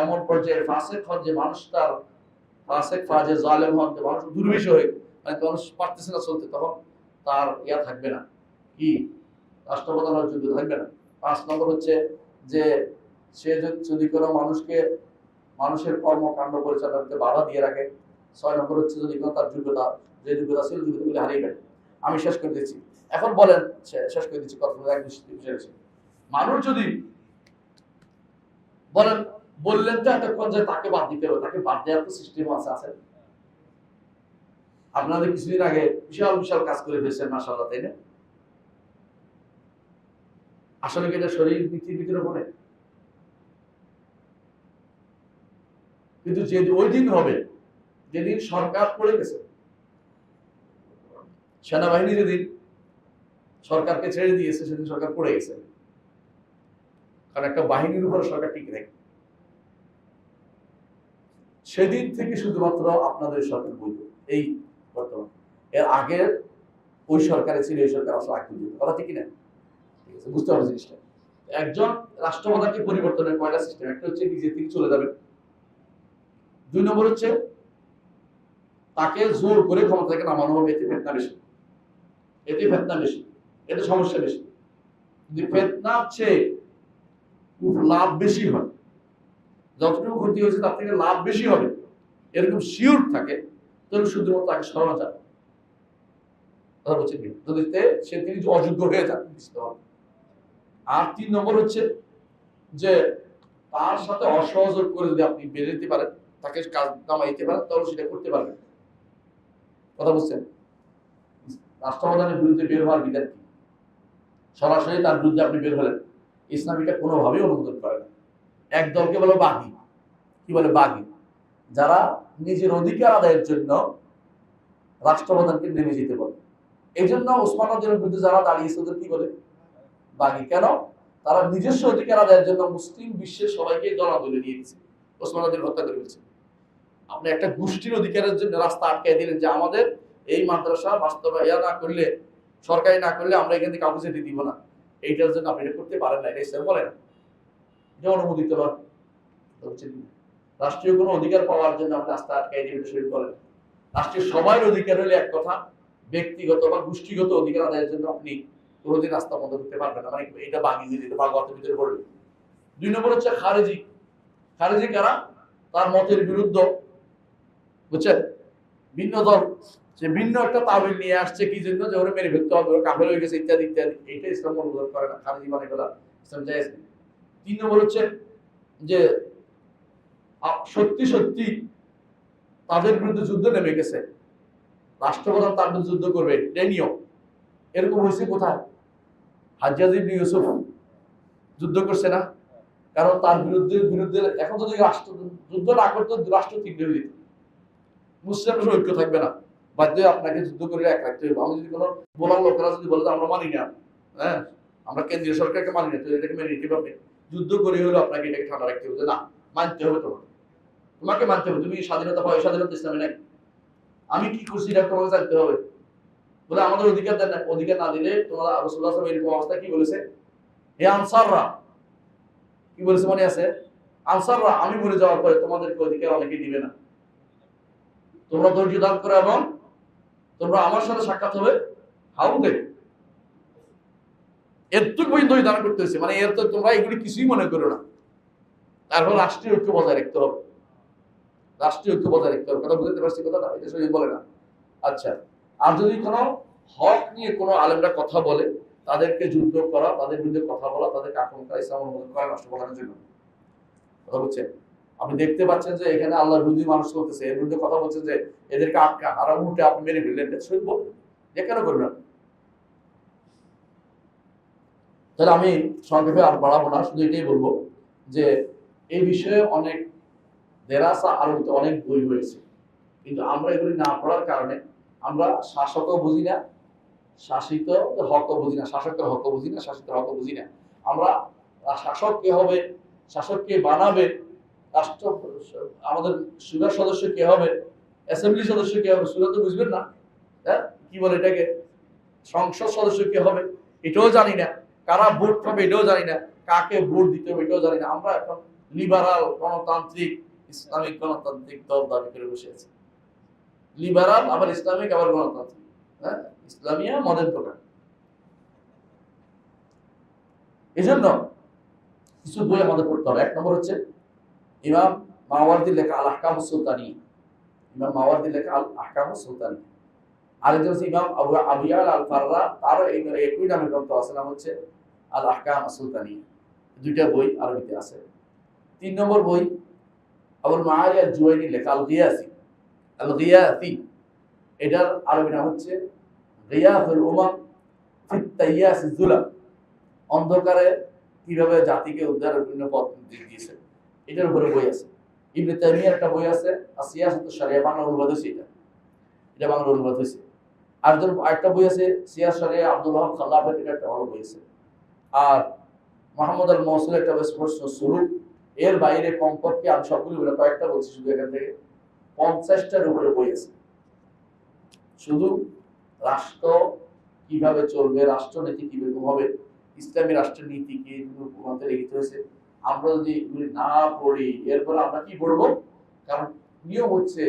এমন পর্যায়ে ফাসেক হন যে মানুষ তার ফাসেক ফাজে জালেম হন, যে মানুষ দুর্বিষ হয়ে মানে মানুষ পারতেছে না চলতে, তখন তার ইয়া থাকবে না, কি রাষ্ট্রপ্রধান হওয়ার যোগ্য থাকবে না। 5 নম্বর হচ্ছে যে সে যদি কোনো মানুষের কর্মকাণ্ড পরিচালনা করতে বাধা দিয়ে রাখে। 6 নম্বর হচ্ছে যদি কোনো তার যোগ্যতা, যে যোগ্যতা ছিল যোগ্যতাগুলি হারিয়ে ফেলে। আমি শেষ করে দিচ্ছি, এখন বলেন, শেষ করে দিচ্ছি কথা। মানুষ যদি বলেন, বললেন তো এতক্ষণ যে তাকে বাদ দিতে হবে, তাকে বাদ দেওয়ার তো সিস্টেম আছে। আপনাদের কিছুদিন আগে বিশাল বিশাল কাজ করে ফেলছেন মাশাআল্লাহ, তাই না? আসলে কি এটা শরীর নীতির ভিতরে পড়ে? কিন্তু যে ওই দিন হবে যেদিন সরকার পড়ে গেছে, সেনাবাহিনী যেদিন সরকারকে ছেড়ে দিয়েছে, সেদিন সরকার পড়ে গেছে। কারণ একটা বাহিনীর উপর সরকার টিকে থাকে। সেদিন থেকে শুধুমাত্র আপনাদের সরকার বৈধ, এই বর্তমান। এর আগের ওই সরকারে ছিল, এই সরকার আসলে আগে কথা ঠিক না? ঠিক আছে, বুঝতে হবে জিনিসটা। একজন রাষ্ট্রপ্রধানকে পরিবর্তনের কয়টা সিস্টেম? একটা হচ্ছে নিজে থেকে চলে যাবে। 2 নম্বর হচ্ছে তাকে জোর করে ক্ষমতা থেকে নামানো হবে। এতে ফেতনা বেশি, এতে সমস্যা বেশি। যদি ফেতনার চেয়ে লাভ বেশি হয়, যতটুকু ক্ষতি হয়েছে তার থেকে লাভ বেশি হবে, এরকম শিওর থাকে, তাহলে শুধুমাত্র তাকে সরানো যাবে। কথা বলছেন কি? যদি সে তিনি অযোগ্য হয়ে যান। আর 3 নম্বর হচ্ছে যে তার সাথে অসহযোগ করে যদি আপনি বেরোতে পারেন, তাকে কাজ নামাইতে পারেন, তাহলে সেটা করতে পারবেন। কথা বুঝছেন? রাষ্ট্রপ্রধানের বিরুদ্ধে বের হওয়ার বিধান কি? সরাসরি তার বিরুদ্ধে আপনি বের হলেন, ইসলাম এটা কোনোভাবেই অনুমোদন করে না। এক দলকে বলে বাগী, কি বলে বাগী, যারা নিজের অধিকার আদায়ের জন্য রাষ্ট্রপ্রধানকে নেমে যেতে বলে। এই জন্য ওসমান রাদিয়াল্লাহু আনহুর বিরুদ্ধে যারা দাঁড়িয়েছে ওদের কি বলে? বাগী। কেন? তারা নিজস্ব অধিকার আদায়ের জন্য মুসলিম বিশ্বের সবাইকে দলাদলি নিয়ে গেছে, ওসমান রাদিয়াল্লাহু হত্যা করে ফেলছে। আপনি একটা গোষ্ঠীর অধিকারের জন্য রাস্তা আটকাই দিলেন যে আমাদের এই মাদ্রাসা বাস্তবায়ন না করলে, সরকারি না করলে আমরা এখান থেকে কাউকে যেতে দিব না। এইটার জন্য আপনি এটা করতে পারেন না, এটা ইসলাম বলে না, এটা অনুমোদিত নয়। রাষ্ট্রীয় কোনো অধিকার পাওয়ার জন্য আপনি রাস্তা আটকাই দিবেন, সেটা বলে না। রাষ্ট্রীয় সবার অধিকার হলে এক কথা, ব্যক্তিগত বা গোষ্ঠীগত অধিকার আদায়ের জন্য আপনি কোনোদিন রাস্তা বন্ধ করতে পারবেন না। মানে এটা বাগি দিন, এটা বাগওয়াতের ভিতরে পড়বে। 2 নম্বর হচ্ছে খারেজি। খারেজি কারা? তার মতের বিরুদ্ধে, বুঝছেন, ভিন্ন দল, সে ভিন্ন একটা তাবিল নিয়ে আসছে কি জন্য, যে ওরা মেরে ফেলতে হবে, ওরা কাফের হয়ে গেছে, ইত্যাদি ইত্যাদি। এইটা ইসলাম অনুমোদন করে না, খারেজি মানে গেলা ইসলাম জায়েজ নেই। 3 নম্বর হচ্ছে যে সত্যি সত্যি তাদের বিরুদ্ধে যুদ্ধ নেমে গেছে, রাষ্ট্রপ্রধান তার বিরুদ্ধে যুদ্ধ করবে, এটাই নিয়ম। এরকম হয়েছে কোথায়? হাজ্জাজ ইবনে ইউসুফ যুদ্ধ করছে না? কারণ তার বিরুদ্ধে এখন যদি রাষ্ট্র যুদ্ধ না করতো, রাষ্ট্র ঠিক হয়ে যেত, মুসলিমের ঐক্য থাকবে না, বাধ্য আপনাকে যুদ্ধ করে এক রাখতে হবে। আমি যদি কোনো বলার লোকেরা যদি বলে আমরা মানি না, হ্যাঁ আমরা কেন্দ্রীয় সরকারকে মানি না, তো এটাকে মেনে নিতে পারবে, যুদ্ধ করে হলো আপনাকে এটাকে ঠান্ডা রাখতে হবে, না মানতে হবে, তোমাকে মানতে হবে, তুমি স্বাধীনতা পাও, স্বাধীনতা ইসলামে নাই, আমি কি করছি এটা তোমাকে জানতে হবে। বলে আমাদের অধিকার দেন না, অধিকার না দিলে তোমরা রাসূলুল্লাহ সাল্লাল্লাহু আলাইহি ওয়াসাল্লাম এরকম অবস্থা কি বলেছে, হে আনসাররা, কি বলেছে মনে আছে? আনসাররা, আমি মরে যাওয়ার পরে তোমাদেরকে অধিকার অনেকে দিবে না, তোমরা ধৈর্য ধারণ করো এবং তোমরা আমার সাথে সাক্ষাৎ হবে হাউদে। এতটুকু পর্যন্ত ধারণ করতে হয়েছে, মানে এর তো তোমরা এগুলি কিছুই মনে করো না। তারপর রাষ্ট্রীয় ঐক্য বজায় রাখতে হবে, রাষ্ট্রীয় ঐক্য বজায় রাখতে হবে। কথা বুঝতে পারছি কথাটা? এটা সবাই বলে না। আচ্ছা, আর যদি কোনো হক নিয়ে কোনো আলেমরা কথা বলে, তাদেরকে যুদ্ধ করা, তাদের বিরুদ্ধে কথা বলা, তাদেরকে আক্রমণ করা ইসলাম অনুমোদন করা নষ্ট করার জন্য। কথা বুঝছেন? আপনি দেখতে পাচ্ছেন যে এখানে আল্লাহর বিরোধী মানুষ চলতেছে, এর বিরুদ্ধে কথা বলছেন যে এদেরকে আটকান, আর উল্টে আপনি মেরে ফেললেন, সই বলবেন যে কেন করবেন? তাহলে আমি সংক্ষেপে আর বাড়াবো না, শুধু এটাই বলবো যে এই বিষয়ে অনেক দেরাসা আরবিতে অনেক বই হয়েছে, কিন্তু আমরা এগুলি না পড়ার কারণে আমরা শাসকও বুঝি না, শাসিত হকও বুঝি না, শাসকের হকও বুঝি না, শাসিতের হকও বুঝি না। আমরা শাসক কে হবে, শাসক কে বানাবে, রাষ্ট্র আমাদের সুরার সদস্য কে হবে, অ্যাসেম্বলি সদস্য কে হবে, সুরা তো বুঝবেন না, হ্যাঁ কি বলে এটাকে, সংসদ সদস্য কে হবে এটাও জানি না, কারা ভোট পাবে এটাও জানি না, কাকে ভোট দিতে হবে এটাও জানি না। আমরা এখন লিবারাল গণতান্ত্রিক ইসলামিক গণতান্ত্রিক দল দাবি করে বসে আছি, লিবারাল আবার ইসলামিক আবার গণতান্ত্রিক, হ্যাঁ ইসলামিয়া মদের দোকান। এই জন্য কিছু বই আমাদের পড়তে হবে। এক নম্বর হচ্ছে ইমাম মাওয়ারদির লেখা আল আহকামুস সুলতানিয়া, ইমাম মাওয়ারদির লেখা আল আহকামুস সুলতানিয়া। আরেকজন হচ্ছে ইমাম আবু আবিয়াল আল ফাররা, তারও একই নামে গ্রন্থ আছে, নাম হচ্ছে আল আহকাম সুলতানিয়া। দুইটা বই আরবিতে আছে। 3 নম্বর বই আবুল মাআলি আল জুওয়াইনি লেখা আল গিয়াসি, আল গিয়াসি, এটার আরবি নাম হচ্ছে গিয়াসুল উমাম ফিত তাইয়াসিজ যুলাম, অন্ধকারে কিভাবে জাতিকে উদ্ধারের বিভিন্ন পথ দিয়েছে, এটার উপরে বই আছে। ইবনে তাইমিয়ার একটা বই আছে সিয়াসাতুশ শরিয়া, বাংলা অনুবাদ হয়েছে, এটা বাংলা অনুবাদ হয়েছে। আর আরেকটা বই আছে সিয়াস শরিয়া আব্দুল ওয়াহাব খাল্লাফের, এটা একটা ভালো বই আছে। আর মোহাম্মদ আল মওসুল একটা প্রশ্ন সুরুপ, এর বাইরে কমপক্ষে আমি সবগুলো বলে কয়েকটা বলছি, শুধু এখান থেকে 50টার উপরে বই আছে। শুধু রাষ্ট্র কিভাবে চলবে, রাষ্ট্রনীতি কিরকম হবে, ইসলামী রাষ্ট্রের নীতি কি, গ্রন্থে লিখিত হয়েছে। আমরা যদি এগুলি না পড়ি, এরপরে আমরা কি পড়বো? কারণ নিয়ম হচ্ছে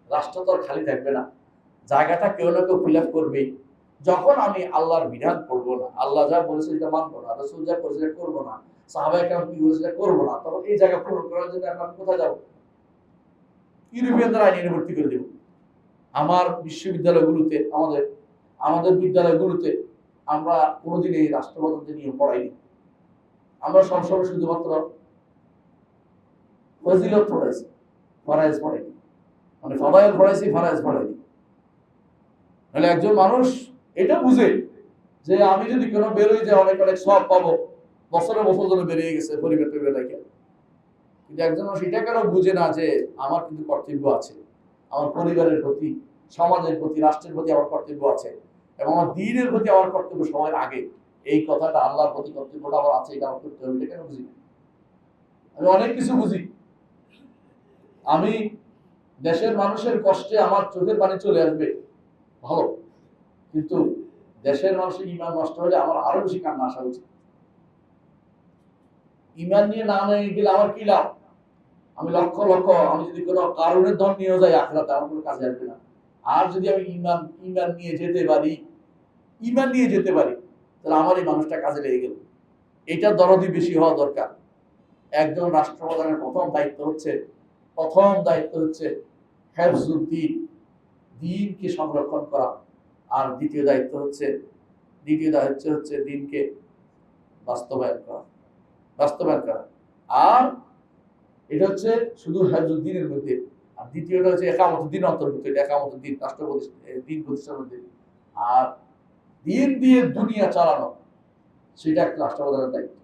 রাষ্ট্র তো আর খালি থাকবে না, জায়গাটা কেউ না কেউ ফিল আপ করবেই। যখন আমি আল্লাহর বিধান করবো না, আল্লাহ যা বলেছে এটা মানবো না, রাসূল যা করেছে এটা করবো না, সাহাবায়ে কেরাম কি বলেছে এটা করবো না, তখন এই জায়গা পূরণ করার জন্য এখন আমি কোথায় যাবো? ইউরোপিয়ানদের আইনে ভর্তি করে দেবো। আমার বিশ্ববিদ্যালয়গুলোতে, আমাদের বিদ্যালয়গুলোতে আমরা কোনোদিন এই রাষ্ট্রপতি নিয়ে পড়াইনি। আমরা সবসময় শুধুমাত্র ফজিলত পড়াইছি, ফরায়েজ পড়াইনি, মানে ফদায়েল পড়াইছি, ফরায়েজ পড়াইনি। তাহলে একজন মানুষ এটা বুঝে যে আমি যদি কোনো বেরোই যে অনেক অনেক সব পাবো, বছরে বছর ধরে বেরিয়ে গেছে পরিবার টরিবার দেখে, কিন্তু একজন মানুষ এটা কেন বুঝে না যে আমার কিন্তু কর্তব্য আছে, আমার পরিবারের প্রতি, সমাজের প্রতি, রাষ্ট্রের প্রতি আমার কর্তব্য আছে, এবং আমার দ্বীনের প্রতি আমার কর্তব্য সবার আগে, এই কথাটা আল্লাহর প্রতি কর্তব্যটা আমার আছে, এটা আমার করতে হবে, এটা কেন বুঝি না? আমি অনেক কিছু বুঝি, আমি দেশের মানুষের কষ্টে আমার চোখের পানি চলে আসবে, ভালো, কিন্তু দেশের মানুষের ঈমান নষ্ট হলে আমার আরো বেশি কান্না আসা উচিত। ঈমান নিয়ে না নিয়ে গেলে আমার কি লাভ? আমি লক্ষ লক্ষ, আমি যদি কোনো কারণের ধন নিয়ে যাই আখিরাতে, আমার কোনো কাজে আসবে না। আর যদি আমি ঈমান নিয়ে যেতে পারি, ঈমান নিয়ে যেতে পারি, তাহলে আমার এই মানুষটা কাজে লেগে গেল। এটা দরদি বেশি হওয়া দরকার। একজন রাষ্ট্রপ্রধানের প্রথম দায়িত্ব হচ্ছে হিফজুদ্দিন, দ্বীনকে সংরক্ষণ করা। আর দ্বিতীয় দায়িত্ব হচ্ছে দ্বীনকে বাস্তবায়ন করা। আর এটা হচ্ছে শুধু হেফজুদ্দিনের মধ্যে, আর দ্বিতীয়টা হচ্ছে একামতুদ্দিন অন্তর্ভুক্ত, এটা একামতুদ্দিন রাষ্ট্র দিন প্রতিষ্ঠার মধ্যে। আর দিন দিয়ে দুনিয়া চালানো সেটা একটা রাষ্ট্রপ্রধানের দায়িত্ব।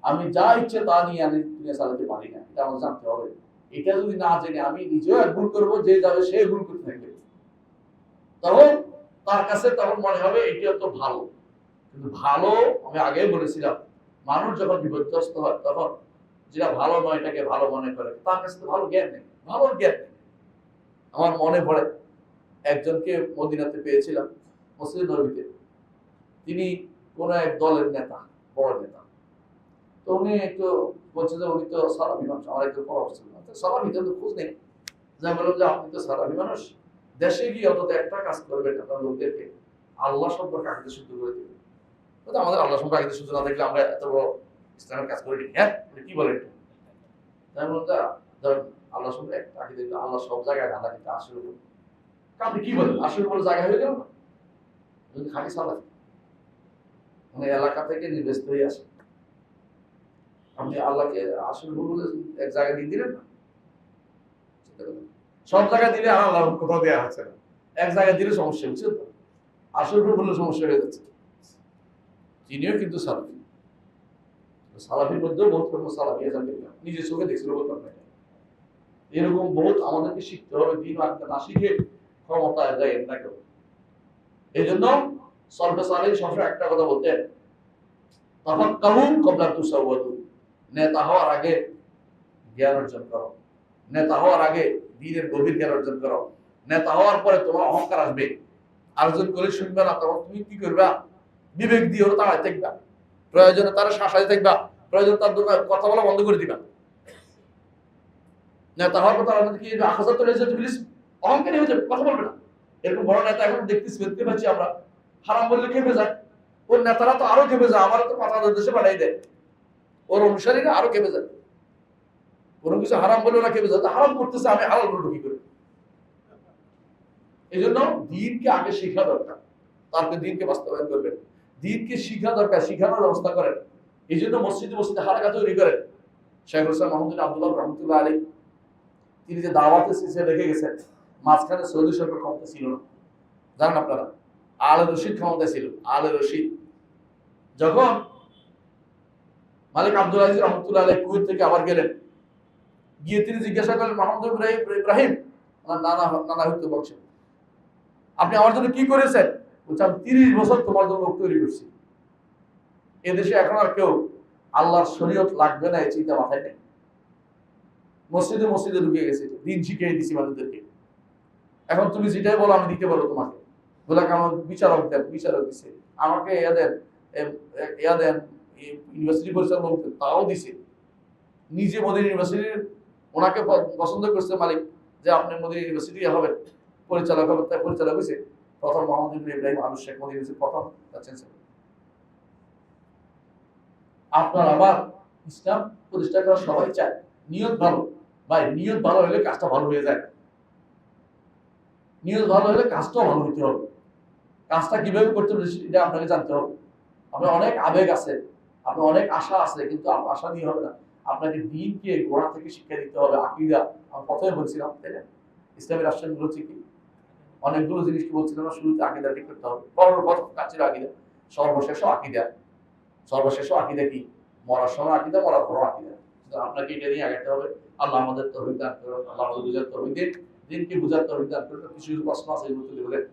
আমি যা ইচ্ছে তা নিয়ে আমি দুনিয়া চালাতে পারি না, এটা আমাকে জানতে হবে। এটা যদি না জেনে আমি নিজেও এক ভুল করবো, যে যাবে সে ভুল করতে থাকবে, তখন তার কাছে তখন মনে হবে এটা তো ভালো। কিন্তু ভালো, আমি আগেই বলেছিলাম, মানুষ যখন বিপর্যস্ত হয় তখন যেটা ভালো নয় এটাকে ভালো মনে করে, তার কাছে তো ভালো জ্ঞান নেই, ভালো জ্ঞান নেই। আমার মনে পড়ে একজনকে মদিনাতে পেয়েছিলাম, মসজিদ নববীতে। তিনি কোন এক দলের নেতা, বড় নেতা। তো উনি একটু বলছে যে উনি তো সালাফি মানুষ, আমার একটু পরামর্শ ছিল সালাফি তো খোঁজ নেই। যা বললাম যে আপনি তো সালাফি মানুষ, দেশে গিয়ে অন্তত একটা কাজ করবেন, আপনার লোকদেরকে আল্লাহ সম্পর্কে আকিদা শুদ্ধ করে দেবেন। আমাদের আল্লাহ সম্পর্কে আকিদা শুদ্ধ না দেখলে আমরা এত বড় ইসলামের কাজ করি। হ্যাঁ, কি বলেন? তাই বললাম যে ধরেন আল্লাহ সম্পর্কে একটা আকিদা, আল্লাহ সব জায়গায় আল্লাহ কিন্তু আসলে আপনি কি বলেন, আসলে বলে জায়গা হয়ে গেল না যদি খালি সালাফি মানে এলাকা থেকে নির্বাচিত হয়ে আসে। আপনি আল্লাহকে আসল বলে এক জায়গায় দিয়ে দিলেন না, সব জায়গায় দিলে আল্লাহ কোথাও দেওয়া হচ্ছে না, এক জায়গায় দিলে সমস্যা হচ্ছে। তো আসল বলে সমস্যা হয়ে যাচ্ছে। তিনিও কিন্তু সালাফি, সালাফির মধ্যেও বহুত রকম সালাফি আছে, নিজের চোখে দেখছিল বলতাম না। এরকম বহুত আমাদেরকে শিখতে হবে, দিন আকিদা না শিখে ক্ষমতায় যায় না কেউ। এই জন্য সলফে সালেহ সবসময় একটা কথা বলতেন, তাফাক্কাহু ক্বাবলা তুসাওয়াদু, নেতা হওয়ার আগে জ্ঞান অর্জন করো, নেতা হওয়ার আগে দ্বীনের গভীর জ্ঞান অর্জন করো। নেতা হওয়ার পরে তোমার অহংকার আসবে, আরেকজন করে শুনবে না, তখন তুমি কি করবা? বিবেক দিয়ে ওরা তাড়াই থাকবা, প্রয়োজনে তারা শাসাই থাকবা, প্রয়োজন তার কথা বলা বন্ধ করে দিবা। নেতা হওয়ার পর আমাদের কি আখাজা চলে যেতে প্লিজ, অহংকারী হয়ে যাবে, কথা বলবে না। এরকম বড় নেতা এখন দেখতেছি, দেখতে পাচ্ছি আমরা, হারাম বললে খেপে যায়। ওর নেতারা তো আরো খেপে যায়, আমার তো কথা দেশে পাঠাই দেয়, ওর অনুসারীরা আরো খেপে যায়। কোনো কিছু হারাম বলে ওরা খেপে যায়, হারাম করতেছে, আমি হালাল বলবো কি করে? এই জন্য দিনকে আগে শিখা দরকার, তারপরে দিনকে বাস্তবায়ন করবেন। দিনকে শিখা দরকার, শিখানোর ব্যবস্থা করেন। এই জন্য মসজিদে মসজিদে হালকা তৈরি করেন। শেখুল ইসলাম মাহমুদ আব্দুল্লাহ রহমতুল্লাহ আলী তিনি যে দাওয়াতে সিলসিলা রেখে গেছেন, মাঝখানে সৌদি সরকার ক্ষমতা ছিল না, জানেন আপনারা। আলে রশিদ ক্ষমতা ছিল। আলে রশিদ যখন মালিক আব্দুল আজিজ রহমতুল্লাহ আলী কুয়েত থেকে আবার গেলেন, গিয়ে তিনি জিজ্ঞাসা করলেন, মোহাম্মদ ইব্রাহিম, আমার নানা হইতে বংশ, আপনি আমার জন্য কি করেছেন? বলছে আমি 30 বছর তোমার জন্য লোক তৈরি করছি। এদেশে এখন আর কেউ আল্লাহর শরীয়ত লাগবে না এই চিন্তা মাথায় নেই। মসজিদে মসজিদে ঢুকে গেছে, দিন শিখিয়ে দিছি মানুষদেরকে। এখন তুমি যেটাই বলো আমি দিতে পারো তোমাকে। বলে আমার বিচারক দেন, বিচারক দিছে আমাকে, ইয়া দেন ইউনিভার্সিটি পরিচালনা করতে, তাও দিছে। নিজে মদিনা ইউনিভার্সিটির ওনাকে পছন্দ করছে মালিক, যে আপনি মদিনা ইউনিভার্সিটি হবেন, পরিচালক হবেন। তাই পরিচালক হয়েছে প্রথম মোহাম্মদ ইব্রাহিম আলু শেখ, মদিনা ইউনিভার্সিটি প্রথম চ্যান্সেলর। আপনার আবার ইসলাম প্রতিষ্ঠা করা সবাই চায়, নিয়ত ভালো। ভাই নিয়ত ভালো হলে কাজটা ভালো হয়ে যায়, নিয়ত ভালো হলে কাজটাও ভালো হইতে হবে। কাজটা কিভাবে করতে হবে এটা আপনাকে জানতে হবে। আপনার অনেক আবেগ আছে, আপনার অনেক আশা আছে, কিন্তু আশা নিয়ে হবে না। আপনাকে দিনকে গোড়া থেকে শিক্ষা দিতে হবে। আকীদা আমি প্রথমে বলছিলাম, তাই না? ইসলামী রাষ্ট্রগুলো হচ্ছে কি, অনেকগুলো জিনিস কি বলছিলাম, শুরুতে আকীদা ঠিক করতে হবে। প্রথম কাজ ছিল আকীদা, সর্বশেষ আকীদা। সর্বশেষ আকীদা কি? মরার সময় আকীদা, মরার পর আকীদা। আপনাকে এটা নিয়ে আগাতে হবে। আল্লাহ আমাদের তৌফিক দান করুন, আল্লাহ আমাদের বুঝার তৌফিক দিন, দিনকে বুঝার তৌফিক দান করুন। কিছু প্রশ্ন আছে এগুলো তুলে বলেন।